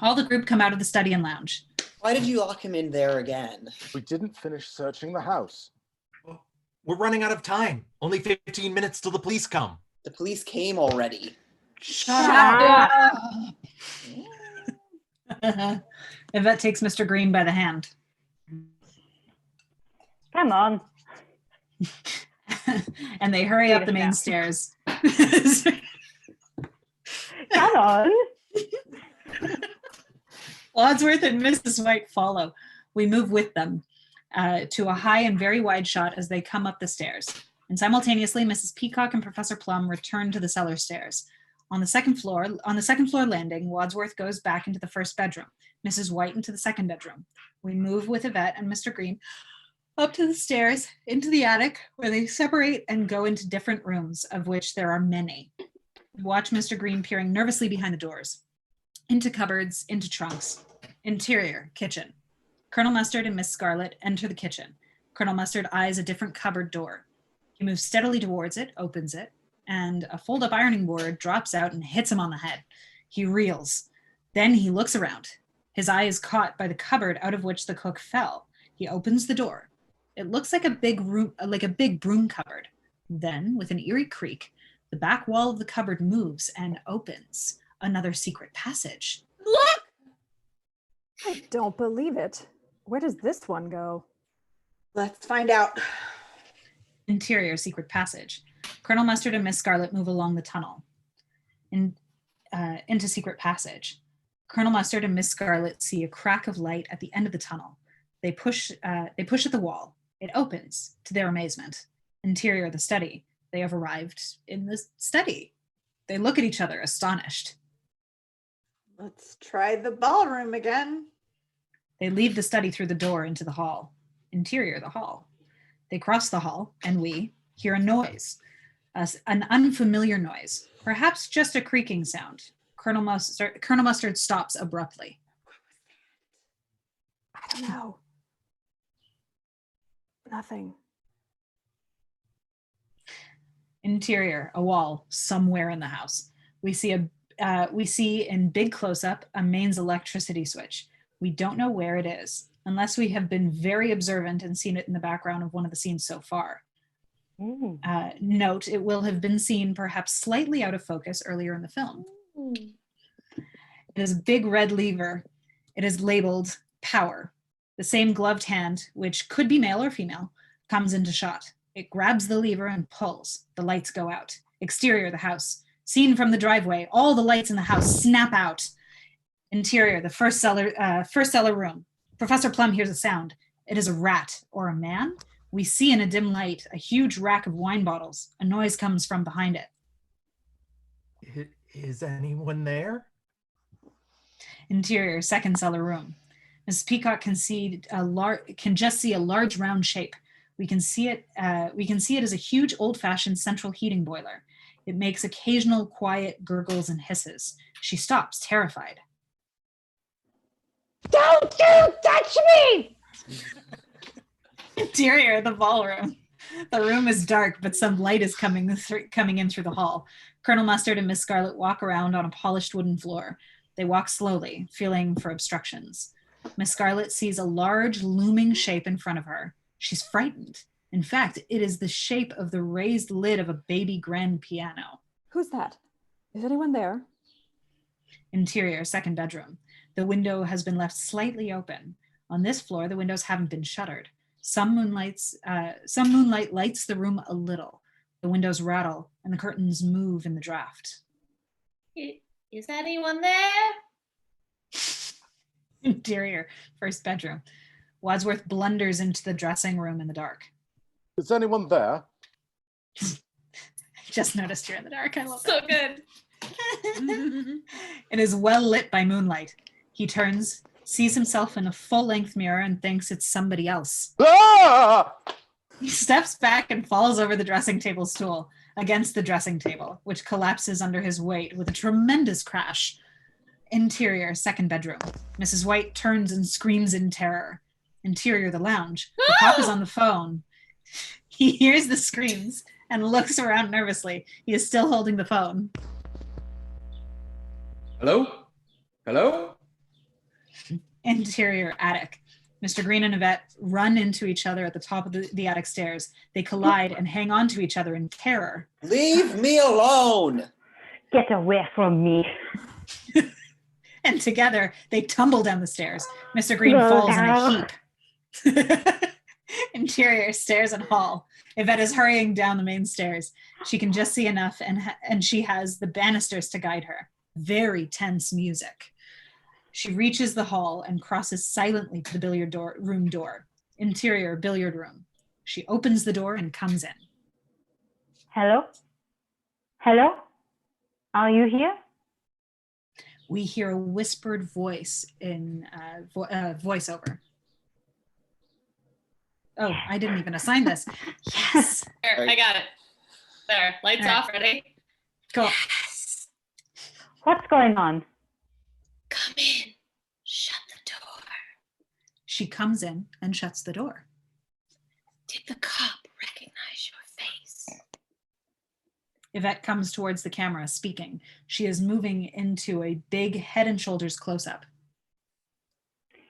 All the group come out of the study and lounge. Why did you lock him in there again? We didn't finish searching the house. We're running out of time. Only 15 minutes till the police come. The police came already. Shut up! Yvette takes Mr. Green by the hand. Come on. And they hurry up the main stairs. Come on. Wadsworth and Mrs. White follow. We move with them to a high and very wide shot as they come up the stairs. And simultaneously, Mrs. Peacock and Professor Plum return to the cellar stairs. On the second floor landing, Wadsworth goes back into the first bedroom, Mrs. White into the second bedroom. We move with Yvette and Mr. Green up to the stairs, into the attic, where they separate and go into different rooms, of which there are many. We watch Mr. Green peering nervously behind the doors, into cupboards, into trunks. Interior, kitchen. Colonel Mustard and Miss Scarlet enter the kitchen. Colonel Mustard eyes a different cupboard door. He moves steadily towards it, opens it, and a fold-up ironing board drops out and hits him on the head. He reels. Then he looks around. His eye is caught by the cupboard out of which the cook fell. He opens the door. It looks like a big broom cupboard. Then, with an eerie creak, the back wall of the cupboard moves and opens. Another secret passage. Look! I don't believe it. Where does this one go? Let's find out. Interior secret passage. Colonel Mustard and Miss Scarlet move along the tunnel into secret passage. Colonel Mustard and Miss Scarlet see a crack of light at the end of the tunnel. They push at the wall. It opens, to their amazement. Interior the study. They have arrived in the study. They look at each other, astonished. Let's try the ballroom again. They leave the study through the door into the hall. Interior the hall. They cross the hall, and we hear a noise, an unfamiliar noise, perhaps just a creaking sound. Colonel Mustard stops abruptly. I don't know. Nothing. Interior, a wall somewhere in the house. We see in big close-up a mains electricity switch. We don't know where it is, unless we have been very observant and seen it in the background of one of the scenes so far. Note, it will have been seen perhaps slightly out of focus earlier in the film. It is a big red lever. It is labeled power. The same gloved hand, which could be male or female, comes into shot. It grabs the lever and pulls. The lights go out. Exterior, the house. Seen from the driveway, all the lights in the house snap out. Interior, the first cellar room. Professor Plum hears a sound. It is a rat or a man. We see in a dim light a huge rack of wine bottles. A noise comes from behind it. Is anyone there? Interior, second cellar room. Mrs. Peacock can just see a large round shape. We can see it as a huge old-fashioned central heating boiler. It makes occasional quiet gurgles and hisses. She stops, terrified. Don't you touch me! Interior, the ballroom. The room is dark, but some light is coming in through the hall. Colonel Mustard and Miss Scarlet walk around on a polished wooden floor. They walk slowly, feeling for obstructions. Miss Scarlet sees a large, looming shape in front of her. She's frightened. In fact, it is the shape of the raised lid of a baby grand piano. Who's that? Is anyone there? Interior, second bedroom. The window has been left slightly open. On this floor, the windows haven't been shuttered. Some moonlight lights the room a little. The windows rattle. and the curtains move in the draft. Is anyone there? Interior, first bedroom. Wadsworth blunders into the dressing room in the dark. Is anyone there? Just noticed you're in the dark. I love So that. Good. It is well lit by moonlight. He turns, sees himself in a full-length mirror, and thinks it's somebody else. Ah! He steps back and falls over the dressing table stool against the dressing table, which collapses under his weight with a tremendous crash. Interior, second bedroom. Mrs. White turns and screams in terror. Interior, the lounge. The cop is on the phone. He hears the screams and looks around nervously. He is still holding the phone. Hello? Hello? Interior, attic. Mr. Green and Yvette run into each other at the top of the attic stairs. They collide and hang on to each other in terror. Leave me alone! Get away from me. And together, they tumble down the stairs. Mr. Green falls in a heap. Interior, stairs and hall. Yvette is hurrying down the main stairs. She can just see enough, and she has the banisters to guide her. Very tense music. She reaches the hall and crosses silently to the billiard room door. Interior, billiard room. She opens the door and comes in. Hello? Hello? Are you here? We hear a whispered voice in voiceover. Oh, I didn't even assign this. Yes. There, I got it. There, lights off, ready? Go. Yes. What's going on? Come in. Shut the door. She comes in and shuts the door. Did the cop recognize your face? Yvette comes towards the camera, speaking. She is moving into a big head and shoulders close-up.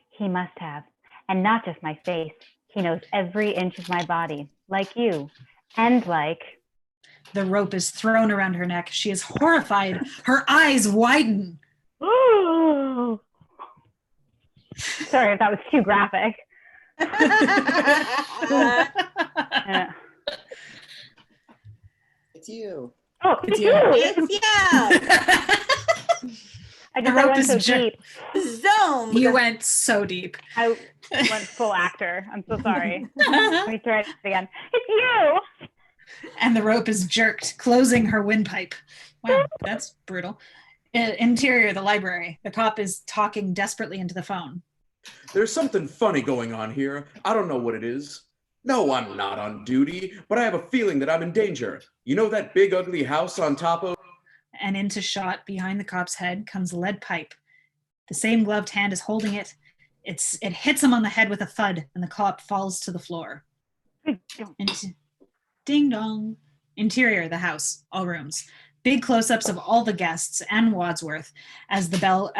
He must have. And not just my face. He knows every inch of my body, like you. And like... The rope is thrown around her neck. She is horrified. Her eyes widen. Ooh. Sorry if that was too graphic. Yeah. It's you. Oh, It's you. I The just rope went is so jerked. deep. Zone. You went so deep. I went full actor. I'm so sorry. Let me try it again. It's you. And the rope is jerked, closing her windpipe. Wow, that's brutal. Interior, the library. The cop is talking desperately into the phone. There's something funny going on here. I don't know what it is. No, I'm not on duty, but I have a feeling that I'm in danger. You know that big ugly house on top of... And into shot behind the cop's head comes a lead pipe. The same gloved hand is holding it. It hits him on the head with a thud, and the cop falls to the floor. Ding dong. Interior, the house, all rooms. Big close-ups of all the guests and Wadsworth as the bell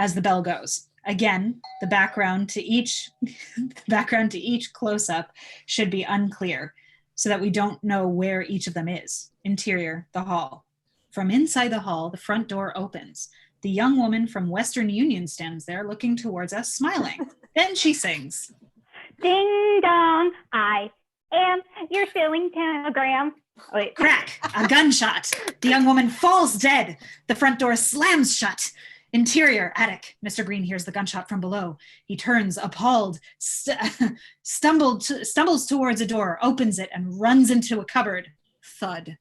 goes. Again, the background to each close-up should be unclear, so that we don't know where each of them is. Interior, the hall. From inside the hall, the front door opens. The young woman from Western Union stands there, looking towards us, smiling. Then she sings. Ding dong, I am your ceiling telegram. Wait. Crack, a gunshot. The young woman falls dead. The front door slams shut. Interior, attic. Mr. Green hears the gunshot from below. He turns, appalled, stumbles towards a door, opens it, and runs into a cupboard. Thud.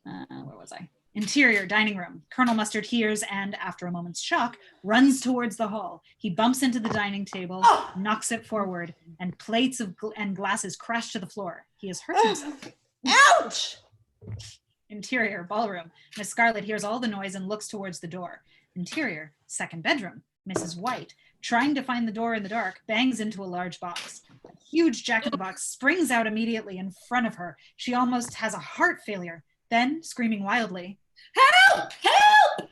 Where was I? Interior, dining room. Colonel Mustard hears and, after a moment's shock, runs towards the hall. He bumps into the dining table, knocks it forward, and plates and glasses crash to the floor. He has hurt himself. Ouch! Interior, ballroom. Miss Scarlet hears all the noise and looks towards the door. Interior, second bedroom. Mrs. White, trying to find the door in the dark, bangs into a large box. A huge jack-in-the-box springs out immediately in front of her. She almost has a heart failure. Then, screaming wildly, "Help! Help!"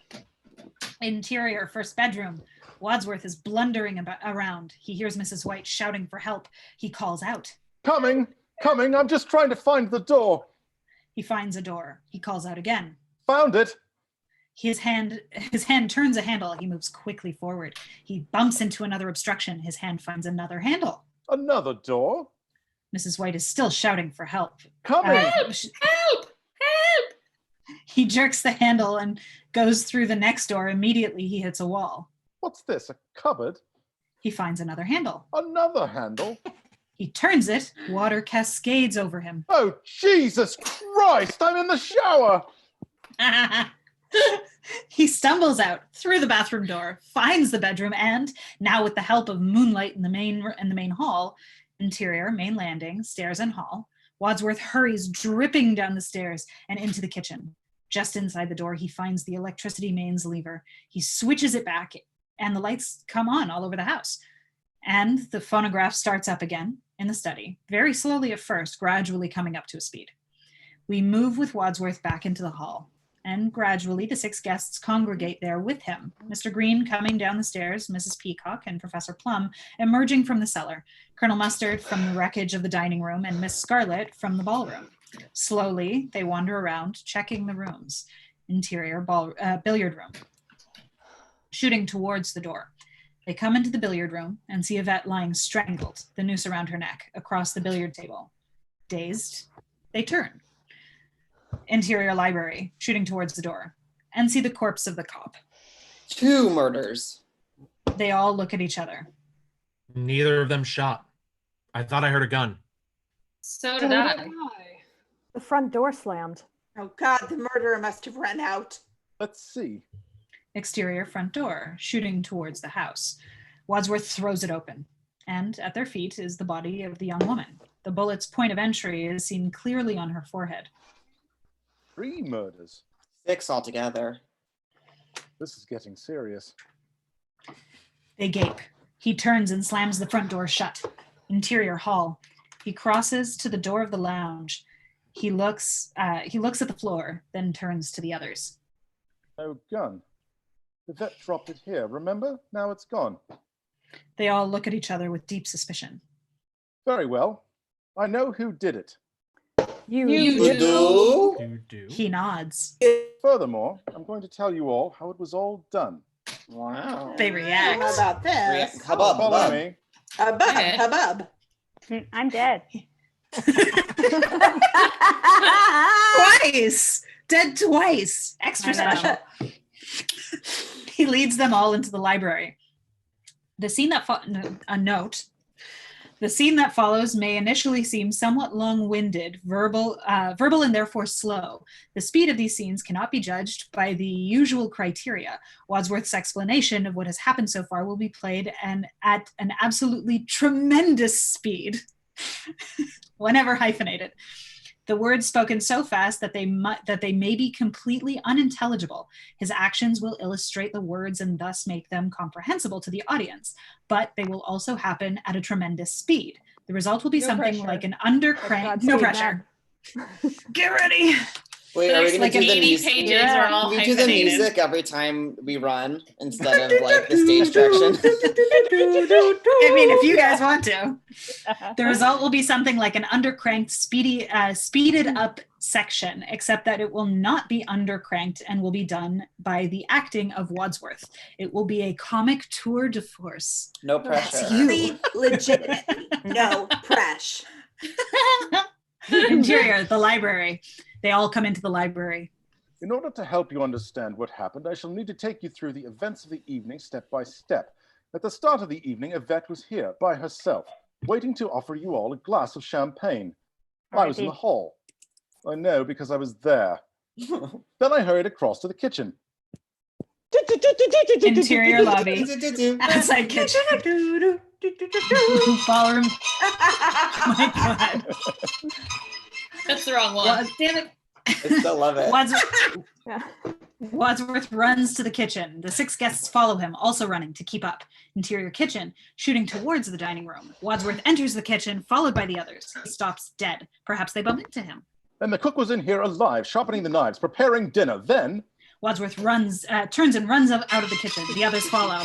Interior, first bedroom. Wadsworth is blundering around. He hears Mrs. White shouting for help. He calls out. Coming! I'm just trying to find the door. He finds a door. He calls out again. Found it. His hand turns a handle. He moves quickly forward. He bumps into another obstruction. His hand finds another handle. Another door? Mrs. White is still shouting for help. Coming! Help! Help! Help! He jerks the handle and goes through the next door. Immediately, he hits a wall. What's this, a cupboard? He finds another handle. Another handle? He turns it. Water cascades over him. Oh, Jesus Christ, I'm in the shower! He stumbles out through the bathroom door, finds the bedroom, and now with the help of moonlight in the main hall, interior, main landing, stairs and hall, Wadsworth hurries dripping down the stairs and into the kitchen. Just inside the door, he finds the electricity mains lever. He switches it back and the lights come on all over the house. And the phonograph starts up again in the study, very slowly at first, gradually coming up to a speed. We move with Wadsworth back into the hall, and gradually the 6 guests congregate there with him. Mr. Green coming down the stairs, Mrs. Peacock and Professor Plum emerging from the cellar, Colonel Mustard from the wreckage of the dining room, and Miss Scarlet from the ballroom. Slowly, they wander around, checking the rooms. Interior billiard room, shooting towards the door. They come into the billiard room and see Yvette lying strangled, the noose around her neck, across the billiard table. Dazed, they turn. Interior library, shooting towards the door, and see the corpse of the cop. 2 murders. They all look at each other. Neither of them shot. I thought I heard a gun. So did I. The front door slammed. Oh God, the murderer must have run out. Let's see. Exterior front door, shooting towards the house. Wadsworth throws it open, and at their feet is the body of the young woman. The bullet's point of entry is seen clearly on her forehead. 3 murders. 6 altogether. This is getting serious. They gape. He turns and slams the front door shut. Interior hall. He crosses to the door of the lounge. He looks at the floor, then turns to the others. No gun. Yvette dropped it here, remember? Now it's gone. They all look at each other with deep suspicion. Very well. I know who did it. You do? You do. He nods. Furthermore, I'm going to tell you all how it was all done. Wow. They react. How about this? Hubbub, Follow hubbub. me. Hubbub. I'm dead. Twice! Dead twice! Extra special. He leads them all into the library. The scene that The scene that follows may initially seem somewhat long-winded, verbal and therefore slow. The speed of these scenes cannot be judged by the usual criteria. Wadsworth's explanation of what has happened so far will be played at an absolutely tremendous speed, whenever hyphenated. The words spoken so fast that they may be completely unintelligible. His actions will illustrate the words and thus make them comprehensible to the audience, but they will also happen at a tremendous speed. The result will be something pressure. like an undercrank. No pressure. Get ready. Wait, are we Like going to do an the 80 music? pages are all We do the hyphenated. music every time we run instead of like the stage direction. I mean, if you guys want to. The result will be something like an undercranked, speeded up section, except that it will not be undercranked and will be done by the acting of Wadsworth. It will be a comic tour de force. No pressure. Legitimate. No pressure. Interior, the library. They all come into the library. In order to help you understand what happened, I shall need to take you through the events of the evening step by step. At the start of the evening, Yvette was here by herself, waiting to offer you all a glass of champagne. I was in the hall. I know because I was there. Then I hurried across to the kitchen. Interior lobby. Outside kitchen. Ballroom. Oh my God. That's the wrong one. Damn it. I still love it. Wadsworth runs to the kitchen. The 6 guests follow him, also running to keep up. Interior kitchen, shooting towards the dining room. Wadsworth enters the kitchen, followed by the others. He stops dead. Perhaps they bump into him. Then the cook was in here alive, sharpening the knives, preparing dinner. Then Wadsworth turns and runs out of the kitchen. The others follow.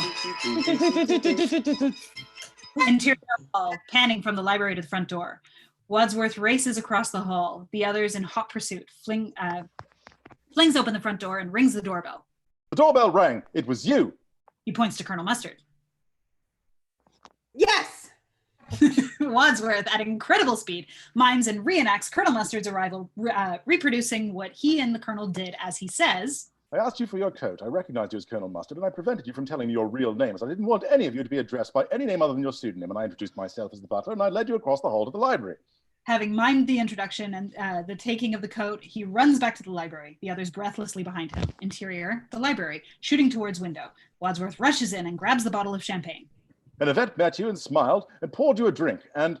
Interior hall, panning from the library to the front door. Wadsworth races across the hall. The others, in hot pursuit, flings open the front door and rings the doorbell. the doorbell rang. It was you. He points to Colonel Mustard. Yes. Wadsworth, at incredible speed, mimes and reenacts Colonel Mustard's arrival, reproducing what he and the Colonel did as he says. I asked you for your coat. I recognized you as Colonel Mustard, and I prevented you from telling me your real names. I didn't want any of you to be addressed by any name other than your pseudonym, and I introduced myself as the butler, and I led you across the hall to the library. Having mimed the introduction and the taking of the coat, he runs back to the library, the others breathlessly behind him. Interior, the library, shooting towards window. Wadsworth rushes in and grabs the bottle of champagne. And Yvette met you and smiled and poured you a drink, and...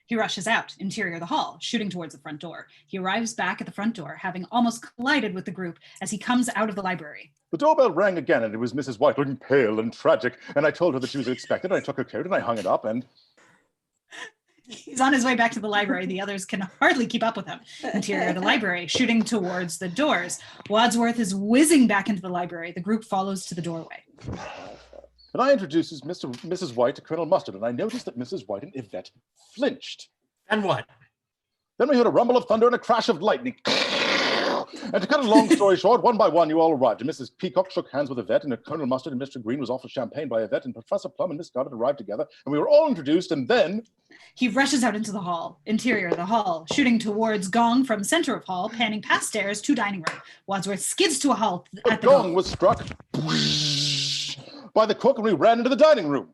He rushes out, interior the hall, shooting towards the front door. He arrives back at the front door, having almost collided with the group as he comes out of the library. The doorbell rang again, and it was Mrs. White, looking pale and tragic, and I told her that she was expected, and I took her coat and I hung it up, and... He's on his way back to the library. The others can hardly keep up with him. Interior of the library, shooting towards the doors. Wadsworth is whizzing back into the library. The group follows to the doorway. And I introduced Mrs. White to Colonel Mustard, and I noticed that Mrs. White and Yvette flinched. And what? Then we heard a rumble of thunder and a crash of lightning. And to cut a long story short, one by one you all arrived, and Mrs. Peacock shook hands with Yvette, and Colonel Mustard and Mr. Green was offered champagne by Yvette, and Professor Plum and Miss Scarlet arrived together, and we were all introduced, and then... He rushes out into the hall, interior of the hall, shooting towards gong from center of hall, panning past stairs to dining room. Wadsworth skids to a halt at the gong was struck by the cook, and we ran into the dining room.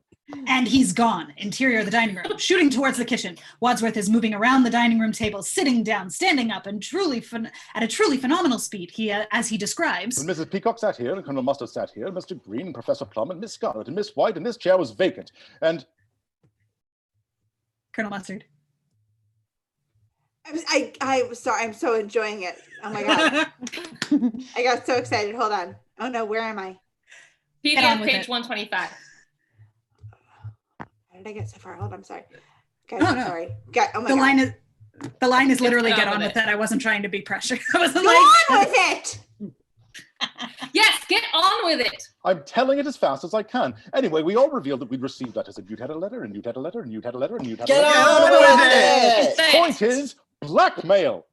And he's gone, interior of the dining room, shooting towards the kitchen. Wadsworth is moving around the dining room table, sitting down, standing up, and at a truly phenomenal speed, as he describes. And Mrs. Peacock sat here, and Colonel Mustard sat here, and Mr. Green, and Professor Plum, and Miss Scarlet, and Miss White, and this chair was vacant, and... Colonel Mustard. I'm sorry, I'm so enjoying it. Oh my God. I got so excited. Hold on. Oh no, where am I? Peter, page 125. How did I get so far? Hold on, I'm sorry. Guys, I'm sorry. Oh my God. The line is literally get on with it. I wasn't trying to be pressured. I wasn't like, on with it! Yes, get on with it. I'm telling it as fast as I can. Anyway, we all revealed that we'd received letters, and you'd had a letter, and you'd had a letter, and you'd had a letter, and you'd had a letter. Get on with it! Point is, blackmail.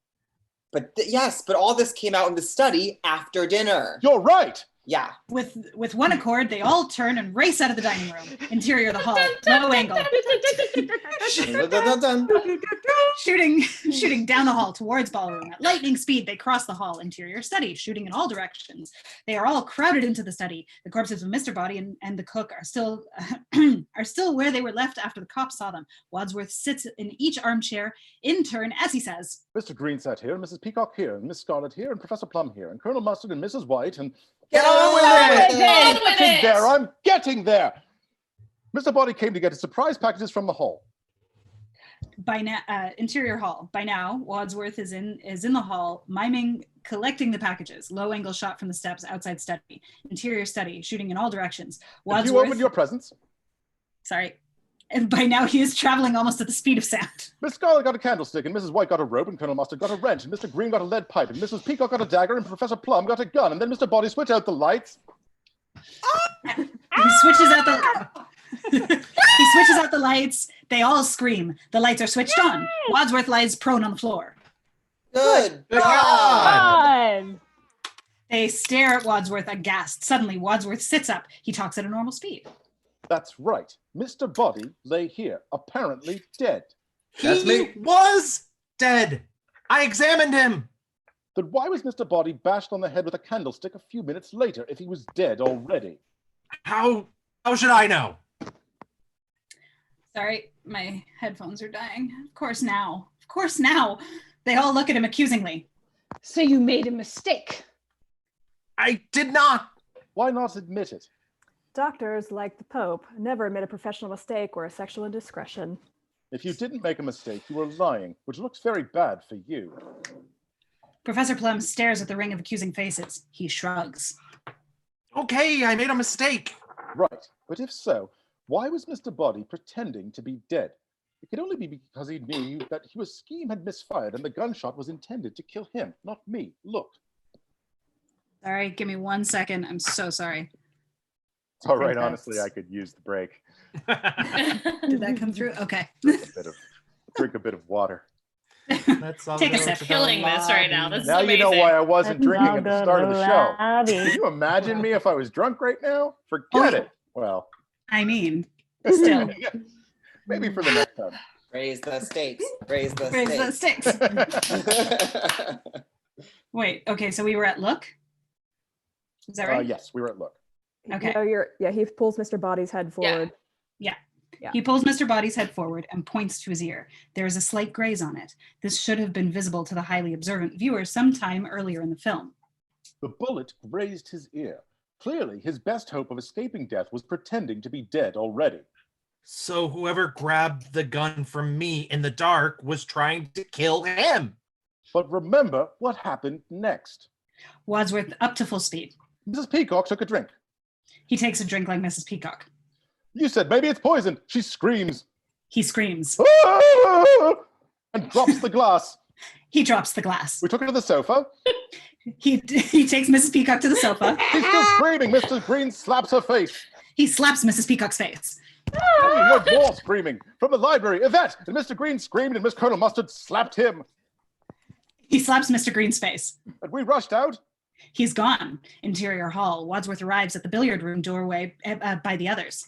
But yes, but all this came out in the study after dinner. You're right. Yeah. With one accord, they all turn and race out of the dining room. Interior of the hall, low angle. Shooting down the hall towards Ballroom. At lightning speed, they cross the hall. Interior study, shooting in all directions. They are all crowded into the study. The corpses of Mr. Body and the cook are still where they were left after the cops saw them. Wadsworth sits in each armchair in turn as he says, Mr. Green sat here, and Mrs. Peacock here, and Miss Scarlet here, and Professor Plum here, and Colonel Mustard and Mrs. White, and... Get on with it! I'm getting there. Mr. Body came to get his surprise packages from the hall. By now, interior hall. By now, Wadsworth is in the hall, miming, collecting the packages. Low angle shot from the steps outside study. Interior study, shooting in all directions. Wadsworth. You opened your presents. Sorry. And by now he is traveling almost at the speed of sound. Miss Scarlet got a candlestick, and Mrs. White got a rope, and Colonel Mustard got a wrench, and Mr. Green got a lead pipe, and Mrs. Peacock got a dagger, and Professor Plum got a gun, and then Mr. Body switched out the lights. He switches out the lights. They all scream. The lights are switched on. Wadsworth lies prone on the floor. Good God! They stare at Wadsworth aghast. Suddenly, Wadsworth sits up. He talks at a normal speed. That's right. Mr. Body lay here, apparently dead. He was dead. I examined him. Then why was Mr. Body bashed on the head with a candlestick a few minutes later if he was dead already? How should I know? Sorry, my headphones are dying. Of course now. They all look at him accusingly. So you made a mistake. I did not. Why not admit it? Doctors, like the Pope, never admit a professional mistake or a sexual indiscretion. If you didn't make a mistake, you were lying, which looks very bad for you. Professor Plum stares at the ring of accusing faces. He shrugs. Okay, I made a mistake. Right, but if so, why was Mr. Body pretending to be dead? It could only be because he knew that his scheme had misfired and the gunshot was intended to kill him, not me. Look. Sorry, give me 1 second. I'm so sorry. It's all right, honestly, I could use the break. Did that come through? Okay. Drink a bit of water. Take a sip. Killing this right now. This now is amazing. You know why I wasn't drinking at the start of the show. Can you imagine me if I was drunk right now? Forget it. Well, I mean, still. Maybe for the next time. Raise the stakes. Raise the Raise stakes. the stakes. Wait, okay, so we were at Look? Is that right? Yes, we were at Look. Okay. No, he pulls Mr. Body's head forward. Yeah. Yeah. He pulls Mr. Body's head forward and points to his ear. There is a slight graze on it. This should have been visible to the highly observant viewer sometime earlier in the film. The bullet grazed his ear. Clearly, his best hope of escaping death was pretending to be dead already. So whoever grabbed the gun from me in the dark was trying to kill him. But remember what happened next. Wadsworth up to full speed. Mrs. Peacock took a drink. He takes a drink like Mrs. Peacock. You said maybe it's poison. She screams. He screams. "Ah!" And drops the glass. He drops the glass. We took her to the sofa. He takes Mrs. Peacock to the sofa. She's still screaming. Mr. Green slaps her face. He slaps Mrs. Peacock's face. And we heard more screaming from the library. Yvette and Mr. Green screamed and Miss Colonel Mustard slapped him. He slaps Mr. Green's face. And we rushed out. He's gone. Interior hall. Wadsworth arrives at the billiard room doorway by the others.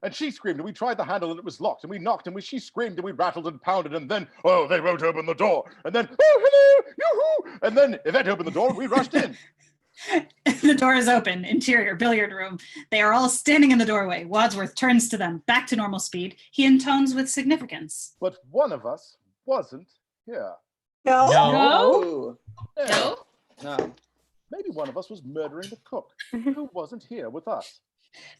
And she screamed, and we tried the handle, and it was locked, and we knocked, and she screamed, and we rattled and pounded, and then, oh, they won't open the door. And then, oh, hello, yoo-hoo! And then Yvette opened the door, and we rushed in. The door is open. Interior billiard room. They are all standing in the doorway. Wadsworth turns to them, back to normal speed. He intones with significance. But one of us wasn't here. No. Yeah. No. Maybe one of us was murdering the cook, who wasn't here with us.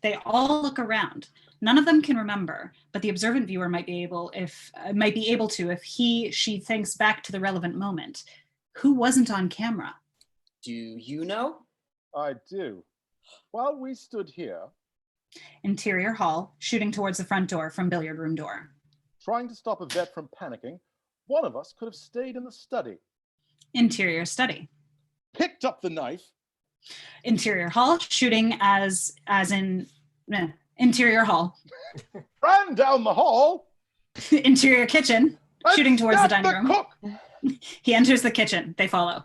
They all look around. None of them can remember, but the observant viewer might be able to if she thinks back to the relevant moment. Who wasn't on camera? Do you know? I do. While we stood here, Interior hall, shooting towards the front door from billiard room door. trying to stop Yvette from panicking, one of us could have stayed in the study. Interior study. Picked up the knife. Interior hall, shooting as in interior hall. Ran down the hall. Interior kitchen, shooting towards the dining room. Cook. He enters the kitchen. They follow.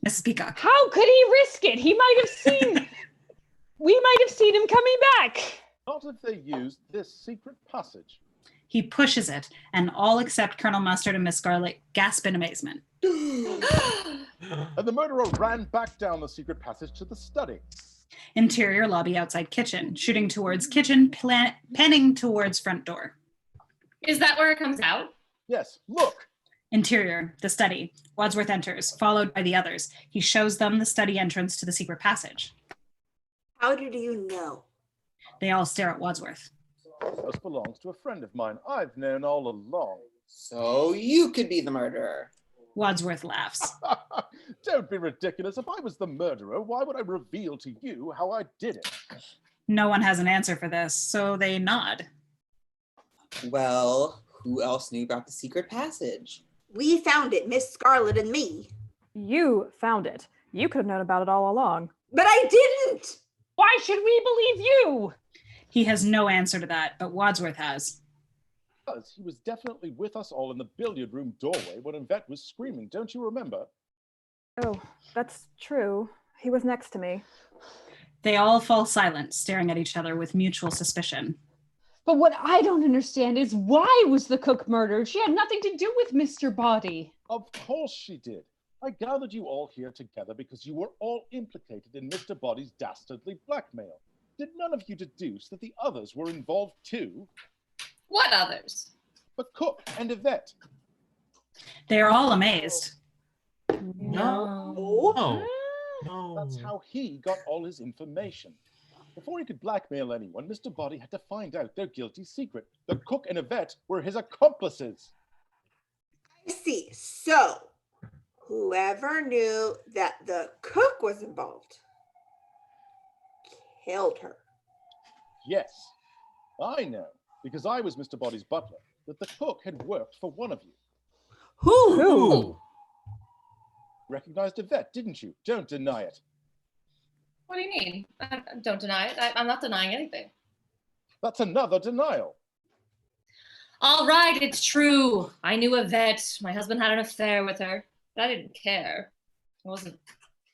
Mrs. Peacock. How could he risk it? He might have seen. We might have seen him coming back. Not if they used this secret passage. He pushes it, and all except Colonel Mustard and Miss Scarlet gasp in amazement. And the murderer ran back down the secret passage to the study. Interior lobby outside kitchen, shooting towards kitchen, panning towards front door. Is that where it comes out? Yes, look. Interior, the study. Wadsworth enters, followed by the others. He shows them the study entrance to the secret passage. How did you know? They all stare at Wadsworth. This belongs to a friend of mine. I've known all along. So you could be the murderer. Wadsworth laughs. Don't be ridiculous. If I was the murderer, why would I reveal to you how I did it? No one has an answer for this, so they nod. Well, who else knew about the secret passage? We found it, Miss Scarlet and me. You found it. You could have known about it all along. But I didn't! Why should we believe you? He has no answer to that, but Wadsworth has. Because he was definitely with us all in the billiard room doorway when Yvette was screaming. Don't you remember? Oh, that's true. He was next to me. They all fall silent, staring at each other with mutual suspicion. But what I don't understand is why was the cook murdered? She had nothing to do with Mr. Body. Of course she did. I gathered you all here together because you were all implicated in Mr. Body's dastardly blackmail. Did none of you deduce that the others were involved too? What others? The cook and Yvette. They are all amazed. No. No. That's how he got all his information. Before he could blackmail anyone, Mr. Body had to find out their guilty secret. The cook and Yvette were his accomplices. I see. So, whoever knew that the cook was involved killed her. Yes, I know, because I was Mr. Body's butler, that the cook had worked for one of you. Who? Recognized Yvette, didn't you? Don't deny it. What do you mean? Don't deny it. I'm not denying anything. That's another denial. All right, it's true. I knew Yvette. My husband had an affair with her, but I didn't care. I wasn't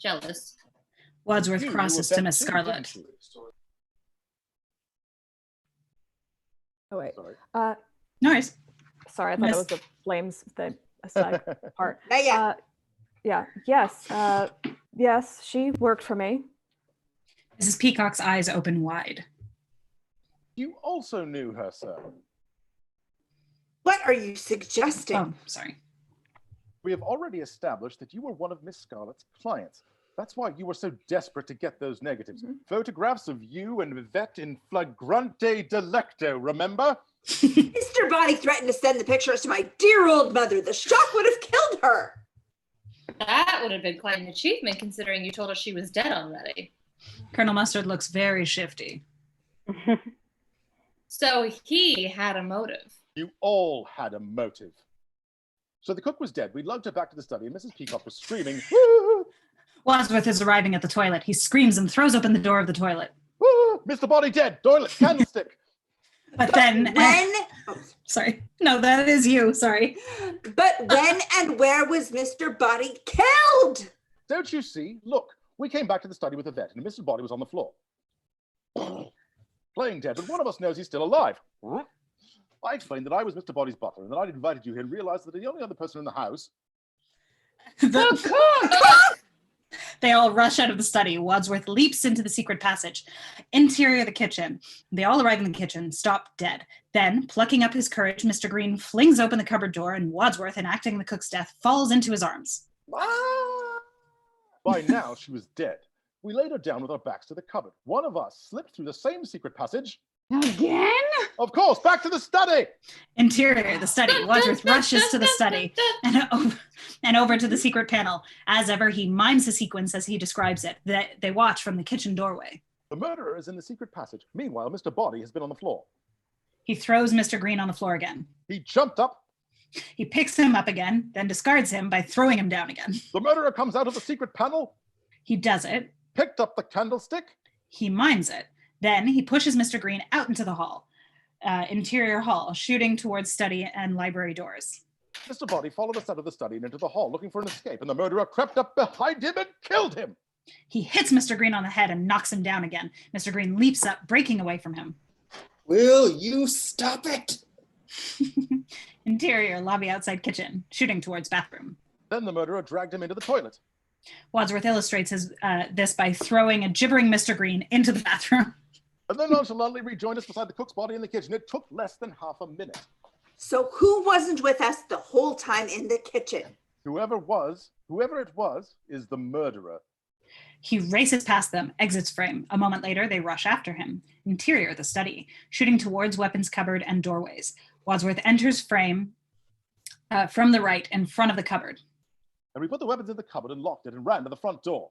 jealous. Wadsworth You crosses knew to Yvette Miss too, Scarlet. didn't you? Oh wait. Sorry. No worries. Sorry, I thought Miss- it was the flames that aside part. Yeah. Yeah. Yes. Yes. She worked for me. Mrs. Peacock's eyes open wide. You also knew her, sir. What are you suggesting? Oh, sorry. We have already established that you were one of Miss Scarlet's clients. That's why you were so desperate to get those negatives. Photographs of you and Yvette in flagrante delicto, remember? Mr. Body threatened to send the pictures to my dear old mother. The shock would have killed her. That would have been quite an achievement, considering you told us she was dead already. Colonel Mustard looks very shifty. So he had a motive. You all had a motive. So the cook was dead. We lugged her back to the study, and Mrs. Peacock was screaming, "Woo! Wadsworth is arriving at the toilet. He screams and throws open the door of the toilet. Woo! Mr. Body dead! Toilet, candlestick!" But then... sorry. No, that is you. Sorry. But when and where was Mr. Body killed? Don't you see? Look, we came back to the study with Yvette, and Mr. Body was on the floor. Playing dead, but one of us knows he's still alive. I explained that I was Mr. Body's butler, and that I'd invited you here and realized that the only other person in the house... The cook! They all rush out of the study. Wadsworth leaps into the secret passage. Interior of the kitchen. They all arrive in the kitchen, stop dead. Then, plucking up his courage, Mr. Green flings open the cupboard door, and Wadsworth, enacting the cook's death, falls into his arms. By now, she was dead. We laid her down with our backs to the cupboard. One of us slipped through the same secret passage. Again? Of course, back to the study! Interior, the study. Wadsworth rushes to the study and over to the secret panel. As ever, he mimes the sequence as he describes it. They watch from the kitchen doorway. The murderer is in the secret passage. Meanwhile, Mr. Body has been on the floor. He throws Mr. Green on the floor again. He jumped up. He picks him up again, then discards him by throwing him down again. The murderer comes out of the secret panel. He does it. Picked up the candlestick. He mimes it. Then he pushes Mr. Green out into the hall, interior hall, shooting towards study and library doors. Mr. Body followed us out of the study and into the hall looking for an escape, and the murderer crept up behind him and killed him. He hits Mr. Green on the head and knocks him down again. Mr. Green leaps up, breaking away from him. Will you stop it? Interior, lobby outside kitchen, shooting towards bathroom. Then the murderer dragged him into the toilet. Wadsworth illustrates this by throwing a gibbering Mr. Green into the bathroom. And then nonchalantly rejoined us beside the cook's body in the kitchen. It took less than half a minute. So who wasn't with us the whole time in the kitchen? Whoever it was, is the murderer. He races past them, exits frame. A moment later, they rush after him. Interior, the study, shooting towards weapons cupboard and doorways. Wadsworth enters frame from the right in front of the cupboard. And we put the weapons in the cupboard and locked it and ran to the front door.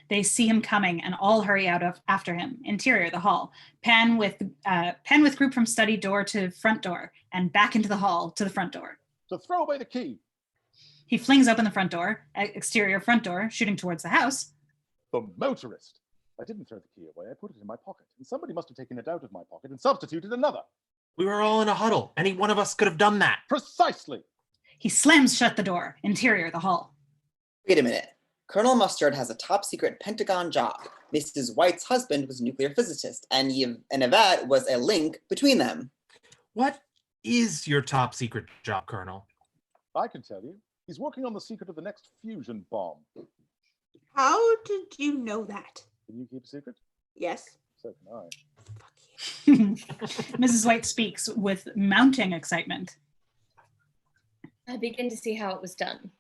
They see him coming and all hurry after him. Interior, the hall. Pan with group from study door to front door and back into the hall to the front door. So throw away the key. He flings open the front door, exterior front door, shooting towards the house. The motorist. I didn't throw the key away. I put it in my pocket. And somebody must have taken it out of my pocket and substituted another. We were all in a huddle. Any one of us could have done that. Precisely. He slams shut the door. Interior, the hall. Wait a minute. Colonel Mustard has a top secret Pentagon job. Mrs. White's husband was a nuclear physicist, and Yvette was a link between them. What is your top secret job, Colonel? I can tell you. He's working on the secret of the next fusion bomb. How did you know that? Can you keep a secret? Yes. So can I. Mrs. White speaks with mounting excitement. I begin to see how it was done.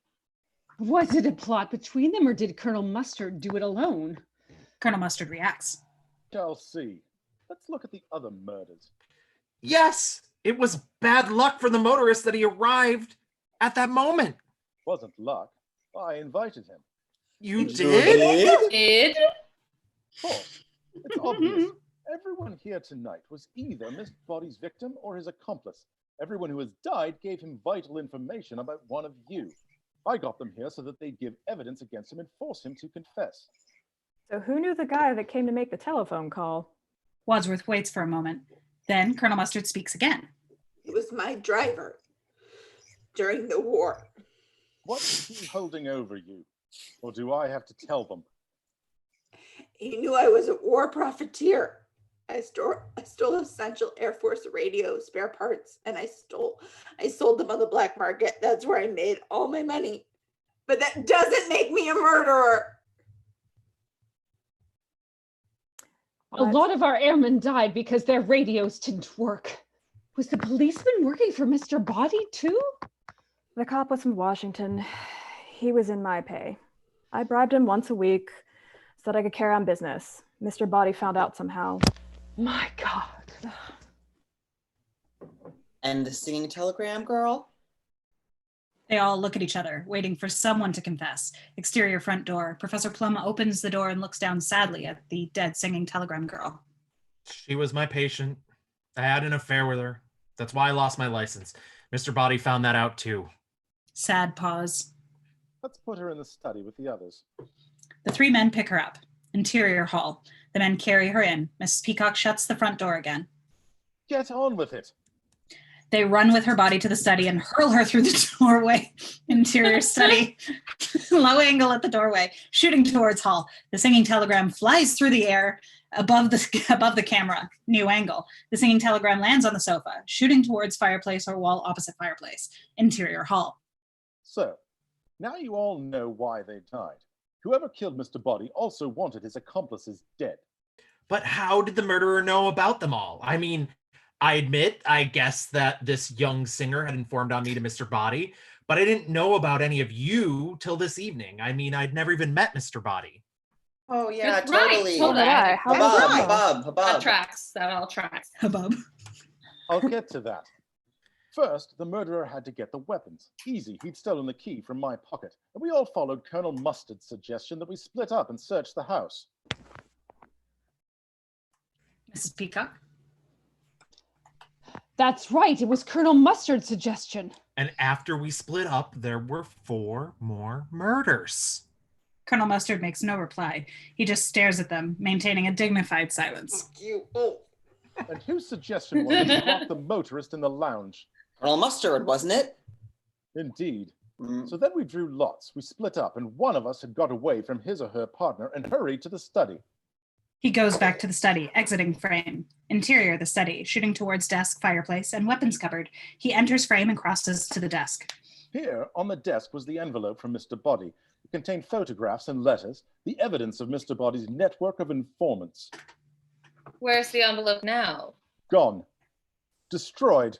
Was it a plot between them, or did Colonel Mustard do it alone? Colonel Mustard reacts. Shall see. Let's look at the other murders. Yes, it was bad luck for the motorist that he arrived at that moment. Wasn't luck. I invited him. You did? Did? Of course. It's obvious. Everyone here tonight was either Miss Body's victim or his accomplice. Everyone who has died gave him vital information about one of you. I got them here so that they'd give evidence against him and force him to confess. So who knew the guy that came to make the telephone call? Wadsworth waits for a moment. Then Colonel Mustard speaks again. It was my driver during the war. What's he holding over you? Or do I have to tell them? He knew I was a war profiteer. I stole essential Air Force radio spare parts, and I sold them on the black market. That's where I made all my money. But that doesn't make me a murderer. A lot of our airmen died because their radios didn't work. Was the policeman working for Mr. Body too? The cop was from Washington. He was in my pay. I bribed him once a week so that I could carry on business. Mr. Body found out somehow. My God. And the singing telegram girl? They all look at each other, waiting for someone to confess. Exterior front door. Professor Plum opens the door and looks down sadly at the dead singing telegram girl. She was my patient. I had an affair with her. That's why I lost my license. Mr. Body found that out too. Sad pause. Let's put her in the study with the others. The three men pick her up. Interior hall. The men carry her in. Mrs. Peacock shuts the front door again. Get on with it. They run with her body to the study and hurl her through the doorway. Interior study. Low angle at the doorway, shooting towards hall. The singing telegram flies through the air above the camera. New angle. The singing telegram lands on the sofa, shooting towards fireplace or wall opposite fireplace. Interior hall. So, now you all know why they died. Whoever killed Mr. Body also wanted his accomplices dead. But how did the murderer know about them all? I mean, I admit, I guessed that this young singer had informed on me to Mr. Body, but I didn't know about any of you till this evening. I mean, I'd never even met Mr. Body. Oh yeah, That's right. totally. Hold on. Hubbub. That tracks. That all tracks. Hubbub. I'll get to that. First, the murderer had to get the weapons. Easy, he'd stolen the key from my pocket. And we all followed Colonel Mustard's suggestion that we split up and search the house. Mrs. Peacock? That's right, it was Colonel Mustard's suggestion. And after we split up, there were 4 more murders. Colonel Mustard makes no reply. He just stares at them, maintaining a dignified silence. And whose suggestion was it to lock the motorist in the lounge? Colonel Mustard, wasn't it? Indeed. So then we drew lots. We split up, and one of us had got away from his or her partner and hurried to the study. He goes back to the study, exiting frame. Interior, the study, shooting towards desk, fireplace, and weapons cupboard. He enters frame and crosses to the desk. Here, on the desk, was the envelope from Mr. Body. It contained photographs and letters, the evidence of Mr. Body's network of informants. Where's the envelope now? Gone. Destroyed.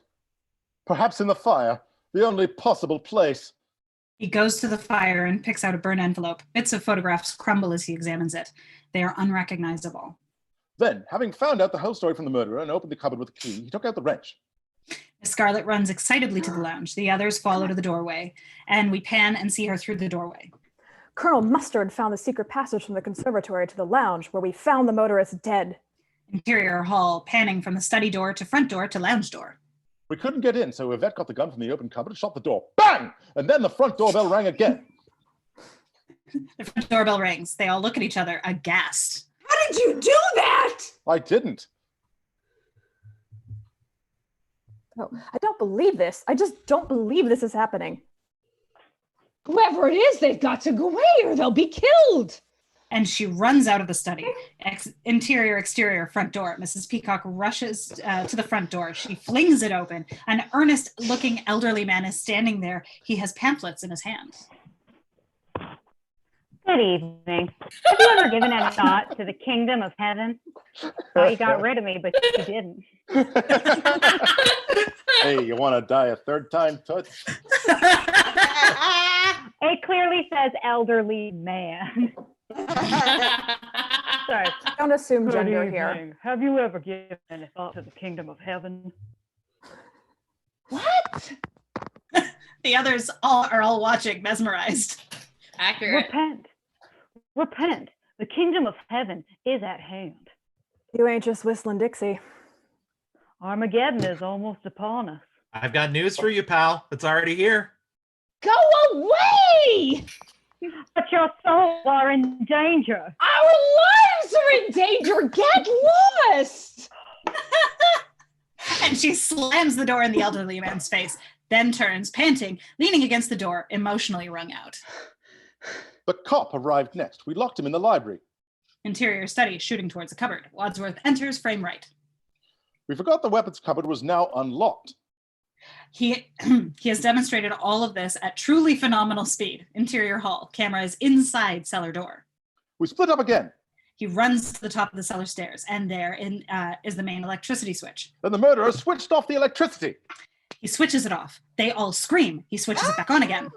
Perhaps in the fire, the only possible place. He goes to the fire and picks out a burnt envelope. Bits of photographs crumble as he examines it. They are unrecognizable. Then, having found out the whole story from the murderer and opened the cupboard with a key, he took out the wrench. Scarlet runs excitedly to the lounge. The others follow to the doorway, and we pan and see her through the doorway. Colonel Mustard found the secret passage from the conservatory to the lounge, where we found the motorist dead. Interior hall, panning from the study door to front door to lounge door. We couldn't get in, so Yvette got the gun from the open cupboard and shot the door. Bang! And then the front doorbell rang again. The front doorbell rings. They all look at each other, aghast. How did you do that? I didn't. Oh, I don't believe this. I just don't believe this is happening. Whoever it is, they've got to go away or they'll be killed. And she runs out of the study. Interior, exterior, front door. Mrs. Peacock rushes to the front door. She flings it open. An earnest-looking elderly man is standing there. He has pamphlets in his hand. Good evening. Have you ever given a thought to the kingdom of heaven? Thought you got rid of me, but you didn't. Hey, you want to die a third time, Toots? It clearly says elderly man. Sorry. Don't assume Good gender evening. here. Have you ever given a thought to the kingdom of heaven? What? The others are all watching, mesmerized. Accurate. Repent. Repent. The kingdom of heaven is at hand. You ain't just whistling Dixie. Armageddon is almost upon us. I've got news for you, pal. It's already here. Go away! But your souls are in danger. Our lives are in danger. Get lost! And she slams the door in the elderly man's face, then turns, panting, leaning against the door, emotionally wrung out. The cop arrived next. We locked him in the library. Interior study, shooting towards a cupboard. Wadsworth enters frame right. We forgot the weapons cupboard was now unlocked. He has demonstrated all of this at truly phenomenal speed. Interior hall. Camera is inside cellar door. We split up again. He runs to the top of the cellar stairs, and there is the main electricity switch. Then the murderer switched off the electricity. He switches it off. They all scream. He switches it back on again.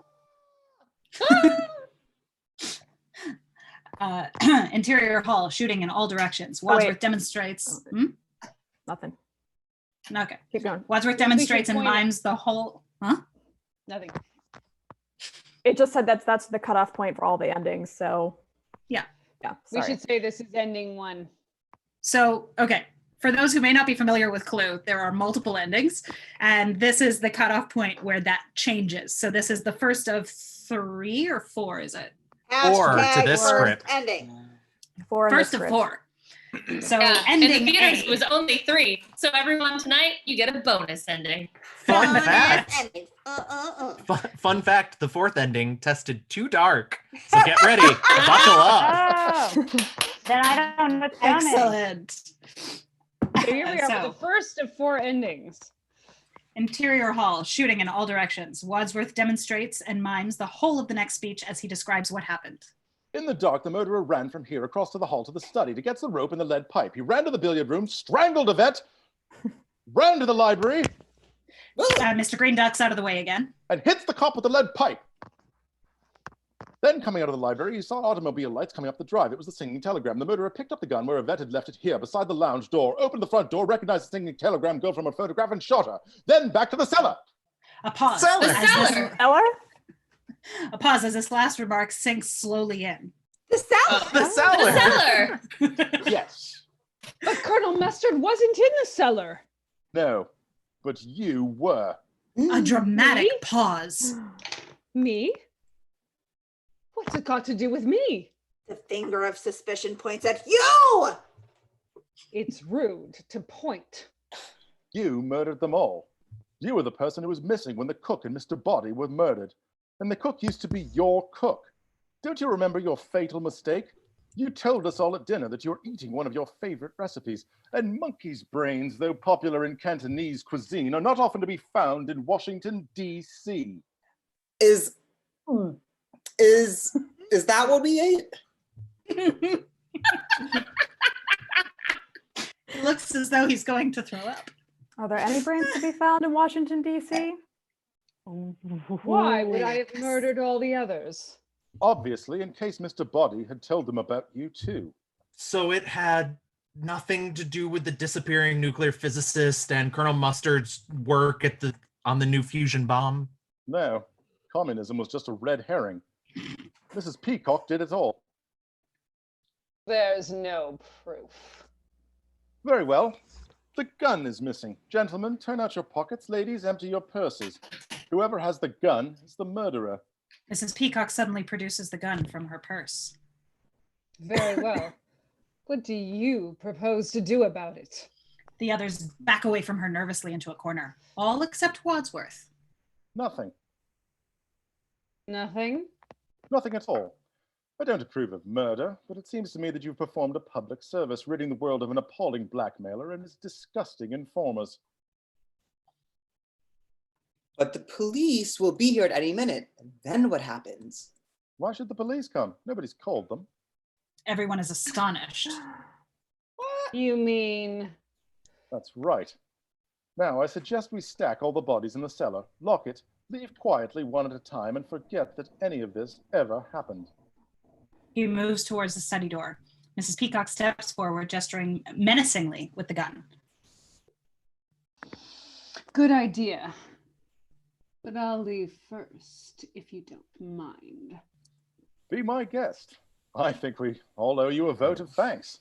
Interior hall, shooting in all directions. Wadsworth demonstrates. Nothing. Okay. Keep going. Wadsworth demonstrates and mimes the whole. Huh? Nothing. It just said that's the cutoff point for all the endings. So yeah. We should say this is ending 1. So, okay. For those who may not be familiar with Clue, there are multiple endings, and this is the cutoff point where that changes. So this is the first of 3 or 4, is it? 4 to this script. Ending. 4 First of 4. So in ending the theaters, A. it was only 3. So everyone tonight, you get a bonus ending. Fun fact. Ending. Fun fact, the 4th ending tested too dark. So get ready. Buckle up. Oh, then I don't know what's coming. Excellent. So here we are So- with the first of 4 endings. Interior hall, shooting in all directions. Wadsworth demonstrates and mimes the whole of the next speech as he describes what happened. In the dark, the murderer ran from here across to the hall to the study to get the rope and the lead pipe. He ran to the billiard room, strangled Yvette, ran to the library, Mr. Green ducks out of the way again. and hits the cop with the lead pipe. Then, coming out of the library, he saw automobile lights coming up the drive. It was the singing telegram. The murderer picked up the gun where Yvette had left it here, beside the lounge door, opened the front door, recognized the singing telegram girl from a photograph, and shot her. Then back to the cellar. A pause. Cellar. As this- Cellar? A pause as this last remark sinks slowly in. The cellar. The cellar. The cellar. Yes. But Colonel Mustard wasn't in the cellar. No, but you were. A dramatic Me? pause. Me? What's it got to do with me? The finger of suspicion points at you. It's rude to point. You murdered them all. You were the person who was missing when the cook and Mr. Body were murdered. And the cook used to be your cook. Don't you remember your fatal mistake? You told us all at dinner that you were eating one of your favorite recipes. And monkey's brains, though popular in Cantonese cuisine, are not often to be found in Washington, D.C. Is that what we ate? It looks as though he's going to throw up. Are there any brains to be found in Washington, D.C.? Why would I have murdered all the others? Obviously, in case Mr. Body had told them about you too. So it had nothing to do with the disappearing nuclear physicist and Colonel Mustard's work on the new fusion bomb? No, communism was just a red herring. Mrs. Peacock did it all. There's no proof. Very well. The gun is missing. Gentlemen, turn out your pockets. Ladies, empty your purses. Whoever has the gun is the murderer. Mrs. Peacock suddenly produces the gun from her purse. Very well. What do you propose to do about it? The others back away from her nervously into a corner, all except Wadsworth. Nothing. Nothing? Nothing at all. I don't approve of murder, but it seems to me that you've performed a public service, ridding the world of an appalling blackmailer and his disgusting informers. But the police will be here at any minute. And then what happens? Why should the police come? Nobody's called them. Everyone is astonished. You mean... That's right. Now, I suggest we stack all the bodies in the cellar, lock it, leave quietly one at a time, and forget that any of this ever happened. He moves towards the study door. Mrs. Peacock steps forward, gesturing menacingly with the gun. Good idea. But I'll leave first, if you don't mind. Be my guest. I think we all owe you a vote of thanks.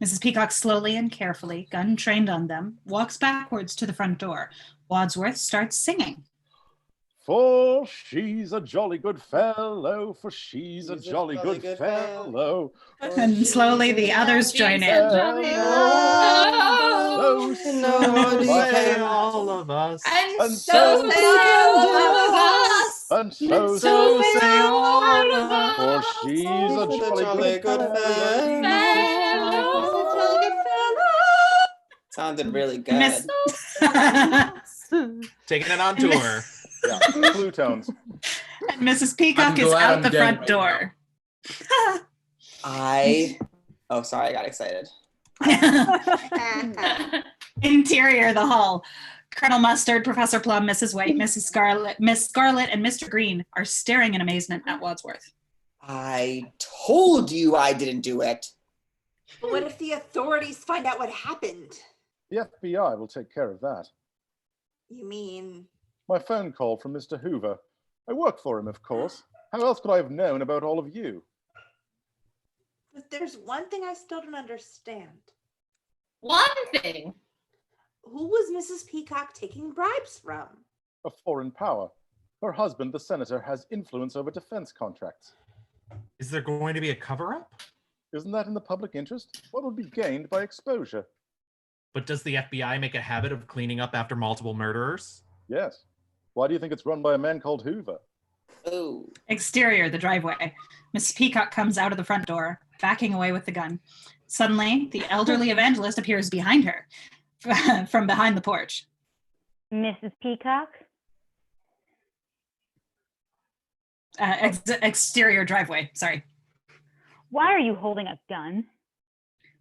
Mrs. Peacock slowly and carefully, gun trained on them, walks backwards to the front door. Wadsworth starts singing. For she's a jolly good fellow, for she's a jolly good fellow. And slowly the others join in. Nobody say all of us. And so say all of us. And so say all of us. For she's a jolly good fellow. Sounded really good. Taking it on tour. Yeah, Clue tones. And Mrs. Peacock is out the front door. Oh, sorry, I got excited. Interior, the hall. Colonel Mustard, Professor Plum, Mrs. White, Mrs. Scarlet, Miss Scarlet, and Mr. Green are staring in amazement at Wadsworth. I told you I didn't do it. But what if the authorities find out what happened? The FBI will take care of that. You mean? My phone call from Mr. Hoover. I work for him, of course. How else could I have known about all of you? But there's one thing I still don't understand. One thing? Who was Mrs. Peacock taking bribes from? A foreign power. Her husband, the senator, has influence over defense contracts. Is there going to be a cover-up? Isn't that in the public interest? What would be gained by exposure? But does the FBI make a habit of cleaning up after multiple murderers? Yes. Why do you think it's run by a man called Hoover? Oh. Exterior, the driveway. Mrs. Peacock comes out of the front door, backing away with the gun. Suddenly, the elderly evangelist appears behind her, from behind the porch. Mrs. Peacock? Exterior driveway, sorry. Why are you holding a gun?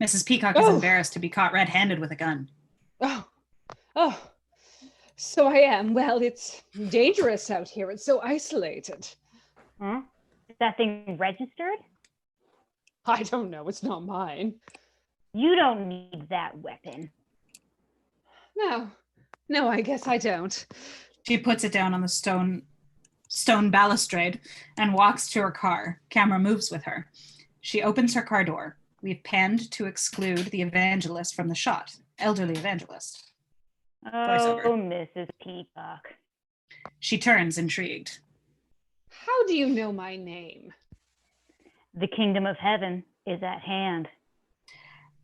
Mrs. Peacock is embarrassed to be caught red-handed with a gun. Oh, so I am. Well, it's dangerous out here. It's so isolated. Huh? Is that thing registered? I don't know. It's not mine. You don't need that weapon. No, I guess I don't. She puts it down on the stone balustrade and walks to her car. Camera moves with her. She opens her car door. We've panned to exclude the evangelist from the shot. Elderly evangelist. Oh, Mrs. Peacock. She turns, intrigued. How do you know my name? The kingdom of heaven is at hand.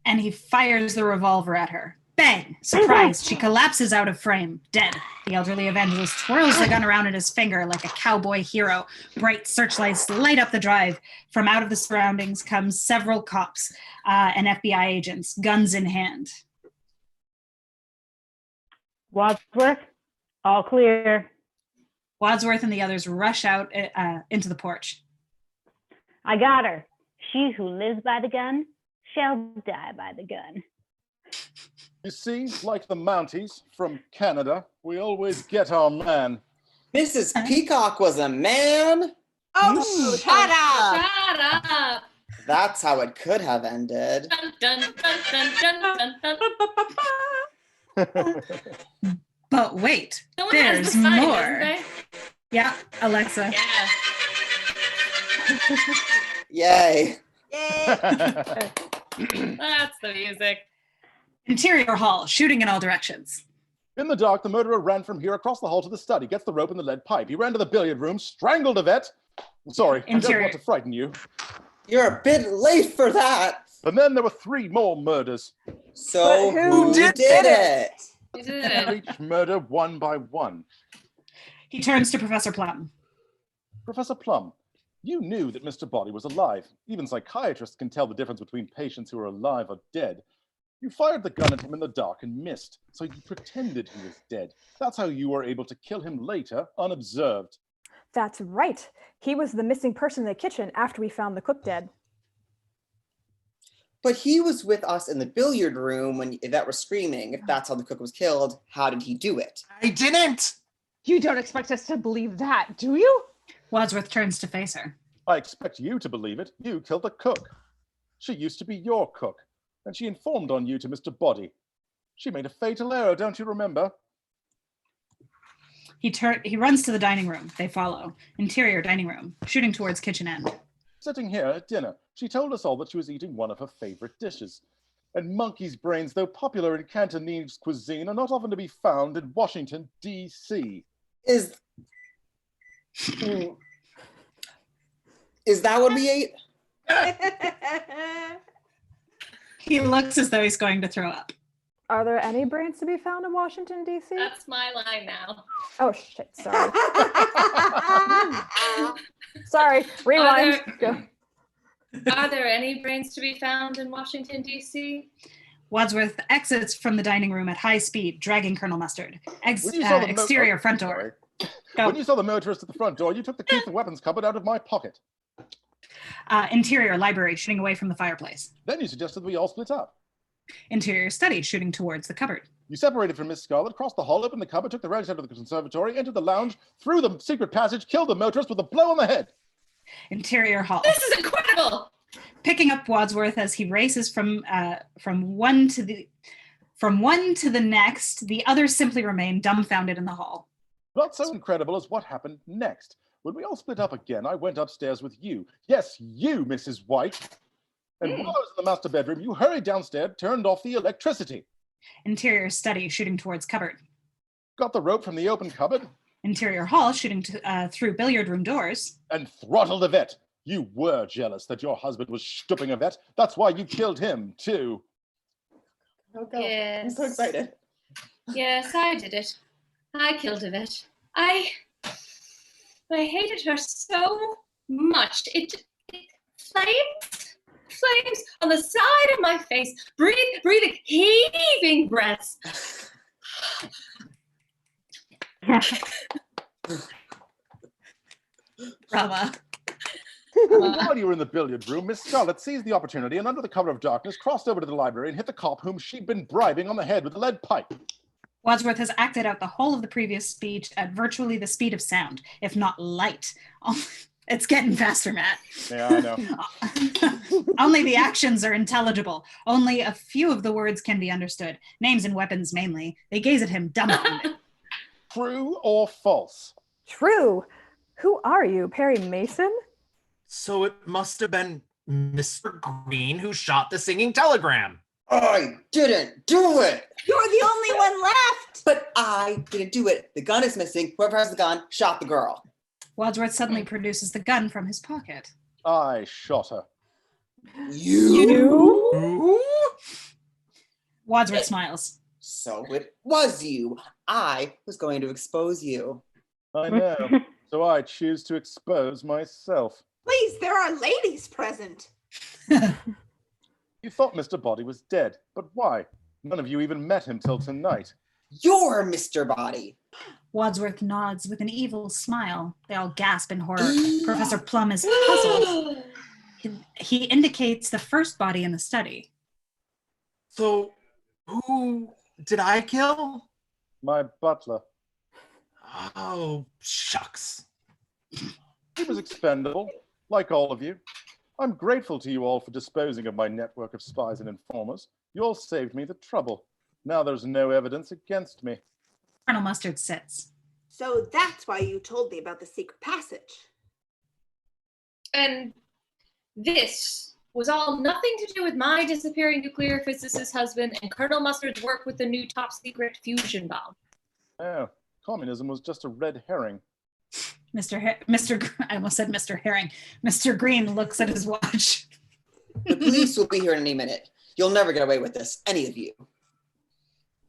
And he fires the revolver at her. Bang! Surprised, she collapses out of frame, dead. The elderly evangelist twirls the gun around in his finger like a cowboy hero. Bright searchlights light up the drive. From out of the surroundings comes several cops and FBI agents, guns in hand. Wadsworth, all clear. Wadsworth and the others rush out into the porch. I got her. She who lives by the gun shall die by the gun. You see, like the Mounties from Canada, we always get our man. Mrs. Peacock was a man? Oh, shut up! Shut up! That's how it could have ended. Dun, dun, dun, dun, dun, dun, dun. But wait, Someone has there's decided, more. hasn't they? Yeah, Alexa. Yay. Yay! That's the music. Interior hall, shooting in all directions. In the dark, the murderer ran from here across the hall to the study, gets the rope and the lead pipe. He ran to the billiard room, strangled Yvette. Sorry, I don't want to frighten you. You're a bit late for that. And then there were 3 more murders. So who did it? Who did it? Each murder one by one. He turns to Professor Plum. Professor Plum, you knew that Mr. Body was alive. Even psychiatrists can tell the difference between patients who are alive or dead. You fired the gun at him in the dark and missed, so you pretended he was dead. That's how you were able to kill him later, unobserved. That's right. He was the missing person in the kitchen after we found the cook dead. But he was with us in the billiard room when Yvette was screaming. If that's how the cook was killed, how did he do it? I didn't! You don't expect us to believe that, do you? Wadsworth turns to face her. I expect you to believe it. You killed the cook. She used to be your cook, and she informed on you to Mr. Body. She made a fatal error, don't you remember? He runs to the dining room. They follow. Interior dining room, shooting towards kitchen end. Sitting here at dinner, she told us all that she was eating one of her favorite dishes. And monkey's brains, though popular in Cantonese cuisine, are not often to be found in Washington, D.C. Is that what we ate? He looks as though he's going to throw up. Are there any brains to be found in Washington, D.C.? That's my line now. Oh, shit, sorry. Sorry, rewind. Go. Are there any brains to be found in Washington, D.C.? Wadsworth exits from the dining room at high speed, dragging Colonel Mustard. Exterior front door. When you saw the motorist at the front door, you took the key to the weapons cupboard out of my pocket. Interior library, shooting away from the fireplace. Then you suggested we all split up. Interior study, shooting towards the cupboard. You separated from Miss Scarlet, crossed the hall, opened the cupboard, took the relics out of the conservatory, entered the lounge, through the secret passage, killed the motorist with a blow on the head. Interior hall. This is incredible! Picking up Wadsworth as he races from one to the next, the others simply remain dumbfounded in the hall. Not so incredible as what happened next. When we all split up again, I went upstairs with you. Yes, you, Mrs. White. And while I was in the master bedroom, you hurried downstairs, turned off the electricity. Interior study, shooting towards cupboard. Got the rope from the open cupboard. Interior hall, shooting through billiard room doors. And throttled Yvette. You were jealous that your husband was stooping Yvette. That's why you killed him, too. Okay. Yes. I'm so excited. Yes, I did it. I killed Yvette. I hated her so much. It flames on the side of my face, breathing, heaving breaths. Brava. While you were in the billiard room, Miss Scarlet seized the opportunity and under the cover of darkness crossed over to the library and hit the cop whom she'd been bribing on the head with a lead pipe. Wadsworth has acted out the whole of the previous speech at virtually the speed of sound, if not light. It's getting faster, Matt. Yeah, I know. Only the actions are intelligible. Only a few of the words can be understood. Names and weapons mainly. They gaze at him dumbfounded. True or false? True. Who are you, Perry Mason? So it must have been Mr. Green who shot the singing telegram. I didn't do it. You're the only one left. But I didn't do it. The gun is missing. Whoever has the gun shot the girl. Wadsworth suddenly produces the gun from his pocket. I shot her. You? Wadsworth smiles. So it was you. I was going to expose you. I know. So I choose to expose myself. Please, there are ladies present. You thought Mr. Body was dead, but why? None of you even met him till tonight. You're Mr. Body. Wadsworth nods with an evil smile. They all gasp in horror. Professor Plum is puzzled. He indicates the first body in the study. So, who did I kill? My butler. Oh, shucks. He was expendable, like all of you. I'm grateful to you all for disposing of my network of spies and informers. You all saved me the trouble. Now there's no evidence against me. Colonel Mustard sits. So that's why you told me about the secret passage. And this was all nothing to do with my disappearing nuclear physicist husband and Colonel Mustard's work with the new top secret fusion bomb. Oh, communism was just a red herring. I almost said Mr. Herring. Mr. Green looks at his watch. The police will be here in any minute. You'll never get away with this, any of you.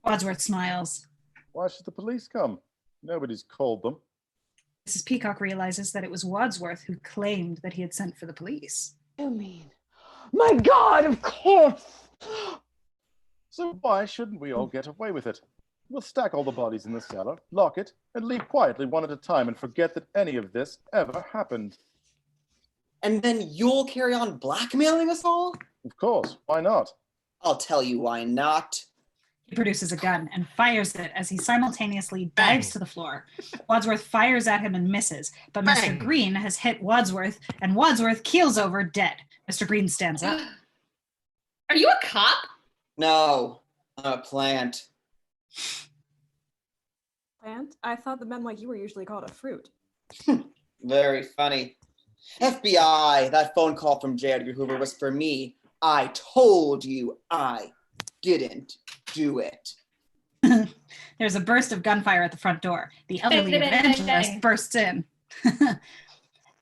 Wadsworth smiles. Why should the police come? Nobody's called them. Mrs. Peacock realizes that it was Wadsworth who claimed that he had sent for the police. You mean? My God, of course! So why shouldn't we all get away with it? We'll stack all the bodies in the cellar, lock it, and leave quietly one at a time and forget that any of this ever happened. And then you'll carry on blackmailing us all? Of course, why not? I'll tell you why not. He produces a gun and fires it as he simultaneously dives to the floor. Wadsworth fires at him and misses, but Mr. Green has hit Wadsworth, and Wadsworth keels over dead. Mr. Green stands up. Are you a cop? No, I'm a plant. Plant? I thought the men like you were usually called a fruit. Very funny. FBI, that phone call from J. Edgar Hoover was for me. I told you I didn't do it. There's a burst of gunfire at the front door. The elderly evangelist bursts in.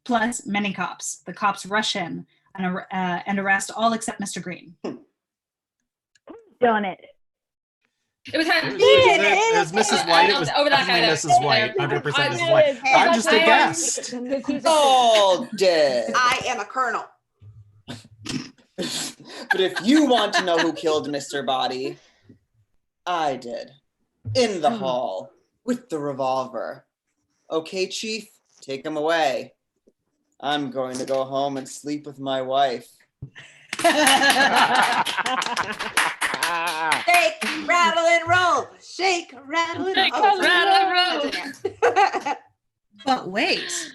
Plus many cops. The cops rush in and arrest all except Mr. Green. Done it. It was her. It was Mrs. White. It was over that definitely guy. Mrs. White. 100% Mrs. White. I'm just a guest. All dead. I am a colonel. But But if you want to know who killed Mr. Body, I did. In the hall, with the revolver. Okay, Chief, take him away. I'm going to go home and sleep with my wife. Shake, rattle, and roll. Shake, rattle, and roll. Rattle, and roll. But wait.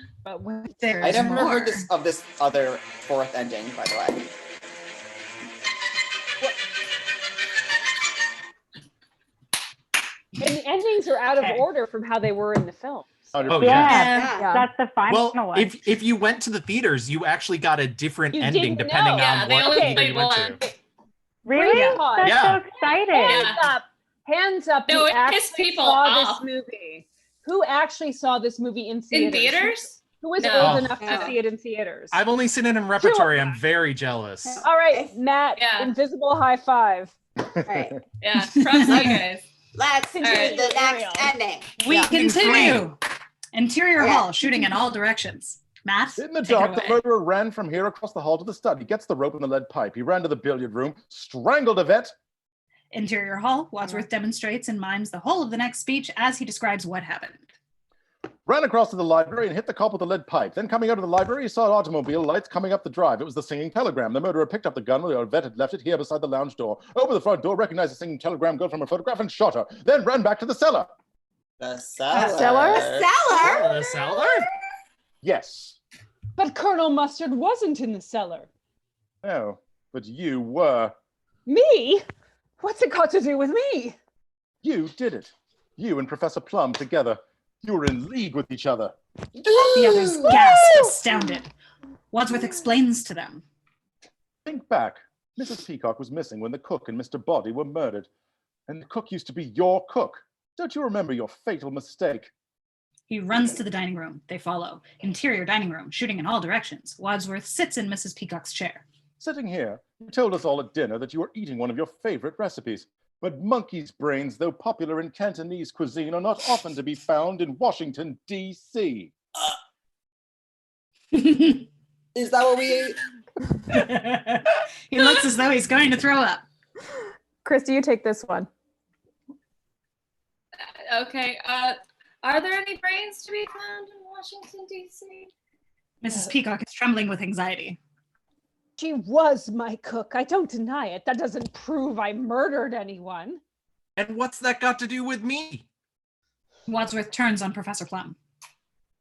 There's I never more. heard of this other fourth ending, by the way. And the endings are out of order from how they were in the film. Oh Yeah, that's the final Well, one. if you went to the theaters, you actually got a different You ending didn't depending know. on what theater you went to. Really? Yeah. That's Yeah. so exciting. Hands up. No, who it actually pissed people saw off. this movie. Who actually saw this movie in theaters? In theaters? Who was No. old enough to No. see it in theaters? I've only seen it in repertory. I'm very jealous. All right, Matt, Yeah. invisible high five. All right, Yeah, props to you guys. let's do Alright. the Ariel. next ending. We Yeah. continue. Interior Yeah. hall, shooting in all directions. Matt, In the take it dark, the away. murderer ran from here across the hall to the study, gets the rope and the lead pipe. He ran to the billiard room, strangled Yvette. Interior hall, Wadsworth demonstrates and mimes the whole of the next speech as he describes what happened. Ran across to the library and hit the cop with the lead pipe. Then coming out of the library, he saw automobile lights coming up the drive. It was the singing telegram. The murderer picked up the gun where Yvette had left it here beside the lounge door. Opened the front door, recognized the singing telegram girl from her photograph and shot her. Then ran back to the cellar. The cellar. Cellar? The cellar? Yes. But Colonel Mustard wasn't in the cellar. No, but you were. Me? What's it got to do with me? You did it. You and Professor Plum together. You were in league with each other. The others gasp, astounded. Wadsworth explains to them. Think back. Mrs. Peacock was missing when the cook and Mr. Body were murdered. And the cook used to be your cook. Don't you remember your fatal mistake? He runs to the dining room. They follow. Interior dining room, shooting in all directions. Wadsworth sits in Mrs. Peacock's chair. Sitting here, you told us all at dinner that you were eating one of your favorite recipes. But monkey's brains, though popular in Cantonese cuisine, are not often to be found in Washington, D.C. Is that what we ate? He looks as though he's going to throw up. Kristy, you take this one. Okay. Are there any brains to be found in Washington, D.C.? Mrs. Peacock is trembling with anxiety. She was my cook. I don't deny it. That doesn't prove I murdered anyone. And what's that got to do with me? Wadsworth turns on Professor Plum.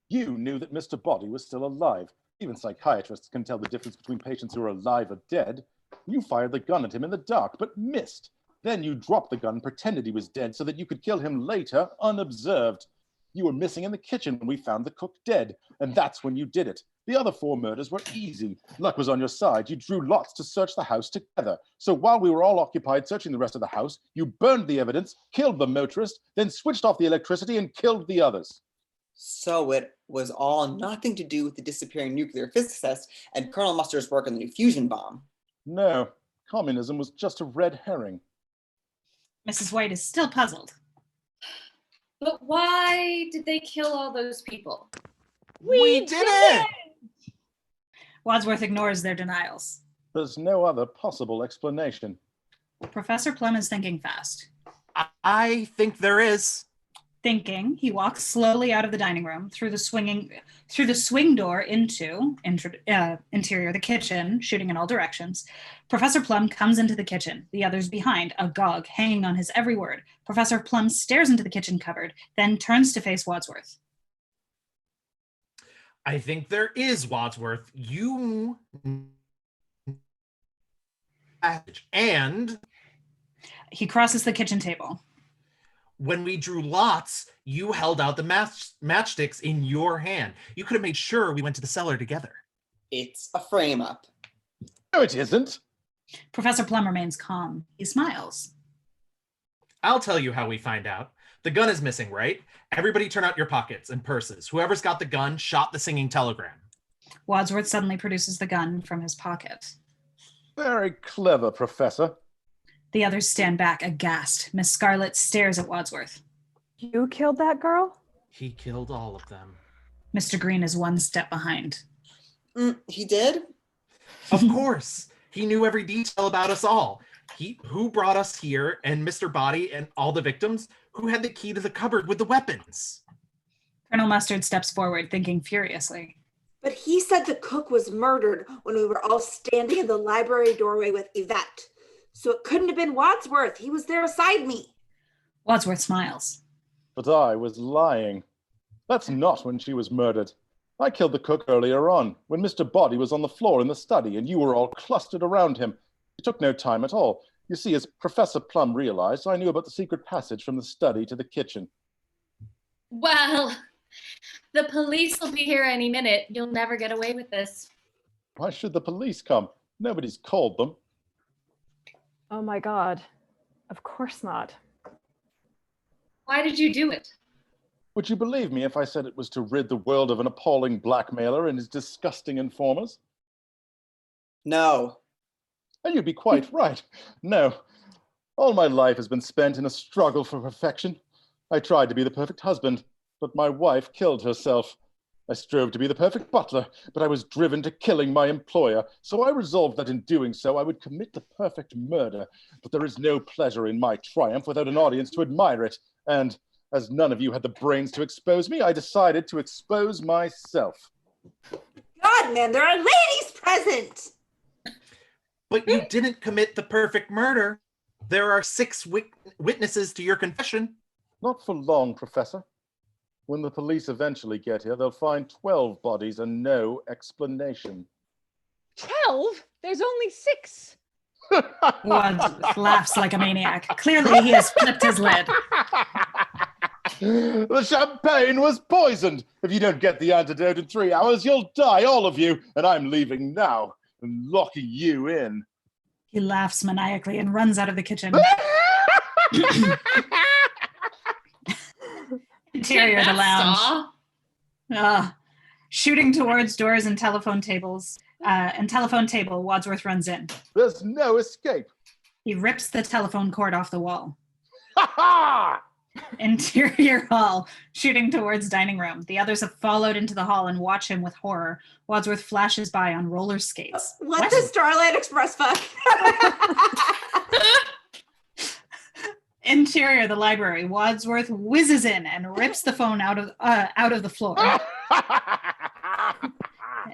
You knew that Mr. Body was still alive. Even psychiatrists can tell the difference between patients who are alive or dead. You fired the gun at him in the dark, but missed. Then you dropped the gun, pretended he was dead so that you could kill him later, unobserved. You were missing in the kitchen when we found the cook dead, and that's when you did it. The other 4 murders were easy. Luck was on your side. You drew lots to search the house together. So while we were all occupied searching the rest of the house, you burned the evidence, killed the motorist, then switched off the electricity and killed the others. So it was all nothing to do with the disappearing nuclear physicist and Colonel Mustard's work on the new fusion bomb. No, communism was just a red herring. Mrs. White is still puzzled. But why did they kill all those people? We did it! Wadsworth ignores their denials. There's no other possible explanation. Professor Plum is thinking fast. I think there is. Thinking, he walks slowly out of the dining room through the swing door into interior the kitchen, shooting in all directions. Professor Plum comes into the kitchen, the others behind, agog, hanging on his every word. Professor Plum stares into the kitchen cupboard, then turns to face Wadsworth. I think there is, Wadsworth. You and he crosses the kitchen table. When we drew lots, you held out the matchsticks in your hand. You could have made sure we went to the cellar together. It's a frame-up. No, it isn't. Professor Plum remains calm. He smiles. I'll tell you how we find out. The gun is missing, right? Everybody turn out your pockets and purses. Whoever's got the gun shot the singing telegram. Wadsworth suddenly produces the gun from his pocket. Very clever, Professor. The others stand back, aghast. Miss Scarlet stares at Wadsworth. You killed that girl? He killed all of them. Mr. Green is one step behind. He did? Of course. He knew every detail about us all. Who brought us here, and Mr. Body and all the victims, who had the key to the cupboard with the weapons? Colonel Mustard steps forward, thinking furiously. But he said the cook was murdered when we were all standing in the library doorway with Yvette. So it couldn't have been Wadsworth. He was there beside me. Wadsworth smiles. But I was lying. That's not when she was murdered. I killed the cook earlier on, when Mr. Body was on the floor in the study and you were all clustered around him. It took no time at all. You see, as Professor Plum realized, I knew about the secret passage from the study to the kitchen. Well, the police will be here any minute. You'll never get away with this. Why should the police come? Nobody's called them. Oh my God. Of course not. Why did you do it? Would you believe me if I said it was to rid the world of an appalling blackmailer and his disgusting informers? No. And you'd be quite right. No. All my life has been spent in a struggle for perfection. I tried to be the perfect husband, but my wife killed herself. I strove to be the perfect butler, but I was driven to killing my employer. So I resolved that in doing so, I would commit the perfect murder. But there is no pleasure in my triumph without an audience to admire it. And as none of you had the brains to expose me, I decided to expose myself. God, man, there are ladies present. But you didn't commit the perfect murder. There are 6 witnesses to your confession. Not for long, Professor. When the police eventually get here, they'll find 12 bodies and no explanation. 12? There's only 6. Wadsworth laughs like a maniac. Clearly, he has flipped his lid. The champagne was poisoned. If you don't get the antidote in 3 hours, you'll die, all of you. And I'm leaving now and locking you in. He laughs maniacally and runs out of the kitchen. Interior of the lounge. Shooting towards doors and telephone tables. Telephone table, Wadsworth runs in. There's no escape. He rips the telephone cord off the wall. Ha ha! Interior hall, shooting towards dining room. The others have followed into the hall and watch him with horror. Wadsworth flashes by on roller skates. What the Starlight Express fuck? Interior, the library. Wadsworth whizzes in and rips the phone out of the floor.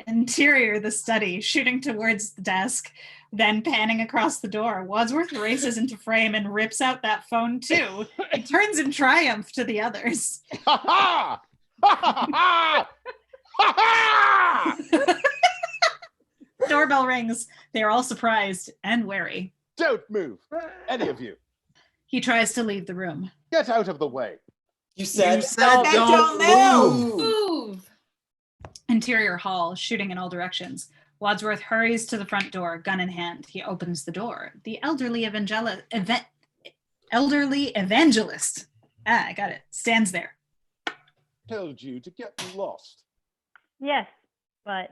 Interior, the study, shooting towards the desk, then panning across the door. Wadsworth races into frame and rips out that phone too. He turns in triumph to the others. Ha ha! Doorbell rings. They are all surprised and wary. Don't move, any of you. He tries to leave the room. Get out of the way. You said don't Move. Interior hall, shooting in all directions. Wadsworth hurries to the front door, gun in hand. He opens the door. The elderly evangelist, I got it, stands there. Told you to get lost. Yes, but...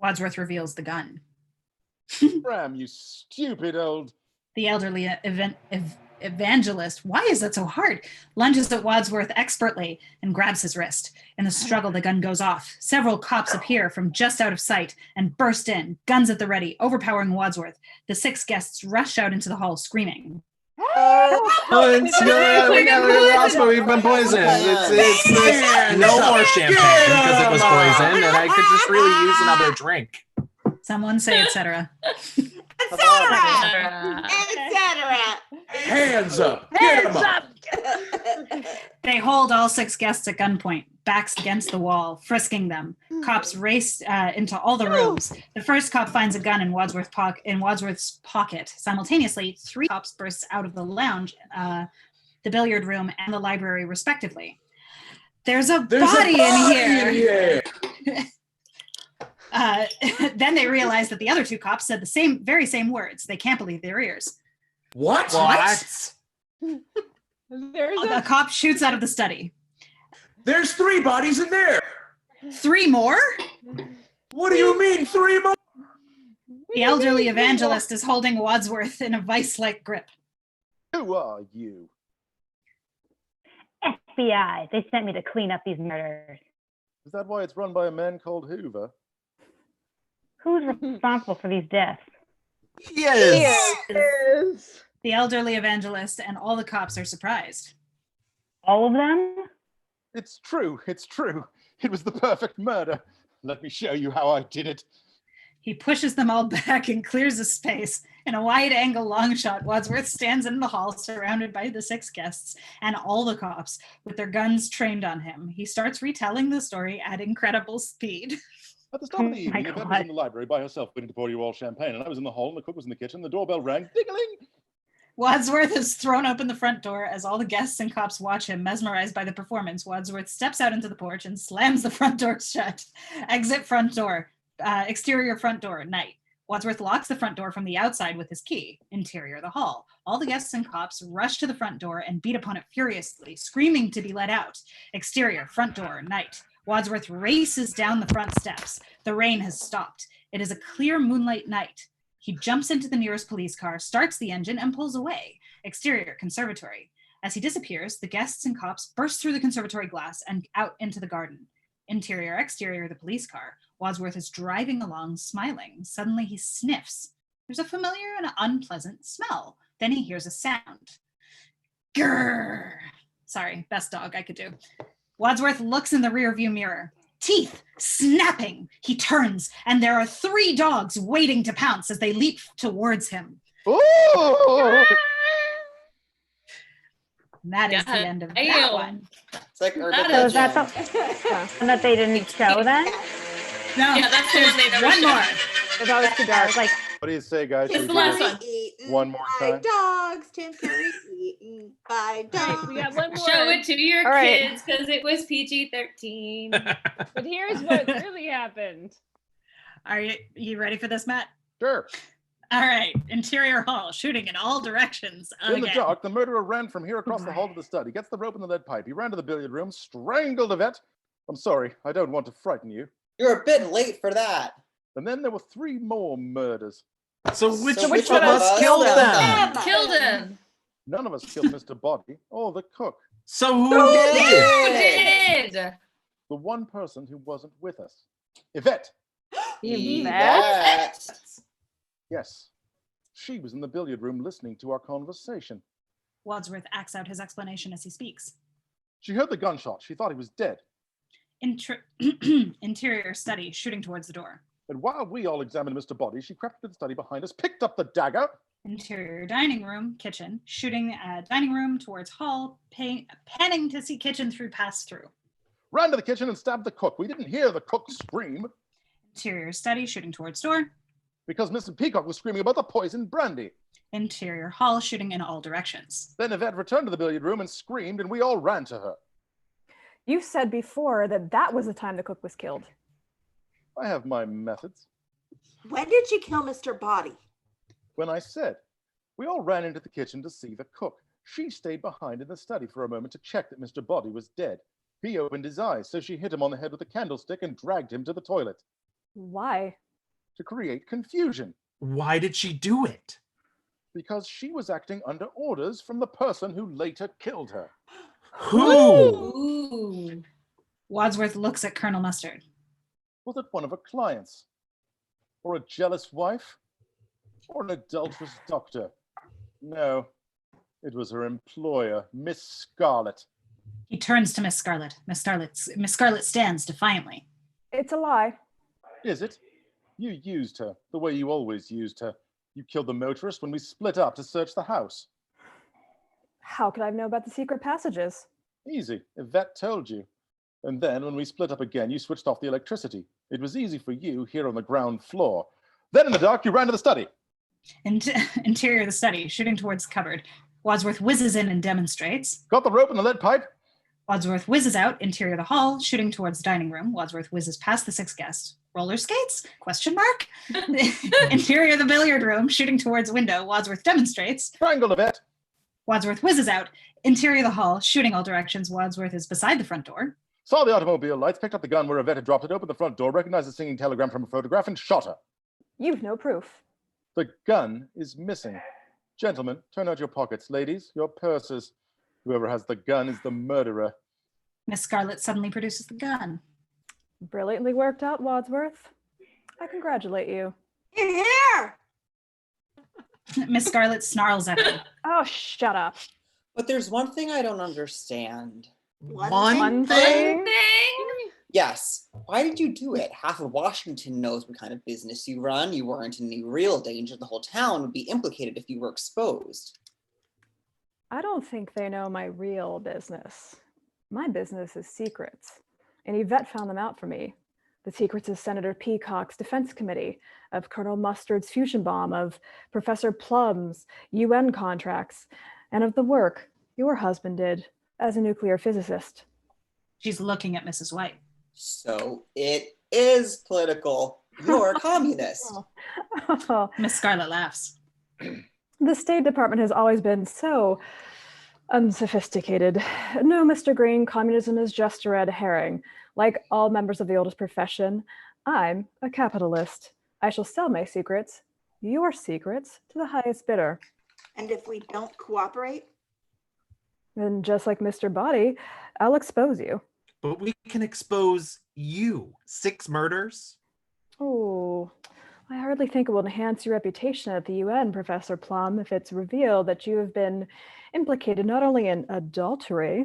Wadsworth reveals the gun. Ram, you stupid old... The elderly evangelist, why is that so hard? Lunges at Wadsworth expertly and grabs his wrist. In the struggle, the gun goes off. Several cops appear from just out of sight and burst in, guns at the ready, overpowering Wadsworth. The 6 guests rush out into the hall, screaming. We've been poisoned. It's no more champagne because it was poisoned, and I could just really use another drink. Someone say, etc. Etc. Hands up! Get 'em up! They hold all 6 guests at gunpoint, backs against the wall, frisking them. Cops race into all the rooms. The first cop finds a gun in Wadsworth's pocket. Simultaneously, 3 cops burst out of the lounge, the billiard room, and the library, respectively. There's a body in here. Then they realize that the other 2 cops said the very same words. They can't believe their ears. What? A cop shoots out of the study. There's 3 bodies in there. 3 more? What do you mean 3 more? The elderly evangelist is holding Wadsworth in a vice-like grip. Who are you? FBI. They sent me to clean up these murders. Is that why it's run by a man called Hoover? Who's responsible for these deaths? Yes. The elderly evangelist and all the cops are surprised. All of them? It's true. It's true. It was the perfect murder. Let me show you how I did it. He pushes them all back and clears a space. In a wide-angle long shot, Wadsworth stands in the hall surrounded by the 6 guests and all the cops with their guns trained on him. He starts retelling the story at incredible speed. At the start of the evening, Yvette was in the library by herself waiting to pour you all champagne, and I was in the hall, and the cook was in the kitchen. The doorbell rang. Ding-a-ling! Wadsworth has thrown open the front door as all the guests and cops watch him, mesmerized by the performance. Wadsworth steps out into the porch and slams the front door shut. Exit front door. Exterior front door, night. Wadsworth locks the front door from the outside with his key. Interior, the hall. All the guests and cops rush to the front door and beat upon it furiously, screaming to be let out. Exterior, front door, night. Wadsworth races down the front steps. The rain has stopped. It is a clear moonlight night. He jumps into the nearest police car, starts the engine, and pulls away. Exterior, conservatory. As he disappears, the guests and cops burst through the conservatory glass and out into the garden. Interior, exterior, the police car. Wadsworth is driving along, smiling. Suddenly he sniffs. There's a familiar and unpleasant smell. Then he hears a sound. Grrr! Sorry, best dog I could do. Wadsworth looks in the rearview mirror. Teeth snapping. He turns, and there are 3 dogs waiting to pounce as they leap towards him. Ooh! And that is the end of that one. It's like urban So is that legend. the one that they didn't show then? No, Yeah, that's the one they never one showed. more. That was too dark. Like, What do you say, guys? It's Should the we do last this one. Eaten one more by time? dogs. Tim Curry eaten by dogs. We got one more. Show it to your All right. kids because it was PG-13. But here's what really happened. Are you ready for this, Matt? Sure. All right. Interior hall, shooting in all directions. In the Again. dark, the murderer ran from here across the hall to the study, gets the rope and the lead pipe. He ran to the billiard room, strangled Yvette. I'm sorry, I don't want to frighten you. You're a bit late for that. And then there were 3 more murders. So which So of which one of us us killed killed them? them? Killed him. None of us killed Mr. Body or the cook. So who Who did? did? The one person who wasn't with us. Yvette. Yvette. Yes. She was in the billiard room listening to our conversation. Wadsworth acts out his explanation as he speaks. She heard the gunshot. She thought he was dead. Interior study, shooting towards the door. And while we all examined Mr. Body, she crept into the study behind us, picked up the dagger. Interior dining room, kitchen, shooting dining room towards hall, panning to see kitchen through pass-through. Ran to the kitchen and stabbed the cook. We didn't hear the cook scream Interior study, shooting towards door. because Mr. Peacock was screaming about the poison brandy. Interior hall, shooting in all directions. Then Yvette returned to the billiard room and screamed, and we all ran to her. You said before that that was the time the cook was killed. I have my methods. When did you kill Mr. Body? When I said, we all ran into the kitchen to see the cook. She stayed behind in the study for a moment to check that Mr. Body was dead. He opened his eyes, so she hit him on the head with a candlestick and dragged him to the toilet. Why? To create confusion. Why did she do it? Because she was acting under orders from the person who later killed her. Who? Ooh. Wadsworth looks at Colonel Mustard. Was it one of her clients? Or a jealous wife? Or an adulterous doctor? No, it was her employer, Miss Scarlet. He turns to Miss Scarlet. Miss Scarlet stands defiantly. It's a lie. Is it? You used her, the way you always used her. You killed the motorist when we split up to search the house. How could I know about the secret passages? Easy. Yvette told you. And then when we split up again, you switched off the electricity. It was easy for you here on the ground floor. Then in the dark, you ran to the study. Interior of the study, shooting towards the cupboard. Wadsworth whizzes in and demonstrates. Got the rope and the lead pipe. Wadsworth whizzes out, interior of the hall, shooting towards the dining room. Wadsworth whizzes past the 6 guests. Roller skates? Question mark? Interior of the billiard room, shooting towards window. Wadsworth demonstrates. Triangle Yvette. Wadsworth whizzes out, interior of the hall, shooting all directions. Wadsworth is beside the front door. Saw the automobile lights, picked up the gun where Yvette had dropped it, opened the front door, recognized the singing telegram from a photograph, and shot her. You've no proof. The gun is missing. Gentlemen, turn out your pockets. Ladies, your purses. Whoever has the gun is the murderer. Miss Scarlet suddenly produces the gun. Brilliantly worked out, Wadsworth. I congratulate you. Here! Miss Scarlet snarls at him. Oh, shut up. But there's one thing I don't understand. One thing? Yes. Why did you do it? Half of Washington knows what kind of business you run. You weren't in any real danger. The whole town would be implicated if you were exposed. I don't think they know my real business. My business is secrets. And Yvette found them out for me. The secrets of Senator Peacock's Defense Committee, of Colonel Mustard's fusion bomb, of Professor Plum's UN contracts, and of the work your husband did as a nuclear physicist. She's looking at Mrs. White. So it is political. You're a communist. Oh. Miss Scarlet laughs. The State Department has always been so unsophisticated. No, Mr. Green, communism is just a red herring. Like all members of the oldest profession, I'm a capitalist. I shall sell my secrets, your secrets, to the highest bidder. And if we don't cooperate? And just like Mr. Body, I'll expose you. But we can expose you. 6 murders? Oh, I hardly think it will enhance your reputation at the UN, Professor Plum, if it's revealed that you have been implicated not only in adultery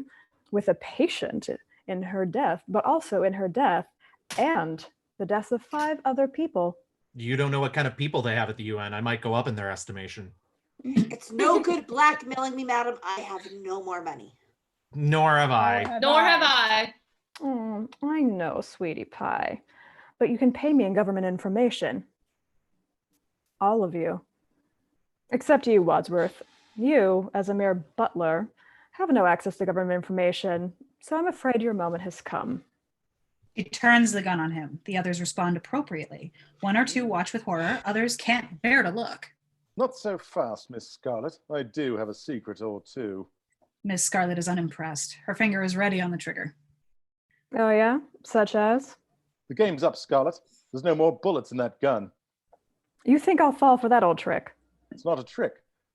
with a patient in her death, but also in her death and the deaths of 5 other people. You don't know what kind of people they have at the UN. I might go up in their estimation. It's no good blackmailing me, madam. I have no more money. Nor have I. Nor have I. I know, sweetie pie, but you can pay me in government information. All of you. Except you, Wadsworth. You, as a mere butler, have no access to government information, so I'm afraid your moment has come. He turns the gun on him. The others respond appropriately. 1 or 2 watch with horror. Others can't bear to look. Not so fast, Miss Scarlet. I do have a secret or two. Miss Scarlet is unimpressed. Her finger is ready on the trigger. Oh yeah? Such as? The game's up, Scarlet. There's no more bullets in that gun. You think I'll fall for that old trick? It's not a trick.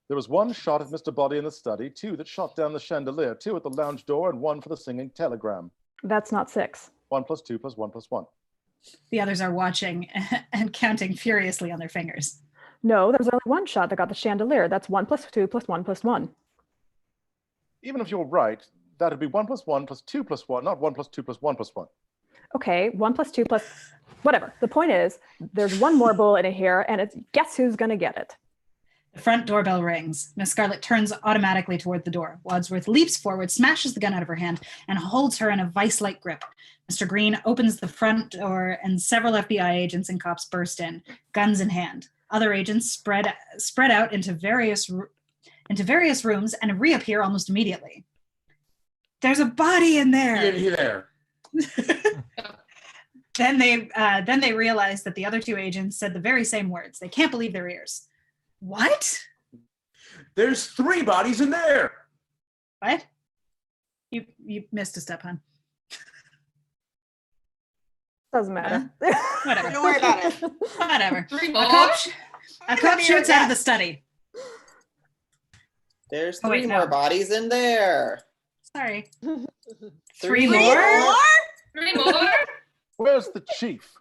There was 1 shot at Mr. Body in the study, 2 that shot down the chandelier, 2 at the lounge door, and 1 for the singing telegram. That's not 6. 1 plus 2 plus 1 plus 1. The others are watching and counting furiously on their fingers. No, there was only 1 shot that got the chandelier. That's 1 plus 2 plus 1 plus 1. Even if you're right, that'd be 1 plus 1 plus 2 plus 1, not 1 plus 2 plus 1 plus 1. Okay, 1 plus 2 plus whatever. The point is, there's 1 more bullet in here, and it's guess who's gonna get it. The front doorbell rings. Miss Scarlet turns automatically toward the door. Wadsworth leaps forward, smashes the gun out of her hand, and holds her in a vice-like grip. Mr. Green opens the front door, and several FBI agents and cops burst in, guns in hand. Other agents spread out into various rooms and reappear almost immediately. There's a body in there. In there. Then they realize that the other 2 agents said the very same words. They can't believe their ears. What? There's 3 bodies in there. What? You missed a step, hon. Doesn't matter. Whatever. Don't worry about it. Whatever. 3 more. A cop shoots out of the study. There's Oh, 3 wait, more no. bodies in there. Sorry. 3 more? 3 more? Where's the chief?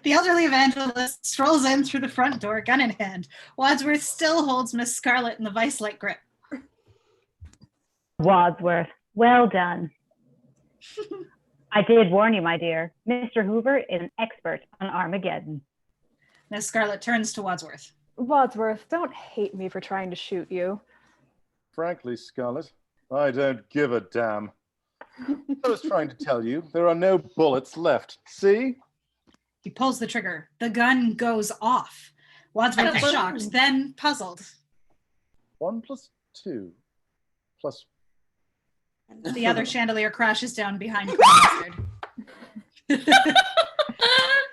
The elderly evangelist strolls in through the front door, gun in hand. Wadsworth still holds Miss Scarlet in the vice-like grip. Wadsworth, well done. I did warn you, my dear. Mr. Hoover is an expert on Armageddon. Miss Scarlet turns to Wadsworth. Wadsworth, don't hate me for trying to shoot you. Frankly, Scarlet, I don't give a damn. I was trying to tell you, there are no bullets left. See? He pulls the trigger. The gun goes off. Wadsworth is shocked, then puzzled. 1 plus 2 plus. The other chandelier crashes down behind Mustard.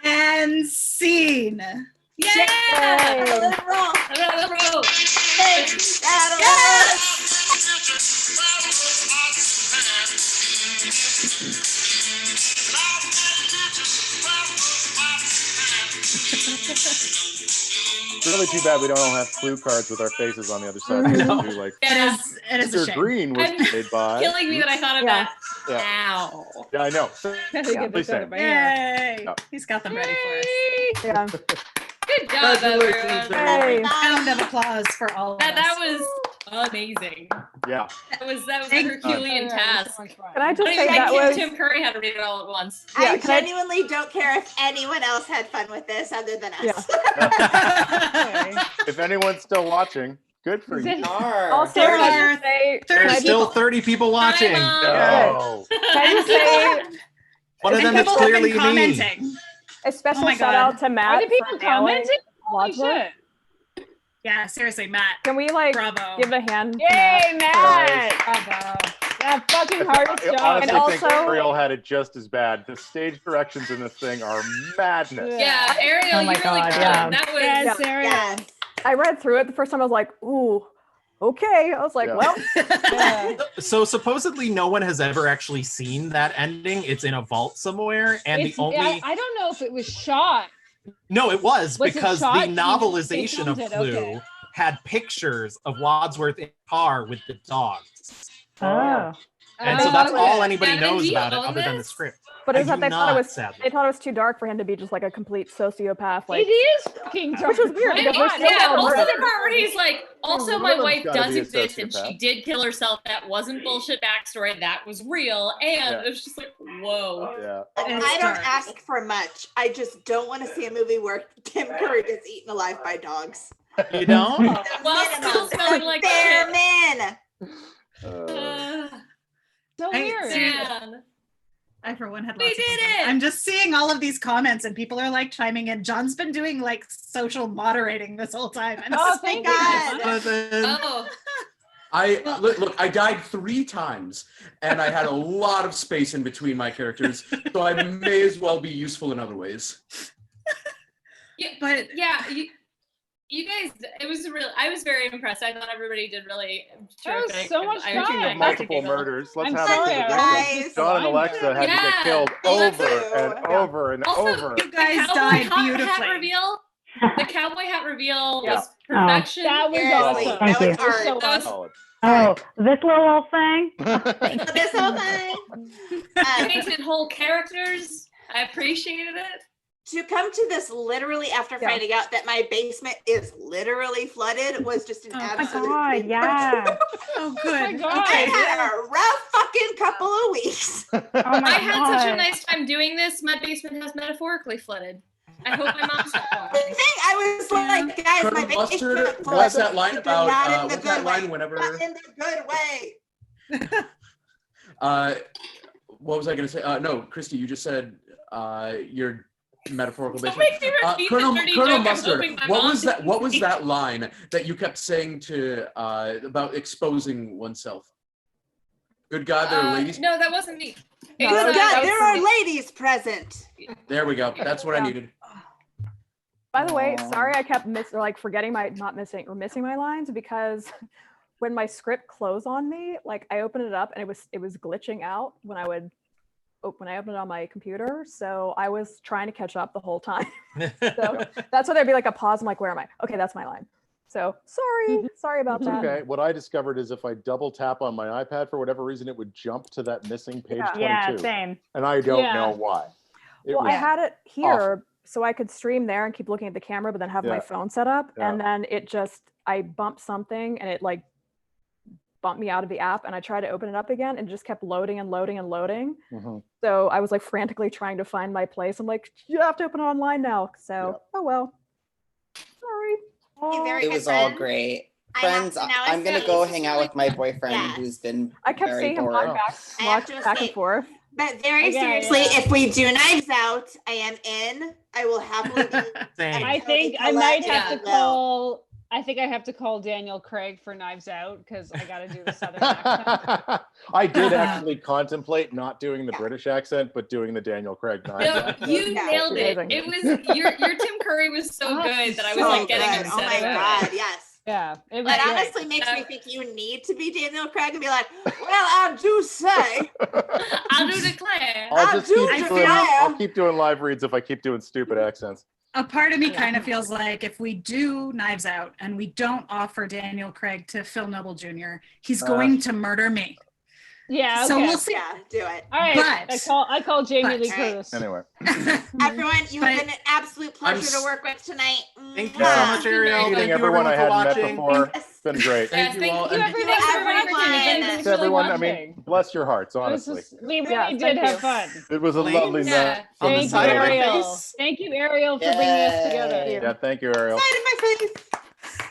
And scene. Yeah! Another roll. Another roll. It's really too bad we don't all have clue cards with our faces on the other side. No. Like, It is a Mr. shame. Green was I'm played by. Killing me that I thought of Yeah. that. Yeah. Ow. Yeah, I know. Gotta get Please this out say. of my hair. Yay! No. He's got them ready for us. Yeah. Good job, Congratulations, everyone. Hey. Round of applause for all of us. That was amazing. Yeah. That was a Thank you. Herculean task. Can I I just don't say even that think was Tim Curry had to read it all at once. Yeah, I can I- genuinely don't care if anyone else had fun with this other than us. If anyone's still watching, good for you. Also, There can I are just say, There's can I still just- 30 people watching. No. can I just say One of And them is people have clearly been me. commenting. a special Oh my shout God. out to Matt. Are the people for nailing commenting? Holy Wadsworth. shit. Yeah, seriously, Matt. Can we like Bravo. give a hand? to Yay, Matt! Bravo. That fucking hardest I job. honestly And think also- Ariel had it just as bad. The stage directions in this thing are madness. Yeah, Ariel, Oh you my really God, killed yeah. it. That was Yes, Ariel. Yes. I read through it the first time. I was like, ooh, okay. I was like, Yeah. well, Yeah. So supposedly no one has ever actually seen that ending. It's in a vault somewhere, and It's- the only I don't know if it was shot. no, it was Was it because shot? the They novelization of filmed it, Clue okay. had pictures of Wadsworth in a car with the dogs, Oh. and so that's Oh, all okay. anybody Gavin, knows do you about it, own other than the this? script. but it I was that do they thought it not, was sadly. they thought it was too dark for him to be just like a complete sociopath. Like, It is fucking dark. Which was weird, My because we're God, still yeah, all also murdered. the part where he's like, also One my of them's wife gotta does be a exist and sociopath. she did kill herself. That wasn't bullshit backstory. That was real. And Yeah. it was just like, whoa. Yeah. It's I don't dark. ask for much. I just don't want to see a movie where Tim Curry gets eaten alive by dogs. You don't? While still smelling like Fair shit. man. So I- weird. Man. I, for one, had We lots of did fun. it! I'm just seeing all of these comments, and people are like chiming in. John's been doing like social moderating this whole time. And Oh, it's thank like, God. Jonathan. Oh, Look, I died 3 times, and I had a lot of space in between my characters, so I may as well be useful in other ways. yeah, But yeah. You guys, it was real. I was very impressed. I thought everybody did really That was terrific. so much I fun. actually got to Multiple giggle. murders. Let's I'm have sorry, it. guys. John and Alexa had to Yeah. get killed Thank over you. and over and Also, over. you guys cowboy died hat beautifully. reveal. The cowboy hat reveal Yeah. was perfection. That was Seriously, awesome. Thank that you. was hard. So That was- Solid. Oh, this little old thing? This whole thing. You painted whole characters. I appreciated it. To come to this literally after Yeah. finding out that my basement is literally flooded was just an Oh my absolute. God, treat. yeah. oh, my good. God. I Okay. had a rough fucking couple of weeks. Oh my I had such a God. nice time doing this. My basement has metaphorically flooded. I hope my mom stopped The watching. thing I was like, guys, my Colonel basement Mustard, flooded. what's that line but about? not in the What's that good line way. whenever? Not in the good way. What was I going to say? No, Kristy, you just said your metaphorical Don't basement. make me repeat the Colonel dirty Colonel joke. I'm Mustard, hoping my what mom was that? didn't What was see. that line that you kept saying to about exposing oneself? Good God, there are ladies. No, that wasn't me. It No, was, Good that God, was there are somebody- ladies present. There we go. That's what I Yeah. needed. by the way, sorry I kept forgetting missing my lines because when my script closed on me, like I opened it up and it was glitching out when I opened it on my computer. So I was trying to catch up the whole time. So that's why there'd be like a pause. I'm like, where am I? Okay, that's my line. So sorry about It's that. okay. What I discovered is if I double tap on my iPad for whatever reason, it would jump to that missing page 22. Yeah, same. And I don't Yeah. know why. It Well, was I had it here awful. so I could stream there and keep looking at the camera, but then have my Yeah. phone set up. Yeah. And then I bumped something and it like bumped me out of the app. And I tried to open it up again and it just kept loading and loading and loading. Mhm. So I was like frantically trying to find my place. I'm like, you have to open it online now. So, oh well. Sorry. Hey, very It good was all friend. great. I have Friends, to now I'm gonna say, go this is hang out really- with my boyfriend Yeah. who's been I kept very seeing him bored. walk I have to back and say- forth. But very Okay, seriously, yeah. if we do Knives Out, I am in. I will happily be. Same. I think I Totally might collect have it to well. call. I think I have to call Daniel Craig for Knives Out because I got to do the Southern accent. I did actually contemplate not doing the British accent, but doing the Daniel Craig Knives No, accent. you Yeah. nailed it. Amazing. It was your Tim Curry was so Oh, good that I was So like getting good. upset. Oh my about it. God, yes. Yeah, it was That great. honestly makes me think you need to be Daniel Craig and be like, well, I do say, I do declare. I'll just do keep declare. I'll keep doing live reads if I keep doing stupid accents. A part of me kind of feels like if we do Knives Out and we don't offer Daniel Craig to Phil Noble Jr., he's going to murder me. Yeah. So okay. we'll see. Yeah, do it. All right. But- I call Jamie Lee but- Curtis. Anyway. Everyone, you've But- been an absolute pleasure to s- work with tonight. Thank you so Yeah. much, Ariel. Meeting Thank you everyone I for hadn't met watching. before. It's been great. Thank you all. Thank you, And everybody, for everyone. everything. Thanks, everyone. I mean, bless your hearts, honestly. We really Yeah, did thank have you. fun. It was a Flames? lovely Yeah. night. On the Thank you, side of my Ariel. face. Thank you, Ariel, for bringing us together. Yeah, thank you, Ariel. Side of my face.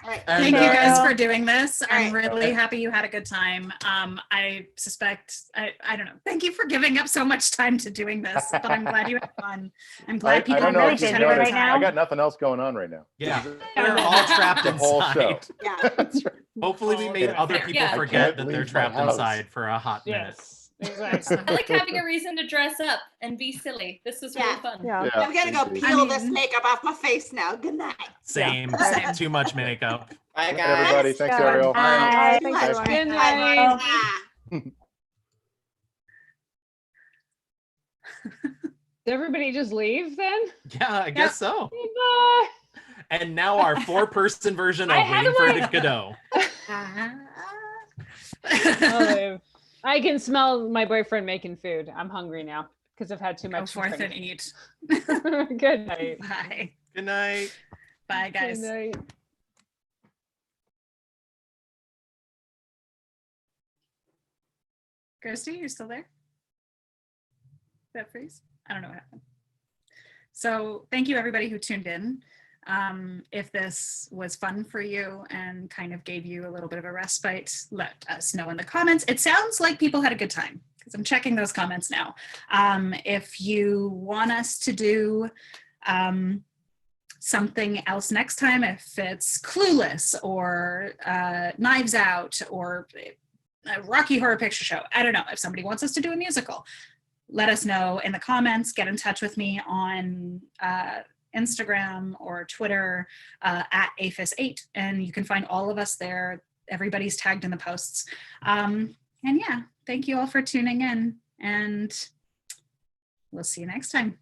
All right. And, Thank you guys uh, for doing this. I'm right. really happy you had a good time. I suspect, I don't know. Thank you for giving up so much time to doing this, but I'm glad you had fun. I'm glad I people don't know really if you had busy a good noticed, right now. I got nothing else going on right now. Yeah, we're all trapped The whole show. inside. Yeah. That's right. Hopefully, we made Yeah. other people Yeah. I forget can't that they're leave my trapped house. inside for a hot minute. Yes, exactly. I like having a reason to dress up and be silly. This was really Yeah. fun. Yeah. Yeah, I'm gonna go indeed. peel I this mean- makeup off my face now. Good night. Same. Same. Too much makeup. Bye, Good night, guys. everybody. Thanks, Yeah. Ariel. Bye. Thanks, everyone. Good Bye. night. Bye. Did everybody just leave then? Yeah, I guess so. Bye. And now our 4-person version of How Waiting do for I- the Godot. Olive. I can smell my boyfriend making food. I'm hungry now because I've had too Go much. forth drink. and eat. Good night. Bye. Good night. Bye, guys. Good night. Kristy, you still there? Did that freeze? I don't know what happened. So thank you everybody who tuned in. If this was fun for you and kind of gave you a little bit of a respite, let us know in the comments. It sounds like people had a good time because I'm checking those comments now. If you want us to do something else next time, if it's Clueless or Knives Out or a Rocky Horror Picture Show, I don't know, if somebody wants us to do a musical, let us know in the comments. Get in touch with me on Instagram or Twitter at APHIS8, and you can find all of us there. Everybody's tagged in the posts. And yeah, thank you all for tuning in, and we'll see you next time.